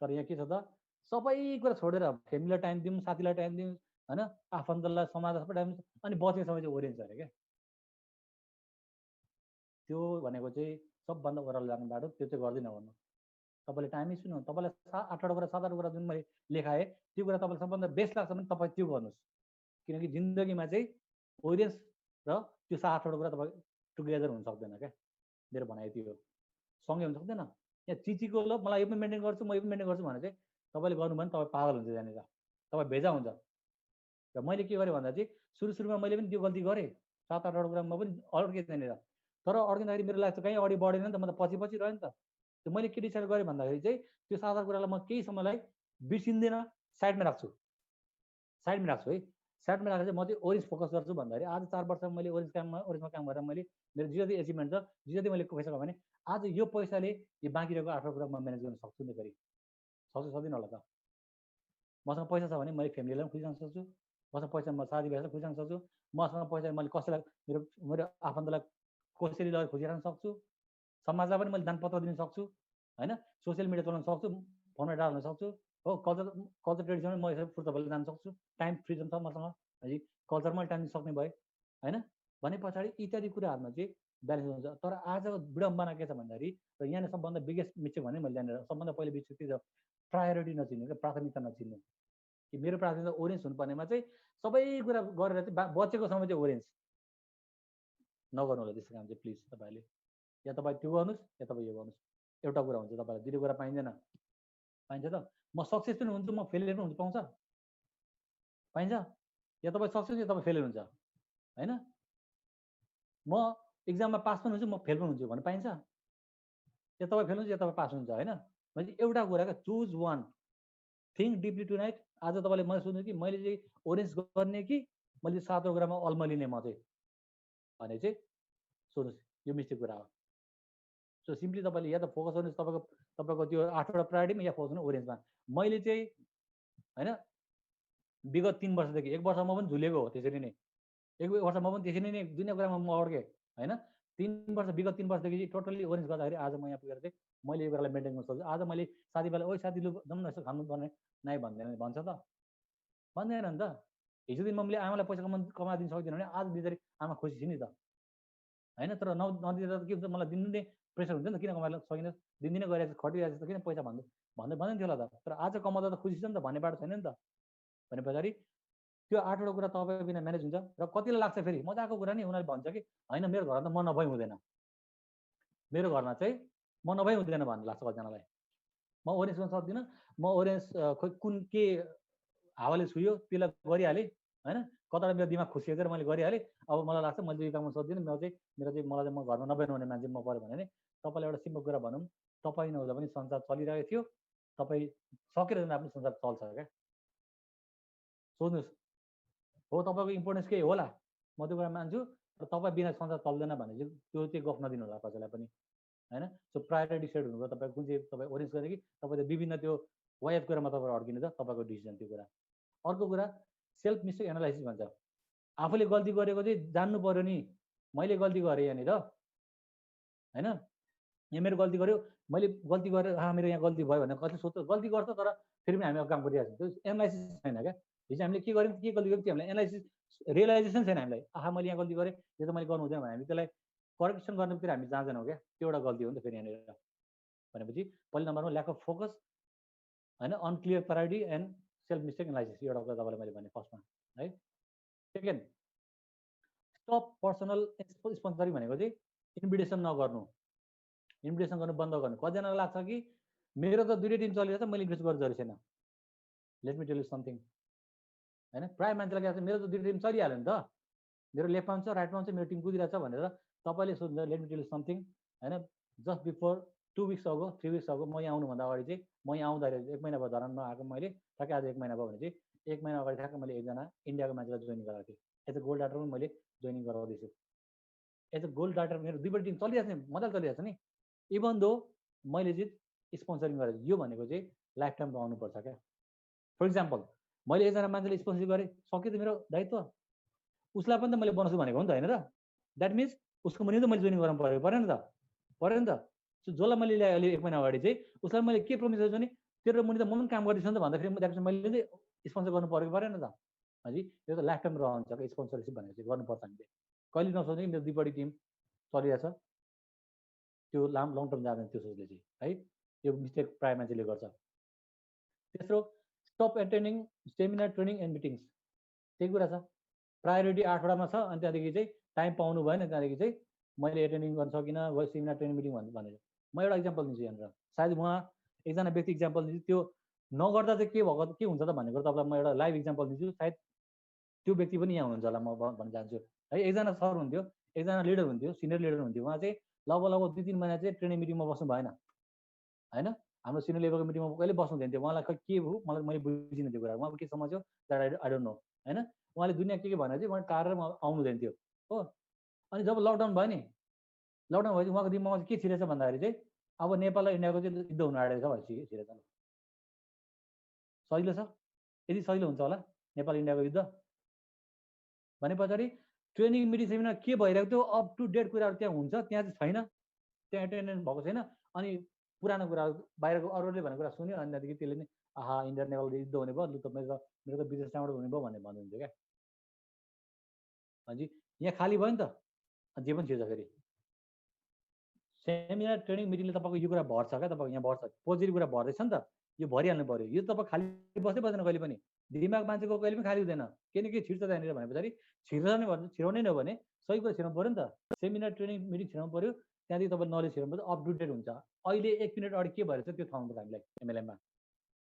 तर यहाँ के छ त, सबै कुरा छोडेर फ्यामिलीलाई टाइम दिउँ, साथीलाई टाइम दिउँ होइन, आफन्तलाई समाजलाई सबै टाइम, अनि बचेको समय चाहिँ ओरेन्ज अरे क्या। त्यो भनेको चाहिँ सबभन्दा ओह्रालो जाने बाटो, त्यो चाहिँ गर्दै नगर्नु। तपाईँले टाइमै सुन्नु, तपाईँलाई 7-8 कुरा 7-8 कुरा जुन मैले लेखाएँ त्यो कुरा तपाईँलाई सबभन्दा बेस्ट लाग्छ भने तपाईँ त्यो गर्नुहोस्। किनकि जिन्दगीमा चाहिँ ओरेन्ज र त्यो 7-8 कुरा तपाईँ टुगेदर हुन सक्दैन क्या। मेरो भनाइ यति हो, सँगै हुन सक्दैन। यहाँ चिचीको ल मलाई यो पनि मेन्टेन गर्छु, म यो पनि मेन्टेन गर्छु भने चाहिँ तपाईँले गर्नु भने तपाईँ पागल हुन्छ त्यहाँनिर, तपाईँ भेजा हुन्छ। र मैले के गरेँ भन्दा चाहिँ सुरुमा मैले पनि त्यो गल्ती गरेँ, 7-8 कुरामा पनि अड्केँ त्यहाँनिर। तर अड्किँदाखेरि मेरो लाइफ त कहीँ अगाडि बढेन नि त, म त पछि रह्यो नि त। त्यो मैले के डिसाइड गरेँ भन्दाखेरि चाहिँ त्यो 7-8 कुरालाई म केही समयलाई बिर्सिँदैन, साइडमा राख्छु है। साइडमा राखेर चाहिँ म चाहिँ ओरेन्ज फोकस गर्छु भन्दाखेरि आज 4 वर्ष मैले ओरेन्जमा काम गरेर मैले मेरो जे जति एचिभमेन्ट छ, जे जति मैले पैसा कमाएँ, आज यो पैसाले यो बाँकी रहेको 8 कुरा म म्यानेज गर्न सक्छु नि। फेरि सक्दिनँ होला त। मसँग पैसा छ भने मैले फ्यामिलीलाई पनि खुसी राख्न सक्छु, मसँग पैसा म साथीभाइलाई खुसी राख्न सक्छु, मसँग पैसा मैले कसैलाई मेरो आफन्तलाई कसरी लगेर खुसी राख्न सक्छु, समाजलाई पनि मैले दानपत्र दिन सक्छु हैन, सोसियल मिडिया चलाउन सक्छु, फोनमा डाल्न सक्छु हो, कल्चर ट्रेडिसन म यसरी तपाईँले जान सक्छु, टाइम फ्रिडम छ मसँग है, कल्चरमा टाइम दिन सक्ने भए हैन भने पछाडि इत्यादि कुराहरूमा चाहिँ ब्यालेन्स हुन्छ। तर आजको विडम्बना के छ भन्दाखेरि र यहाँ सबभन्दा बिगेस्ट मिस्टेक भने मैले यहाँनिर सबभन्दा पहिले बिस्टेक के छ, प्रायोरिटी नचिन्नु क्या, प्राथमिकता नचिन्नु कि मेरो प्राथमिकता ओरेन्ज हुनुपर्नेमा चाहिँ सबै कुरा गरेर चाहिँ बचेको समय चाहिँ ओरेन्ज नगर्नु होला। त्यसै काम चाहिँ प्लिज तपाईँले या तपाईँ त्यो गर्नुहोस् या तपाईँ यो गर्नुहोस्, एउटा कुरा हुन्छ, तपाईँलाई दुईवटा कुरा पाइँदैन, पाइन्छ त? म सक्सेस पनि हुन्छु, म फेलियर पनि हुन्छु, पाउँछ? पाइन्छ? या तपाईँ सक्सेस या तपाईँ फेलियर हुन्छ होइन? म एक्जाममा पास पनि हुन्छु, म फेल पनि हुन्छु भने पाइन्छ? या तपाईँ फेल हुन्छ या तपाईँ पास हुन्छ होइन? मैले एउटा कुरा क्या, choose one, think deeply tonight. आज तपाईँले मैले सोध्नु कि मैले चाहिँ ओरेन्ज गर्ने कि मैले 7 कुरामा अल्म लिने म चाहिँ भने चाहिँ सोध्नुहोस्, यो मिस्टेक कुरा हो। सो सिम्पली तपाईँले या त फोकस गर्नुहोस् तपाईँको त्यो 8वटा प्रायोरिटीमा या फोकस गर्नु ओरेन्जमा। मैले चाहिँ होइन विगत 3 वर्षदेखि 1 वर्षमा पनि झुलेको हो त्यसरी नै, 1 वर्षमा पनि त्यसरी नै दुनियाँ कुरामा म अड्केँ होइन। 3 वर्ष विगत 3 वर्षदेखि चाहिँ टोटल्ली ओरेन्ज गर्दाखेरि आज म यहाँ पुगेर चाहिँ मैले यो कुरालाई मेन्टेन गर्न सक्छु। आज मैले साथीभाइलाई ओइ साथी लु जाउँ न यसो खानु पर्ने नाइ भन्दैन, भन्छ त? भन्दैन नि त। हिजो दिन मैले आमालाई पैसा कमाइदिनु सक्दिनँ भने आज बिचरी आमा खुसी छु नि त होइन। तर नदिँदा त के हुन्छ, मलाई दिनदिनै प्रेसर हुन्छ नि त, किन कमाएर सकिनँ, दिनदिनै गरिरहेको छ, खटिरहेको छ, किन पैसा भन्दैन थियो होला त। तर आज कमाउँदा त खुसी छ नि त, भन्ने बाटो छैन नि त। भने पछाडि त्यो 8वटा कुरा तपाईँ बिना म्यानेज हुन्छ। र कतिलाई लाग्छ फेरि मजाको कुरा नि, उनीहरूले भन्छ कि होइन मेरो घरमा त म नभई हुँदैन, मेरो घरमा चाहिँ म नभई हुँदैन भन्ने लाग्छ कतिजनालाई। म ओरेन्ज गर्न सक्दिनँ, म ओरेन्ज खोइ कुन के हावाले छुयो त्यसलाई गरिहालेँ होइन, कताबाट मेरो दिमाग खुसिएको मैले गरिहालेँ, अब मलाई लाग्छ मैले यो काम गर्न सक्दिनँ, मलाई चाहिँ मलाई म घरमा नबनाउने मान्छे म पऱ्यो भने तपाईँलाई एउटा सिम्पल कुरा भनौँ, तपाईँ नहुँदा पनि संसार चलिरहेको थियो, तपाईँ सकेर जाँदा पनि संसार चल्छ क्या। सोध्नुहोस्, हो तपाईँको इम्पोर्टेन्स केही होला, म त्यो कुरा मान्छु, तर तपाईँ बिना संसार चल्दैन भने चाहिँ त्यो चाहिँ गफ नदिनु होला कसैलाई पनि होइन। सो प्रायोरिटी सेट हुनुभयो, तपाईँ कुन चाहिँ तपाईँ ओरेन्ज गर्ने कि तपाईँ विभिन्न त्यो वाइफ कुरामा तपाईँ अड्किनु त तपाईँको डिसिजन त्यो कुरा। अर्को कुरा सेल्फ मिस्टेक एनालाइसिस भन्छ। आफूले गल्ती गरेको चाहिँ जान्नु पऱ्यो नि, मैले गल्ती गरेँ यहाँनिर होइन, यहाँ मेरो गल्ती गर्यो, मैले गल्ती गरेँ, मेरो यहाँ गल्ती भयो भनेर कति सोध्छ, गल्ती गर्छ तर फेरि पनि हामी अब काम गरिरहेको छौँ, त्यो एनालाइसिस छैन क्या। हिजो हामीले के गर्यौँ, के गल्ती गर्यौँ त्यो हामीलाई एनालाइसिस रियलाइजेसन छैन हामीलाई, मैले यहाँ गल्ती गरेँ, यो त मैले गर्नु हुँदैन भने हामी त्यसलाई करेक्सन गर्नुतिर हामी जाँदैनौँ क्या। त्यो एउटा गल्ती हो नि त फेरि यहाँनिर। भनेपछि पहिलो नम्बरमा ल्याक अफ फोकस होइन, unclear priority and self mistake analysis, एउटा कुरा तपाईँलाई मैले भने फर्स्टमा है। सेकेन्ड, स्टप पर्सनल स्पोन्सरिङ भनेको चाहिँ इन्भिटेसन नगर्नु, इन्भिटेसन गर्नु बन्द गर्नु। कतिजनालाई लाग्छ कि मेरो त 2 टिम चलिरहेछ, मैले इन्भेस्ट गर्नु जरुरी छैन। Let me tell you something होइन, प्रायः मान्छेलाई के लाग्छ मेरो त 2 टिम चलिहाल्यो नि त, मेरो लेफ्टमा हुन्छ राइटमा हुन्छ, मेरो टिम कुदिरहेछ भनेर तपाईँले सोध्नु। Let me tell you something होइन, जस्ट बिफोर 2 विक्स अगो 3 विक्स अगो म यहाँ आउनुभन्दा अगाडि चाहिँ म यहाँ आउँदाखेरि 1 महिना भयो धरानमा आएको, मैले ठ्याक्कै आज 1 महिना भयो भने चाहिँ 1 महिना अगाडि ठ्याक्कै मैले एकजना इन्डियाको मान्छेलाई जोइन गराएको थिएँ। एज अ गोल्ड डाक्टर पनि मैले जोइनिङ गराउँदैछु। एज अ गोल्ड डाक्टर मेरो 2 टिम चलिरहेको छ नि, मजाले चलिरहेको छ नि, इभन दो मैले चाहिँ स्पोन्सरिङ गरेको। यो भनेको चाहिँ लाइफ टाइम रहनुपर्छ क्या। फर इक्जाम्पल मैले एकजना मान्छेले स्पोन्सर गरेँ, सक्यो त मेरो दायित्व, उसलाई पनि त मैले बनाउँछु भनेको हो नि त होइन र? द्याट मिन्स उसको मुनि त मैले जोइन गर्नु परेन त, पऱ्यो नि त। सो जसलाई मैले ल्याएँ अहिले 1 महिना अगाडि चाहिँ उसलाई मैले के प्रोमिस गरेछु भने तेरो मुनि त म पनि काम गर्दैछु नि त भन्दाखेरि मैले चाहिँ स्पोन्सर गर्नु परेन त है। यो त लाइफ टाइम रहन्छ क्या स्पोन्सरसिप भनेको चाहिँ, गर्नुपर्छ हामीले। कहिले नसोच्ने कि मेरो 2 टिम चलिरहेछ, त्यो लङ टर्म जाँदैन त्यो सोचले चाहिँ है। यो मिस्टेक प्रायः मान्छेले गर्छ। तेस्रो, stop attending seminar training and meetings. त्यही कुरा छ, प्रायोरिटी 8वटामा छ, अनि त्यहाँदेखि चाहिँ टाइम पाउनु भएन, त्यहाँदेखि चाहिँ मैले एटेन्डिङ गर्न सकिनँ, सेमिनार ट्रेनिङ मिटिङ भनेर। म एउटा इक्जाम्पल दिन्छु यहाँनिर, सायद उहाँ एकजना व्यक्ति इक्जाम्पल दिन्छु, त्यो नगर्दा चाहिँ के भएको के हुन्छ त भन्ने कुरा तपाईँलाई म एउटा लाइभ इक्जाम्पल दिन्छु, सायद त्यो व्यक्ति पनि यहाँ हुनुहुन्छ होला म भन्न चाहन्छु है। एकजना सर हुन्थ्यो, एकजना लिडर हुन्थ्यो, सिनियर लिडर हुन्थ्यो, उहाँ चाहिँ लगभग 2-3 महिना चाहिँ ट्रेनिङ मिटिङमा बस्नु भएन होइन। हाम्रो सिनियर लेभलको मिटिङमा कहिले बस्नु हुँदैन थियो, उहाँलाई के हो मैले बुझिनँ त्यो कुरा, उहाँको के समस्या हो द्याट आई डोन्ट नो होइन। उहाँले दुनियाँ के भनेर चाहिँ उहाँ टाढा आउनु हुँदैन थियो हो। अनि जब लकडाउन भयो नि, लकडाउन भएपछि उहाँको दिमागमा के छिरेछ भन्दाखेरि चाहिँ अब नेपाल र इन्डियाको चाहिँ युद्ध हुनु आँटेको छ भनेर छिरेछ। सजिलो छ, यदि सजिलो हुन्छ होला नेपाल इन्डियाको युद्ध भने पछाडि ट्रेनिङ मिटिङ सेमिनार के भइरहेको थियो, अप टु डेट कुराहरू त्यहाँ हुन्छ, त्यहाँ चाहिँ छैन। त्यहाँ एटेन्डेन्स भएको छैन अनि पुरानो कुरा बाहिरको अरूले भनेको कुरा सुन्यो अनि त्यहाँदेखि त्यसले नि आहा इन्डियन नेभल युद्ध हुने भयो लु त मेरो त विदेश टाइमबाट हुने भयो भन्ने भन्नुहुन्थ्यो क्या हजुर यहाँ खाली भयो नि त जे पनि थियो फेरि सेमिनार ट्रेनिङ मिटिङले तपाईँको यो कुरा भर्छ क्या तपाईँको यहाँ भर्छ पोजिटिभ कुरा भर्दैछ नि त यो भरिहाल्नु पर्यो यो तपाईँ खाली बस्दै बस्दैन कहिले पनि दिमाग मान्छेको कहिले पनि खाली हुँदैन के न के छिर्छ त्यहाँनिर भने पछाडि छिर्ने भन्छ छिराउनै नभयो भने सही कुरा छिराउनु पऱ्यो नि त सेमिनार ट्रेनिङ मिटिङ छिराउनु पऱ्यो त्यहाँदेखि तपाईँ नलेज छिराउनु पर्छ अपडेटेड हुन्छ अहिले 1 मिनट अगाडि के भइरहेछ त्यो थाहा हुन्छ हामीलाई एमएलएममा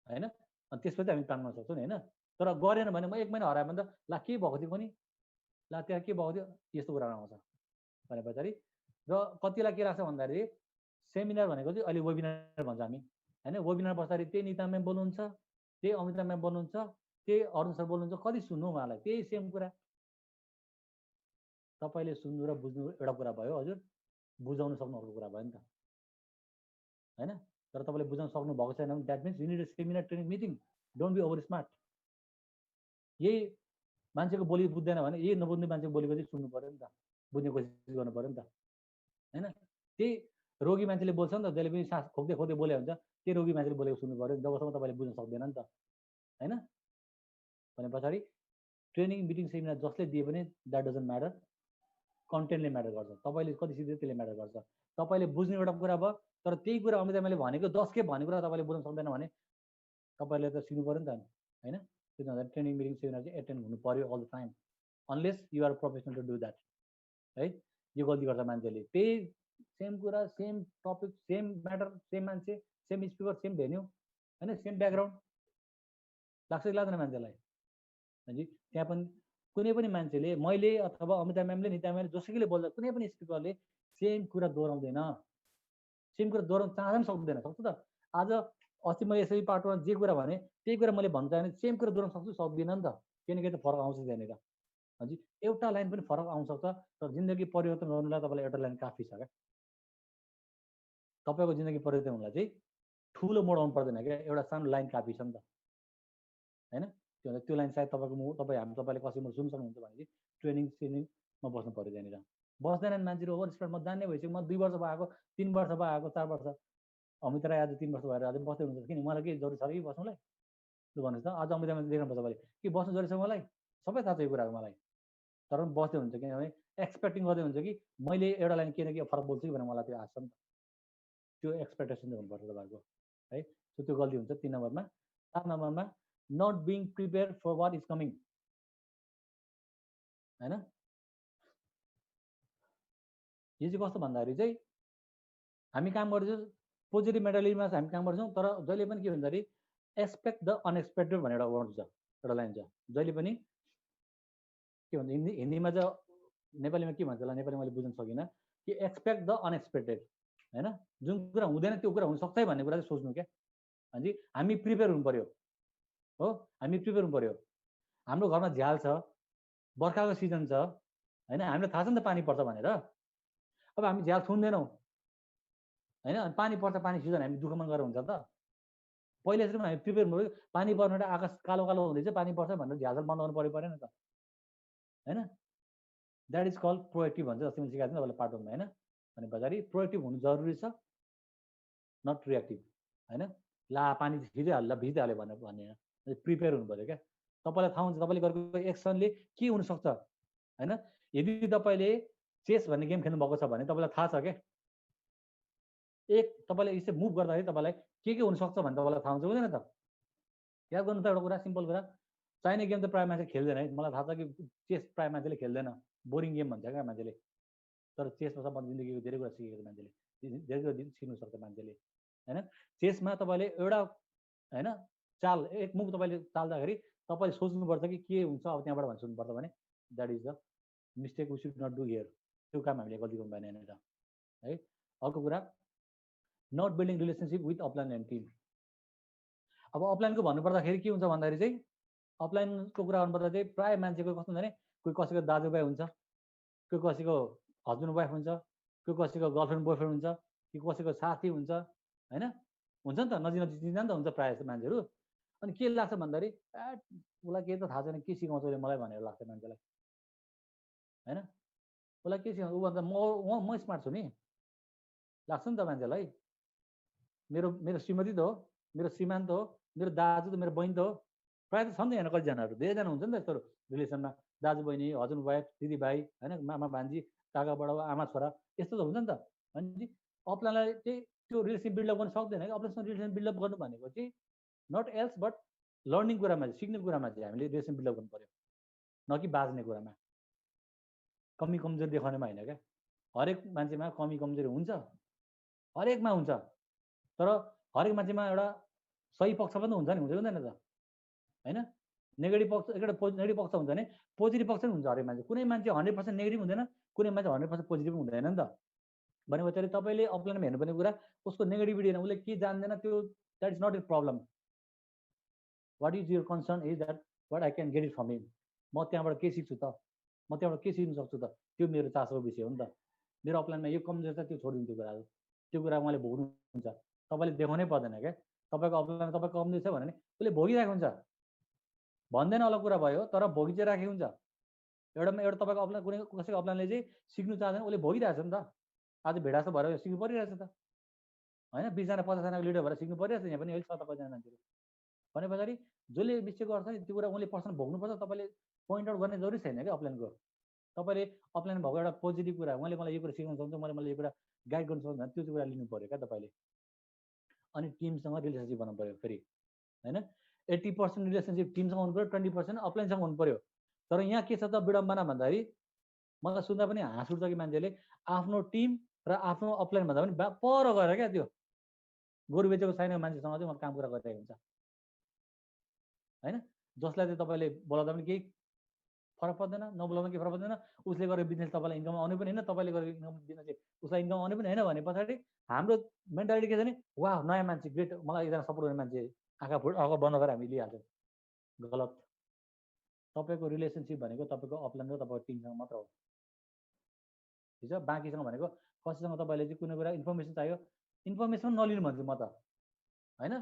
होइन अनि त्यसपछि हामी काम गर्न सक्छौँ नि होइन तर गरेन भने म 1 महिना हरायो भने त ला के भएको थियो पनि ला त्यहाँ के भएको थियो यस्तो कुरा आउँछ भने पछाडि र कतिलाई के लाग्छ भन्दाखेरि सेमिनार भनेको चाहिँ अहिले वेबिनार भन्छ हामी होइन वेबिनार पछाडि त्यही निता म्याम बोल्नुहुन्छ त्यही अमिता म्याम बोल्नुहुन्छ त्यही अरुण सर बोल्नुहुन्छ कति सुन्नु उहाँलाई त्यही सेम कुरा तपाईँले सुन्नु र बुझ्नु एउटा कुरा भयो हजुर बुझाउन सक्नु अर्को कुरा भयो नि त होइन तर तपाईँले बुझाउन सक्नु भएको छैन भने that means you need a seminar training meeting don't be over smart यही मान्छेको बोली बुझ्दैन भने यही नबुझ्ने मान्छेको बोलीको चाहिँ सुन्नु पर्यो नि त बुझ्ने कोसिस गर्नु पर्यो नि त होइन त्यही रोगी मान्छेले बोल्छ नि त जहिले पनि सास खोक्दै खोक्दै बोले हुन्छ त्यही रोगी मान्छेले बोलेको सुन्नु पर्यो जबसम्म तपाईँले बुझ्न सक्दैन नि त होइन भने पछाडि ट्रेनिङ मिटिङ सेमिनार जसले दिए पनि द्याट डजन्ट म्याटर कन्टेन्टले म्याटर गर्छ तपाईँले कति सिक्यो त्यसले म्याटर गर्छ तपाईँले बुझ्ने एउटा कुरा भयो तर त्यही कुरा अमिता मैले भनेको 10 खेप भनेको कुरा तपाईँले बुझ्न सक्दैन भने तपाईँले त सिक्नु पर्यो नि त होइन त्यो भन्दा ट्रेनिङ मिटिङ सेमिनार चाहिँ एटेन्ड हुनु पर्यो all the time unless you are professional to do that है यो गल्ती गर्छ मान्छेले त्यही सेम कुरा same topic same matter same मान्छे सेम स्पिकर सेम भेन्यू होइन सेम ब्याकग्राउन्ड लाग्छ कि लाग्दैन मान्छेलाई हजुर त्यहाँ पनि कुनै पनि मान्छेले मैले अथवा अमिता म्यामले निता म्यामले जसैले बोल्दा कुनै पनि स्पिकरले सेम कुरा दोहोऱ्याउँदैन सेम कुरा दोहोऱ्याउन चाहँदा पनि सक्दैन सक्छु त आज अस्ति मैले यसरी पार्टमा जे कुरा भने त्यही कुरा मैले भन्न चाहेँ भने सेम कुरा दोहोऱ्याउन सक्छु सक्दिनँ नि त केही न केही त फरक आउँछ त्यहाँनिर हजुर एउटा लाइन पनि फरक आउन सक्छ तर जिन्दगी परिवर्तन गर्नुलाई तपाईँलाई एउटा लाइन काफी छ क्या तपाईँको जिन्दगी परिवर्तन हुनलाई चाहिँ ठुलो मोड आउनु पर्दैन क्या एउटा सानो लाइन काफी छ नि त होइन त्यो लाइन सायद तपाईँको तपाईँले कसैमा सुन्न सक्नुहुन्छ भने चाहिँ ट्रेनिङ सेनिङमा बस्नु पऱ्यो त्यहाँनिर बस्दैनन् मान्छेहरू ओभर स्पिड म जान्ने भइसक्यो म 2 वर्ष भयो आएको 3 वर्ष भयो आएको 4 वर्ष अमिता राई आज 3 वर्ष भएर आज बस्दै हुनुहुन्छ किन मलाई के जरुरी छ कि बस्नुलाई लु भन्नुहोस् त आज अमिता म्याम देख्नुपर्छ तपाईँले के बस्नु जरुरी छ मलाई सबै थाहा छ यो कुराको मलाई तर पनि बस्दै हुन्छ किनभने एक्सपेक्टिङ गर्दै हुन्छ कि मैले एउटा लाइन के न के फरक बोल्छु कि भनेर मलाई त्यो आश छ नि त त्यो एक्सपेक्टेसन चाहिँ हुनुपर्छ तपाईँको है सो त्यो गल्ती हुन्छ 3 नम्बरमा 4 नम्बरमा not being prepare for what is coming होइन यो चाहिँ कस्तो भन्दाखेरि चाहिँ हामी काम गर्छौँ पोजिटिभ मेन्टालिटीमा हामी काम गर्छौँ तर जहिले पनि के भन्दाखेरि एक्सपेक्ट द अनएक्सपेक्टेड भनेर एउटा वर्ड छ एउटा लाइन छ जहिले पनि के भन्छ हिन्दीमा चाहिँ नेपालीमा के भन्छ होला नेपाली मैले बुझ्न सकिनँ कि एक्सपेक्ट द अनएक्सपेक्टेड होइन जुन कुरा हुँदैन त्यो कुरा हुनसक्छ है भन्ने कुरा चाहिँ सोच्नु क्या ਹਾਂਜੀ हामी प्रिपेयर हुनु पर्यो हो हामी प्रिपेयर हुनु पर्यो हाम्रो घरमा झ्याल छ बर्खाको सिजन छ होइन हामीलाई थाहा छ नि त पानी पर्छ भनेर अब हामी झ्याल थुन्दैनौँ होइन पानी पर्छ पानी सिजन हामी दुःखमा गरेर हुन्छ त पहिले सुरु हामी प्रिपेयर हुनु पानी पर्न आकाश कालो कालो हुँदैछ पानी पर्छ भनेर झ्याल बन्द गर्नु परेन त होइन द्याट इज कल प्रोएक्टिभ भन्छ जस्तै मैले सिकाएको थिएँ तपाईँलाई पार्ट 1 मा होइन भने पछाडि प्रोएक्टिभ हुनु जरुरी छ नट रिएक्टिभ होइन ला पानी भिजिहाल्यो भिजिहाल्यो भनेर भन्ने प्रिपेयर हुनु पर्यो क्या तपाईँलाई थाहा हुन्छ तपाईँले गरेको एक्सनले के हुनसक्छ होइन यदि तपाईँले चेस भन्ने गेम खेल्नु भएको छ भने तपाईँलाई थाहा छ क्या तपाईँले यसो मुभ गर्दाखेरि तपाईँलाई के हुनसक्छ भने तपाईँलाई थाहा हुन्छ हुँदैन त याद गर्नु त एउटा कुरा सिम्पल कुरा चाहिने गेम त प्रायः मान्छे खेल्दैन है मलाई थाहा छ कि चेस प्रायः मान्छेले खेल्दैन बोरिङ गेम भन्छ क्या मान्छेले तर चेसमा सम्बन्ध जिन्दगीको धेरै कुरा सिकेको मान्छेले धेरै कुरा सिक्नु सक्छ मान्छेले होइन चेसमा तपाईँले एउटा होइन चाल एक मुभ तपाईँले चाल्दाखेरि तपाईँले सोच्नुपर्छ कि के हुन्छ अब त्यहाँबाट भनेर सोच्नुपर्छ भने that is the mistake we should not do here त्यो काम हामीले गल्ती गर्नु भएन यहाँनिर है अर्को कुरा not building relationship with upline and team अब अपलाइनको भन्नुपर्दाखेरि के हुन्छ भन्दाखेरि चाहिँ अपलाइनको कुरा गर्नुपर्दा चाहिँ प्रायः मान्छेको कस्तो हुन्छ भने कोही कसैको दाजुभाइ हुन्छ कोही कसैको हस्बेन्ड वाइफ हुन्छ कोही कसैको गर्लफ्रेन्ड बोयफ्रेन्ड हुन्छ कि कसैको साथी हुन्छ होइन हुन्छ नि त नजिक नजिक चिन्जा नि त हुन्छ प्रायः जस्तो मान्छेहरू अनि के लाग्छ भन्दाखेरि उसलाई केही त थाहा छैन के सिकाउँछ उसले मलाई भनेर लाग्छ मान्छेलाई होइन उसलाई के सिकाउँछ ऊ भन्दा म स्मार्ट छु नि लाग्छ नि त मान्छेलाई। मेरो मेरो श्रीमती त हो, मेरो श्रीमान त हो, मेरो दाजु त, मेरो बहिनी त हो। प्रायः त छ नि त यहाँ कतिजनाहरू, धेरैजना हुन्छ नि त यस्तो रिलेसनमा, दाजु बहिनी, हस्बेन्ड वाइफ, दिदी भाइ, होइन, मामा भान्जी, काका बडा आमा छोरा, यस्तो त हुन्छ नि त। भनेपछि अफलाइनलाई चाहिँ त्यो रिलेसन बिल्डअप गर्न सक्दैन कि। अफलाइनसँग रिलेसन बिल्डअप गर्नु भनेको चाहिँ नट एल्स बट लर्निङ कुरामा चाहिँ, सिक्ने कुरामा चाहिँ हामीले रिलेसन बिल्डअप गर्नु पर्यो, न कि बाँच्ने कुरामा, कमी कमजोरी देखाउनेमा होइन क्या। हरेक मान्छेमा कमी कमजोरी हुन्छ, हरेकमा हुन्छ, तर हरेक मान्छेमा एउटा सही पक्ष पनि हुन्छ नि, हुँदैन त, होइन? नेगेटिभ पक्ष, एउटा नेगेटिभ पक्ष हुन्छ भने पोजिटिभ पक्ष पनि हुन्छ हरेक मान्छे। कुनै मान्छे 100% नेगेटिभ हुँदैन, कुनै मान्छे 100% पोजिटिभ हुँदैन नि त। भनेपछि तपाईँले अफलाइनमा हेर्नुपर्ने कुरा उसको नेगेटिभिटी होइन, उसले के जान्दैन, त्यो that is not a problem. What is your concern is that what I can get it from him, म त्यहाँबाट के सिक्छु त, म त्यहाँबाट के सिक्नु सक्छु त, त्यो मेरो चासोको विषय हो नि त। मेरो अफलाइनमा यो कमजोर छ, त्यो छोडिदिनु, त्यो कुराहरू, त्यो कुरा उहाँले भोग्नुहुन्छ, तपाईँले देखाउनै पर्दैन क्या। तपाईँको अफलाइनमा तपाईँको कमजोर छ भने उसले भोगिरहेको हुन्छ, भन्दैन अलग कुरा भयो, तर भोगि चाहिँ राखेको हुन्छ। एउटा तपाईँको अफलाइन, कुनै कसैको अफलाइनले चाहिँ सिक्नु चाहँदैन, उसले भोगिरहेछ नि त। आज भेडा जस्तो भएर सिक्नु परिरहेछ त, होइन? 20 जना 50 जनाको लिडर भएर सिक्नु परिरहेछ यहाँ पनि, अहिले 7-5 मान्छेहरू। भने पछाडि जसले मिस्टेक गर्छ नि त्यो कुरा उहाँले पर्सनल भोग्नुपर्छ, तपाईँले पोइन्ट आउट गर्ने जरुरी छैन क्या अफलाइनको। तपाईँले अफलाइन भएको एउटा पोजिटिभ कुरा, उहाँले मलाई यो कुरा सिकाउनु सक्छ, मलाई यो कुरा गाइड गर्नु सक्छ भने त्यो कुरा लिनु पऱ्यो क्या तपाईँले। अनि टिमसँग रिलेसनसिप बनाउनु पऱ्यो फेरि, होइन? 80% रिलेसनसिप टिमसँग हुनु पऱ्यो, 20% अफलाइनसँग हुनु पऱ्यो। तर यहाँ के छ त विडम्बना भन्दाखेरि, मलाई सुन्दा पनि हाँस उठ्छ कि मान्छेले आफ्नो टिम र आफ्नो अफलाइन भन्दा पनि पर गएर क्या त्यो गोरु बेचेको छैन मान्छेसँग चाहिँ म काम कुरा गरिरहेको हुन्छ, होइन? जसलाई चाहिँ तपाईँले बोलाउँदा पनि केही फरक पर्दैन, नबोलाउँदा केही फरक पर्दैन, उसले गरेको बिजनेस तपाईँलाई इन्कम आउने पनि होइन, तपाईँले गरेको इन्कम बिजनेस उसलाई इन्कम आउने पनि होइन। भने पछाडि हाम्रो मेन्टालिटी के छ भने, वाह नयाँ मान्छे ग्रेट, मलाई एकजना सपोर्ट गर्ने मान्छे, आँखा बन्द गरेर हामी लिइहाल्छौँ। गलत। तपाईँको रिलेसनसिप भनेको तपाईँको अफलाइन र तपाईँको टिमसँग मात्र हो, ठिक छ? बाँकीसँग भनेको कसैसँग तपाईँले चाहिँ कुनै कुरा इन्फर्मेसन चाहियो, इन्फर्मेसन नलिनु भन्छु म त, होइन?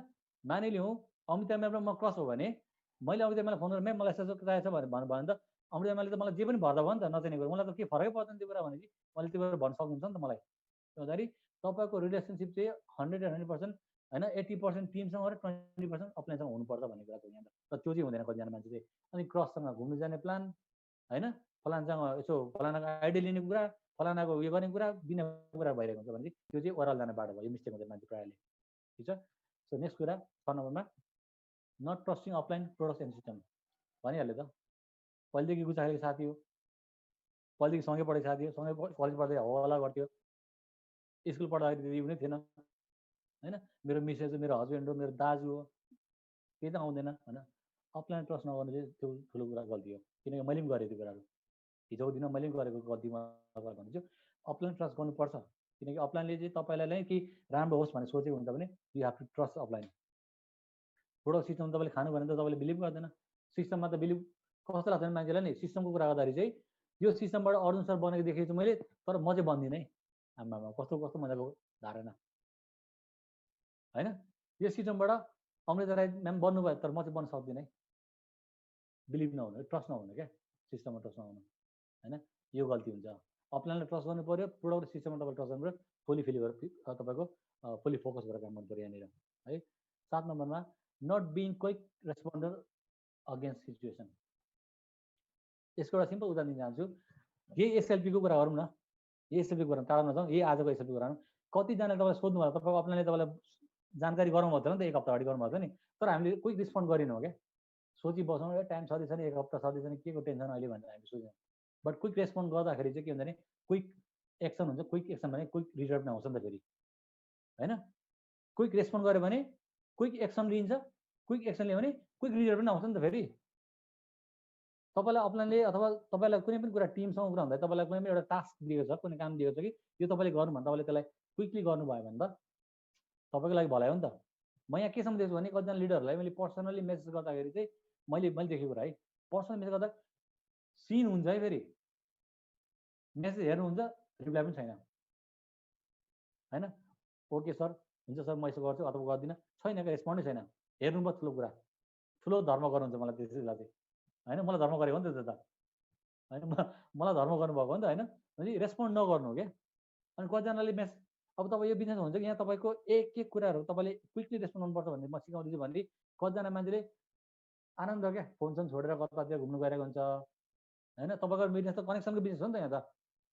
मानिलिउँ अमिता म्याममा म क्रस हो भने मैले अमिता म्यामलाई फोन गरेर म्याम मलाई यस्तो चाहिएको छ भने त अमिता म्यामले त मलाई जे पनि भर्दा भयो नि त, नचाहिने कुरा, मलाई त केही फरकै पर्दैन त्यो कुरा भनेपछि मैले त्यो कुरा भन्न सक्नुहुन्छ नि त मलाई। त्यसरी तपाईँको रिलेसनसिप चाहिँ 100% होइन, 80% टिमसँग र 20% अफलाइनसँग हुनुपर्छ भन्ने कुरा छ यहाँ त। तर त्यो चाहिँ हुँदैन कतिजना मान्छे चाहिँ। अनि क्रससँग घुम्नु जाने प्लान, होइन, फलानासँग यसो फलानाको आइडिया लिने कुरा, फलानाको उयो गर्ने कुरा, बिना कुरा भइरहेको हुन्छ भने त्यो चाहिँ ओह्रालो जाने बाटो भयो, यो मिस्टेक हुन्छ मान्छे प्रायःले, ठिक छ? सो नेक्स्ट कुरा 6 नम्बरमा, not trusting offline products and system. भनिहाल्यो त, पहिलेदेखि गुचाखेको साथी हो, पहिलेदेखि सँगै पढेको साथी हो, सँगै कलेज पढ्दै हवाला गर्थ्यो, स्कुल पढ्दाखेरि त्यति उनी थिएन, होइन? मेरो मिसेस हो, मेरो हस्बेन्ड हो, मेरो दाजु हो, केही त आउँदैन, होइन? अफलाइन ट्रस्ट नगर्नु चाहिँ त्यो ठुलो कुरा गल्ती हो, किनकि मैले पनि गरेँ त्यो कुराहरू, हिजोको दिनमा मैले पनि गरेको गल्ती म भन्छु। अफलाइन ट्रस्ट गर्नुपर्छ, किनकि अफलाइनले चाहिँ तपाईँलाई नै कि राम्रो होस् भनेर सोचेको हुन्छ भने you have to trust offline. Product system तपाईँले खानु भने त तपाईँले बिलिभ गर्दैन, सिस्टममा त बिलिभ कस्तो लाग्छ भने मान्छेलाई नि सिस्टमको कुरा गर्दाखेरि चाहिँ यो सिस्टमबाट अनुसार बनेको देखेको छु मैले, तर म चाहिँ बन्दिनँ है, आमामा कस्तो कस्तो मजाको धारणा, होइन? यो सिस्टमबाट अमृता राई म्याम बन्नुभयो तर म चाहिँ बन्न सक्दिनँ है, बिलिभ नहुनु, ट्रस्ट नहुनु क्या, सिस्टममा ट्रस्ट नहुनु, होइन? यो गल्ती हुन्छ। अफलाइनलाई ट्रस्ट गर्नु पऱ्यो, प्रोडक्ट सिस्टममा तपाईँले ट्रस्ट गर्नु पऱ्यो, फुली तपाईँको फुली फोकस गरेर काम गर्नु पऱ्यो यहाँनिर, है? 7 नम्बरमा not being quick responder against situation. यसको एउटा सिम्पल उदाहरण दिन चाहन्छु। यही एसएलपीको कुरा गरौँ न, एसएलपीको कुरा टाढा नजाउँ, यही आजको एसएलपी कुरा कतिजनाले तपाईँलाई सोध्नु भयो, तपाईँको अफलाइनले तपाईँलाई जानकारी गराउनु भएको थियो नि त, 1 हप्ता अगाडि गर्नुभएको थियो नि, तर हामीले क्विक रिस्पोन्ड गरेनौँ क्या, सोची बसौँ, टाइम छँदैछ नि, 1 हप्ता छँदैछ नि, के को टेन्सन अहिले भनेर हामी सोच्यौँ। बट क्विक रेस्पोन्ड गर्दाखेरि चाहिँ के हुन्छ भने क्विक एक्सन हुन्छ, क्विक एक्सन भने क्विक रिजल्ट आउँछ नि त फेरि, होइन? क्विक रेस्पोन्ड गऱ्यो भने क्विक एक्सन लिन्छ, क्विक एक्सन लियो भने क्विक रिजल्ट पनि आउँछ नि त फेरि। तपाईँलाई अफलाइनले अथवा तपाईँलाई कुनै पनि कुरा टिमसँग कुरा हुँदा तपाईँलाई कुनै पनि एउटा टास्क दिएको छ, कुनै काम दिएको छ कि यो तपाईँले गर्नु भने तपाईँले त्यसलाई क्विकली गर्नुभयो भने त तपाईँको लागि भलाइ हो नि त। म यहाँ के सम्झेछु भने कतिजना लिडरहरूलाई मैले पर्सनली मेसेज गर्दाखेरि चाहिँ मैले देखेको कुरा है, पर्सनल मेसेज गर्दा सिन हुन्छ है, फेरि मेसेज हेर्नुहुन्छ रिप्लाई पनि छैन, होइन? ओके सर, हुन्छ सर म यसो गर्छु अथवा गर्दिनँ, छैन क्या, रेस्पोन्डै छैन। हेर्नु भयो ठुलो कुरा, ठुलो धर्म गर्नुहुन्छ मलाई त्यसैलाई चाहिँ, होइन? मलाई धर्म गरेको नि त, होइन? मलाई धर्म गर्नुभएको हो नि त, होइन? भने रेस्पोन्ड नगर्नु क्या। अनि कतिजनाले अब तपाईँ यो बिजनेस हुन्छ कि यहाँ तपाईँको एक एक कुराहरू तपाईँले क्विकली रेस्पोन्ड गर्नुपर्छ भन्ने म सिकाउँदैछु भने कतिजना मान्छेले आनन्द क्या फोन सोन छोडेर कतातिर घुम्नु गइरहेको हुन्छ होइन। तपाईँको बिजनेस त कनेक्सनको बिजनेस हो नि त यहाँ त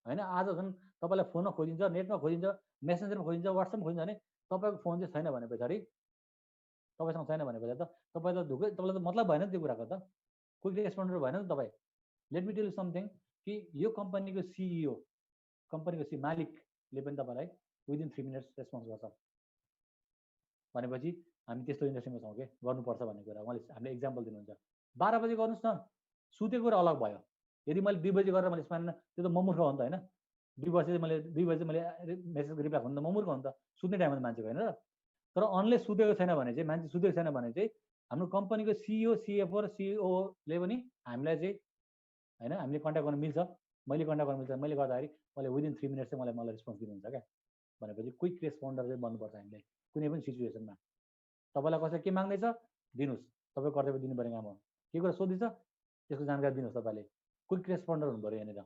होइन। आज झन् तपाईँलाई फोनमा खोजिन्छ, नेटमा खोजिन्छ, मेसेन्जरमा खोजिन्छ, वाट्सएपमा खोजिन्छ भने तपाईँको फोन चाहिँ छैन भने पछाडि, तपाईँसँग छैन भने पछाडि त तपाईँलाई ढुक्कै, तपाईँलाई त मतलब भएन नि त्यो कुराको त, क्विक रेस्पोन्डर भएन नि तपाईँ। Let me tell you something कि यो कम्पनीको सिइओ, कम्पनीको मालिकले पनि तपाईँलाई विदिन 3 मिनट्स रेस्पोन्स गर्छ भनेपछि हामी त्यस्तो इन्डस्ट्रीमा छौँ कि गर्नुपर्छ भन्ने कुरा उहाँले हामीले इक्जाम्पल दिनुहुन्छ। 12 बजे गर्नुहोस् न, सुतेको कुरा अलग भयो। यदि मैले 2 बजे गरेर मैले स्मान्न, त्यो त म मूर्ख हो नि त होइन। 2 बजे मैले मेसेज रिप्लाई हुनु त म मूर्ख हो नि त, सुत्ने टाइममा मान्छेको होइन र। तर अनलेस सुतेको छैन भने चाहिँ, मान्छे सुतेको छैन भने चाहिँ हाम्रो कम्पनीको सिइओ, सिएफओ र सिओले पनि हामीलाई चाहिँ होइन हामीले कन्ट्याक्ट गर्न मिल्छ, मैले कन्ट्याक्ट गर्न मिल्छ। मैले गर्दाखेरि मैले विदिन 3 मिनट्स चाहिँ मलाई रेस्पोन्स दिनुहुन्छ क्या भनेपछि क्विक रेस्पोन्डर चाहिँ बन्नुपर्छ हामीले कुनै पनि सिचुएसनमा। तपाईँलाई कसैले के माग्दैछ दिनुहोस्, तपाईँ कर्तव्य दिनुपर्ने काम हो। के कुरा सोध्दैछ त्यसको जानकारी दिनुहोस् तपाईँले। क्विक रेस्पोन्डर हुनु पऱ्यो यहाँनिर।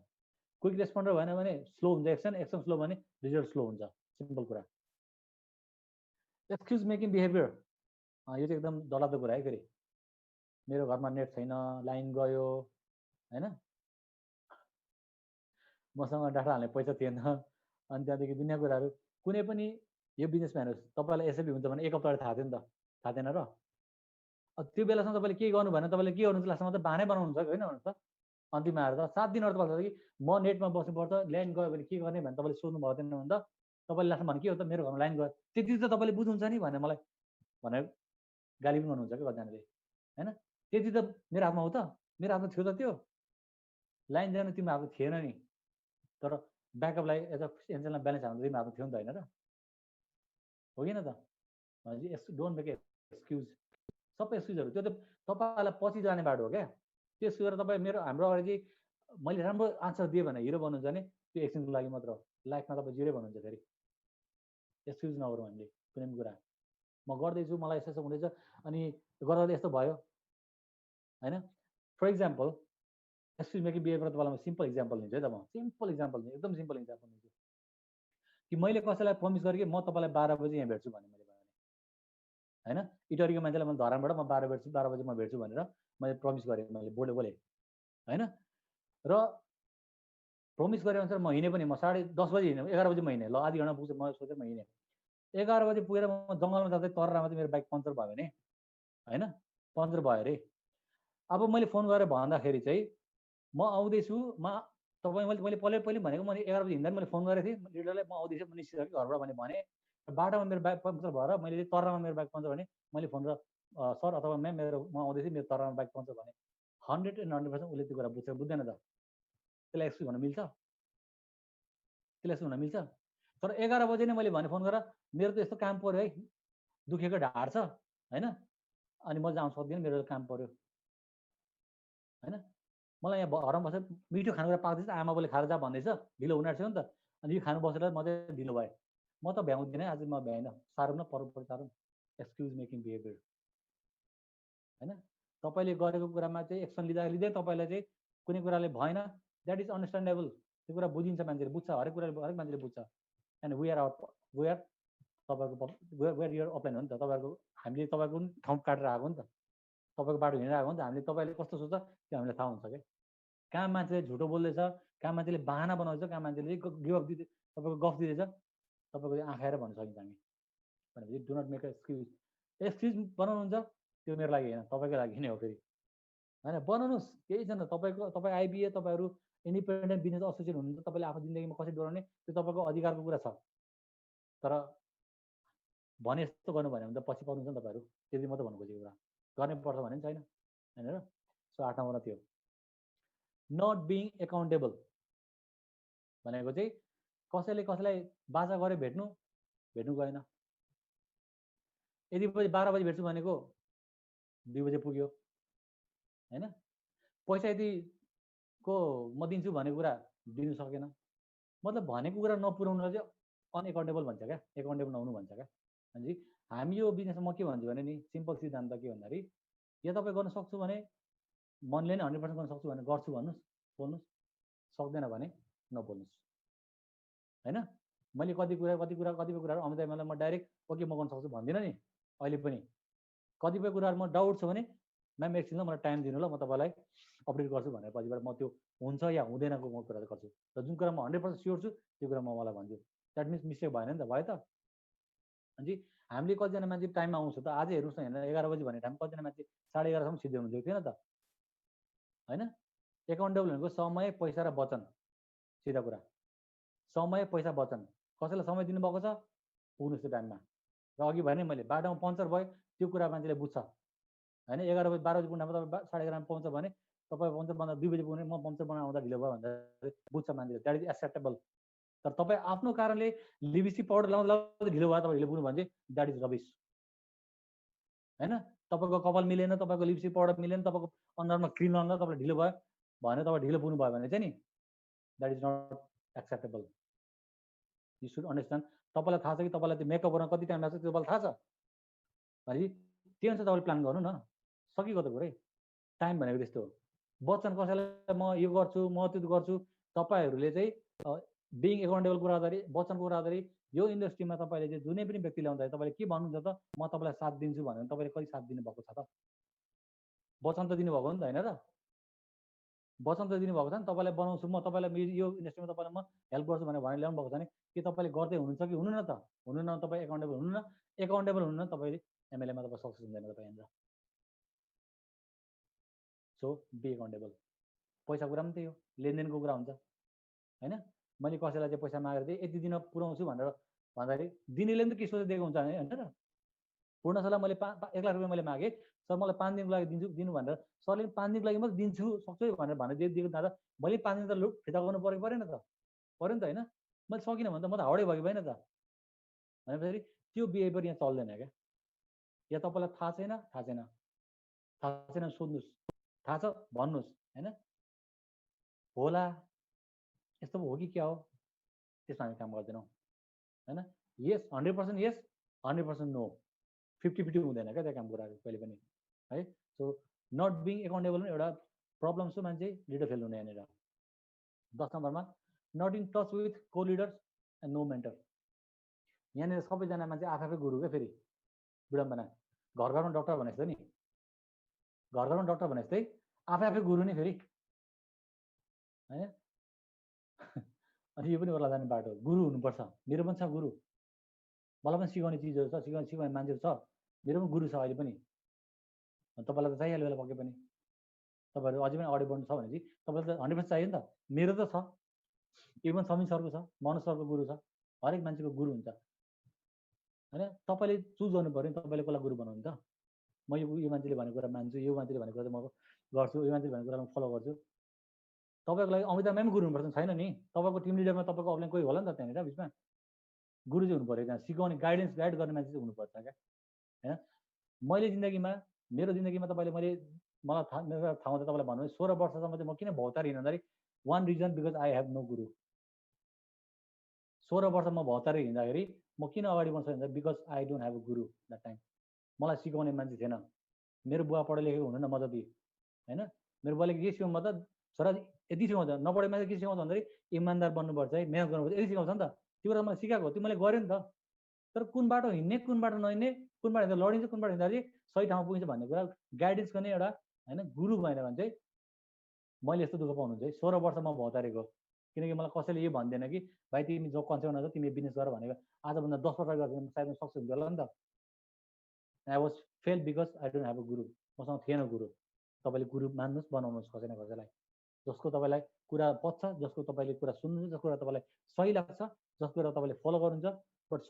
क्विक रेस्पोन्डर भएन भने स्लो हुन्छ एक्सन, एक्सन स्लो भने रिजल्ट स्लो हुन्छ, सिम्पल कुरा। एक्सक्युज मेकिङ बिहेभियर, यो चाहिँ एकदम डरलाग्दो कुरा है। फेरि मेरो घरमा नेट छैन, लाइन गयो होइन, मसँग डाटा हाल्ने पैसा थिएन, अनि त्यहाँदेखि दुनियाँ कुराहरू। कुनै पनि यो बिजनेसमा हेर्नुहोस्, तपाईँलाई एसएपी हुन्छ भने 1 हप्ता थाहा थियो नि त, थाहा थिएन र। त्यो बेलासम्म तपाईँले के गर्नु भएन, तपाईँले के गर्नुहुन्छ लास्टमा त बाहानै बनाउनु छ होइन भन्नुहोस् त। अन्तिममा आएर त 7 दिनहरू त पर्छ कि म नेटमा बस्नुपर्छ, ल्यान्ड गयो भने के गर्ने भने तपाईँले सोध्नु भएको थिएन भने त तपाईँले लास्टमा भने के हो त मेरो घरमा लाइन गयो, त्यति त तपाईँले बुझ्नुहुन्छ नि भने मलाई भनेर गाली पनि गर्नुहुन्छ क्या कतिजनाले होइन। त्यति त मेरो हातमा हो त, मेरो हातमा थियो त त्यो लाइन जानु तिम्रो हातमा थिएन नि, तर ब्याकअपलाई एज अ एन्जेलमा ब्यालेन्स हाल्नु तिम्रो हातमा थियो नि त होइन र, हो कि त भनेपछि डोन्ट मेक एक्सक्युज। सबै एक्सक्युजहरू त्यो त तपाईँलाई पछि जाने बाटो हो क्या। त्यसो गरेर तपाईँ मेरो हाम्रो अगाडि मैले राम्रो आन्सर दिएँ भने हिरो भन्नुहुन्छ भने त्यो एकछिनको लागि मात्र हो, लाइफमा तपाईँ जिरो भन्नुहुन्छ। फेरि एक्सक्युज नगरौँ हामीले कुनै पनि कुरा। म गर्दैछु, मलाई यस्तो यस्तो हुँदैछ अनि गर्दा यस्तो भयो होइन। For example excuse making behaviour तपाईँलाई म सिम्पल इक्जाम्पल दिन्छु है त। म सिम्पल इक्जाम्पल दिन्छु, एकदम सिम्पल इक्जाम्पल दिन्छु कि मैले कसैलाई प्रमिस गरेँ कि म तपाईँलाई 12 बजी यहाँ भेट्छु भने मैले होइन, इटरीको मान्छेलाई मैले धरानबाट म 12 बजी म भेट्छु भनेर मैले प्रमिस गरेँ, मैले बोले होइन। र प्रमिस गरे अनुसार म हिँडेँ पनि, म 10:30 बजी हिँडेँ, 11 बजी म हिँडेँ, ल आधी घन्टा पुग्छ म सोचेर म हिँडेँ। 11 बजी पुगेर म जङ्गलमा जाँदै तर्रामा चाहिँ मेरो बाइक पङ्चर भयो भने होइन, पङ्चर भयो अरे। अब मैले फोन गरेर भन्दाखेरि चाहिँ म आउँदैछु, तपाईँ मैले पहिले भनेको, मैले 11 बजी हिँड्दा मैले फोन गरेको थिएँ लिडरलाई, म आउँदैछु, म निस्किसकेँ घरबाट भने बाटोमा मेरो बाइक पङ्चर भएर मैले तर्रामा मेरो बाइक पङ्चर भने मैले फोन र सर अथवा म्याम म आउँदैछु, मेरो तर्रामा बाइक पङ्चर भने 100% उसले त्यो कुरा बुझ्छ बुझ्दैन त? त्यसलाई एक्सक्युज भन्न मिल्छ? त्यसलाई एक्सक्युज भन्न मिल्छ? तर 11 बजे नै मैले भने फोन गरेर मेरो त यस्तो काम पऱ्यो है, दुखेको ढाड छ होइन, अनि म जान सक्दिनँ, मेरो काम पऱ्यो होइन, मलाई यहाँ घरमा बसेर मिठो खानेकुरा पाक्दैछ, आमा बाउले खाएर जा भन्दैछ, ढिलो हुन आँट्छ नि त, अनि यो खानु बसेर म चाहिँ ढिलो भएँ, म त भ्याउँदिनँ आज, म भ्याइन, साह्रो न पर्नु साह्रो। एक्सक्युज मेकिङ बिहेभियर होइन। तपाईँले गरेको कुरामा चाहिँ एक्सन लिँदै तपाईँलाई चाहिँ कुनै कुराले भएन, द्याट इज अन्डरस्ट्यान्डेबल। त्यो कुरा बुझिन्छ, मान्छेले बुझ्छ, हरेक मान्छेले बुझ्छ। एन्ड वी आर तपाईँको वेयर युर अप्लाइन हो नि त, तपाईँको हामीले तपाईँको ठाउँ काटेर आएको नि त, तपाईँको बाटो हिँडेर आएको नि त, हामीले तपाईँले कस्तो सोच्छ त्यो हामीलाई थाहा हुन्छ क्या। कहाँ मान्छेले झुटो बोल्दैछ, कहाँ मान्छेले बाहना बनाउँछ, कहाँ मान्छेले गिभअप दिँदै तपाईँको गफ दिँदैछ, तपाईँको आँखाएर भन्न सकिन्छ हामी भनेपछि do not make excuse. Excuse बनाउनुहुन्छ त्यो मेरो लागि होइन, तपाईँको लागि नै हो फेरि होइन। बनाउनुहोस्, केही छैन। तपाईँ आइबिए, तपाईँहरू इन्डिपेन्डेन्ट बिजनेस एसोसिएट हुनुहुन्छ, तपाईँले आफ्नो जिन्दगीमा कसरी डराउने त्यो तपाईँको अधिकारको कुरा छ। तर भने जस्तो गर्नु भने त पछि पाउनुहुन्छ नि तपाईँहरू, त्यति मात्रै भन्नु खोजेको कुरा। गर्नै पर्छ भने पनि छैन होइन र। सो 8 नम्बरमा थियो नट बिङ एकाउन्टेबल भनेको चाहिँ कसैले कसैलाई बाचा गरे भेट्नु गएन। यदि 12 बजी भेट्छु भनेको 2 बजे पुग्यो होइन, पैसा यतिको म दिन्छु भनेको कुरा दिनु सकेन, मतलब भनेको कुरा नपुर्याउनुलाई चाहिँ अनएकाउन्टेबल भन्छ क्या, एकाउन्टेबल नहुनु भन्छ क्या। भनेपछि हामी यो बिजनेसमा म के भन्छु भने नि सिम्पल सिद्धान्त के भन्दाखेरि या तपाईँ गर्न सक्छु भने मनले नै 100% गर्न सक्छु भने गर्छु भन्नुहोस्, बोल्नुहोस्, सक्दैन भने नबोल्नुहोस् होइन। मैले कतिपय कुराहरू अमित भाइलाई म डाइरेक्ट ओके म गर्न सक्छु भन्दिनँ नि अहिले पनि। कतिपय कुराहरू म डाउट छ भने म्याम एकछिन ल मलाई टाइम दिनु ल म तपाईँलाई अपडेट गर्छु भनेर पछिबाट म त्यो हुन्छ या हुँदैनको म कुरा गर्छु। र जुन कुरा म 100% स्योर छु त्यो कुरा म मलाई भन्छु। द्याट मिन्स मिस्टेक भएन नि त, भयो त। अनि हामीले कतिजना मान्छे टाइममा आउँछ त, आज हेर्नुहोस् न, हेर्न 11 बजी भनेको टाइम कतिजना मान्छे 11:30 सम्म सिद्धि हुनुहुन्थ्यो थिएन त, होइन? एकाउन्टेबल भनेको समय, पैसा र वचन, सिधा कुरा। समय, पैसा, वचन। कसैलाई समय दिनुभएको छ पुग्नुहोस् त्यो टाइममा। र अघि भने मैले बाटोमा पङ्चर भयो त्यो कुरा मान्छेले बुझ्छ, होइन? 11 बजी 12 बजी पुग्नु तपाईँ 11:30 पङ्चर भने तपाईँ पङ्चर बनाउँदा 2 बजी पुग्ने, म पङ्चर बनाउन आउँदा ढिलो भयो भन्दा बुझ्छ मान्छेले। That is acceptable. तर तपाईँ आफ्नो कारणले लिबिसी पाउडर लाउँदा ढिलो भयो तपाईँ ढिलो पुग्नु भने द्याट इज रबिस, होइन? तपाईँको कपाल मिलेन, तपाईँको लिपस्टिक पाउडर मिलेन, तपाईँको अनुहारमा क्रिम लगाउँदा तपाईँलाई ढिलो भयो भने तपाईँ ढिलो पुग्नु भयो भने चाहिँ नि that is not acceptable. You should understand. तपाईँलाई थाहा छ कि तपाईँलाई त्यो मेकअप गर्न कति टाइम लाग्छ त्यो तपाईँलाई थाहा छ भने त्यही अनुसार तपाईँले प्लान गर्नु न। सकिएको त कुरै। टाइम भनेको त्यस्तो हो। वचन कसैलाई म यो गर्छु म त्यो गर्छु, तपाईँहरूले चाहिँ बिङ एकाउन्टेबल कुरा गर्दाखेरि वचनको कुरा गर्दाखेरि यो इन्डस्ट्रीमा तपाईँले चाहिँ जुनै पनि व्यक्ति ल्याउँदाखेरि तपाईँले के भन्नुहुन्छ त, म तपाईँलाई साथ दिन्छु भनेर तपाईँले कति साथ दिनुभएको छ त? वचन त दिनुभएको हो नि त, होइन त? वचन त दिनुभएको छ नि, तपाईँलाई बनाउँछु म, तपाईँलाई यो इन्डस्ट्रीमा तपाईँलाई म हेल्प गर्छु भनेर ल्याउनु भएको छ भने के तपाईँले गर्दै हुनुहुन्छ कि हुनु न त? हुनु न, तपाईँ एकाउन्टेबल हुनु न। एकाउन्टेबल हुनु न तपाईँले एमएलएमा तपाईँ सक्सेस हुँदैन तपाईँ यहाँनिर। So be accountable. पैसा कुरा पनि त्यही हो, लेनदेनको कुरा हुन्छ, होइन? मैले कसैलाई चाहिँ पैसा मागेर चाहिँ यति दिन पुऱ्याउँछु भनेर भन्दाखेरि दिनेले पनि त के सोचेर दिएको हुन्छ होइन र? पूर्ण सरलाई मैले 1 लाख रुपियाँ मैले मागेँ, सर मलाई 5 दिनको लागि दिनु भनेर सरले 5 दिनको लागि मात्रै दिन्छु सक्छु भनेर दिएको दादा, मैले 5 दिन त लु फिर्ता गर्नु परेन त? पऱ्यो नि त, होइन? मैले सकिनँ भने त म त हाउडै भयो भएन त? भनेपछि त्यो बिहेभियर यहाँ चल्दैन क्या। या तपाईँलाई थाहा छैन सोध्नुहोस्, थाहा छ भन्नुहोस्, होइन? होला यस्तो हो कि क्या हो, त्यसमा हामी काम गर्दैनौँ, होइन? यस 100% यस 100% नो, 50-50 हुँदैन क्या त्यो काम कुराहरू कहिले पनि, है? सो नट बिङ एकाउन्टेबल पनि एउटा प्रब्लम छ मान्छे लिडर फेल हुने यहाँनिर। 10 नम्बरमा नट इन टच विथ को लिडर्स एन्ड नो मेन्टर। यहाँनिर सबैजना मान्छे आफै गुरु क्या। फेरि विडम्बना, घर घरमा डक्टर भने जस्तो नि, घर घरमा डक्टर भने जस्तै आफै गुरु नि फेरि, होइन? अनि यो पनि ओर्ला जाने बाटो, गुरु हुनुपर्छ। मेरो पनि छ गुरु, मलाई पनि सिकाउने चिजहरू छ, सिकाउने मान्छेहरू छ, मेरो पनि गुरु छ अहिले पनि। तपाईँलाई त चाहिहाल्यो होला पक्कै पनि, तपाईँहरू अझै पनि अगाडि बढ्नु छ भने चाहिँ तपाईँलाई त 100% चाहियो नि त। मेरो त छ, इभन समीर सरको छ, मनोज सरको गुरु छ, हरेक मान्छेको गुरु हुन्छ, होइन? तपाईँले चुज गर्नु पऱ्यो नि तपाईँले कसलाई गुरु बनाउनु त। म यो मान्छेले भनेको कुरा मान्छु, यो मान्छेले भनेको कुरा म गर्छु, यो मान्छेले भनेको कुरा म फलो गर्छु। तपाईँको लागि अमिताभ म्याम गुरु हुनुपर्छ छैन नि? तपाईँको टिम लिडरमा तपाईँको अफलाइन कोही होला नि त त्यहाँनिर बिचमा, गुरु चाहिँ हुनु पऱ्यो, त्यहाँ सिकाउने गाइड गर्ने मान्छे चाहिँ हुनुपर्छ क्या, होइन? मैले जिन्दगीमा मेरो जिन्दगीमा तपाईँले मैले मेरो ठाउँमा त तपाईँलाई भन्नु 16 वर्षसम्म चाहिँ म किन भौतार हिँड्दाखेरि one reason because I have no guru. 16 वर्ष म भौतार हिँड्दाखेरि म किन अगाडि बढ्न सक्दिनँ because I don't have a Guru that time. मलाई सिकाउने मान्छे थिएन। मेरो बुवा पढे लेखेको हुनु न म जति, होइन? मेरो बुवाले के सिकाउनु त, छोरा यति सिकाउँछ, नपढे मान्छे के सिकाउँछ भन्दाखेरि इमान्दार बन्नुपर्छ है, मेहनत गर्नुपर्छ, यति सिकाउँछ नि त। त्यो कुरा मलाई सिकाएको, त्यो मैले गरेँ नि त। तर कुन बाटो हिँड्ने कुन बाटो नहिँड्ने, कुन बाटो हिँड्दा लडिन्छ, कुन बाटो हिँड्दाखेरि सही ठाउँमा पुगिन्छ भन्ने कुरा गाइडेन्स गर्ने एउटा, होइन, गुरु भएन भने चाहिँ मैले यस्तो दुःख पाउनुहुन्छ है। 16 वर्ष म भौतारेको, किनकि मलाई कसैले यो भन्दैन कि भाइ तिमी जो कन्सेप्ट नजाऊ, तिमी बिजनेस गर भनेको। आजभन्दा 10 वर्ष गर्दा सायद सक्सेस हुन्थ्यो होला नि त। I was fail because I don't have a गुरु। मसँग थिएन गुरु। तपाईँले गुरु मान्नुहोस्, बनाउनुहोस् कसै न कसैलाई, जसको तपाईँलाई कुरा पच्छ, जसको तपाईँले कुरा सुन्नुहुन्छ, जसको कुरा तपाईँलाई सही लाग्छ, जसको कुरा तपाईँले फलो गर्नुहुन्छ, बट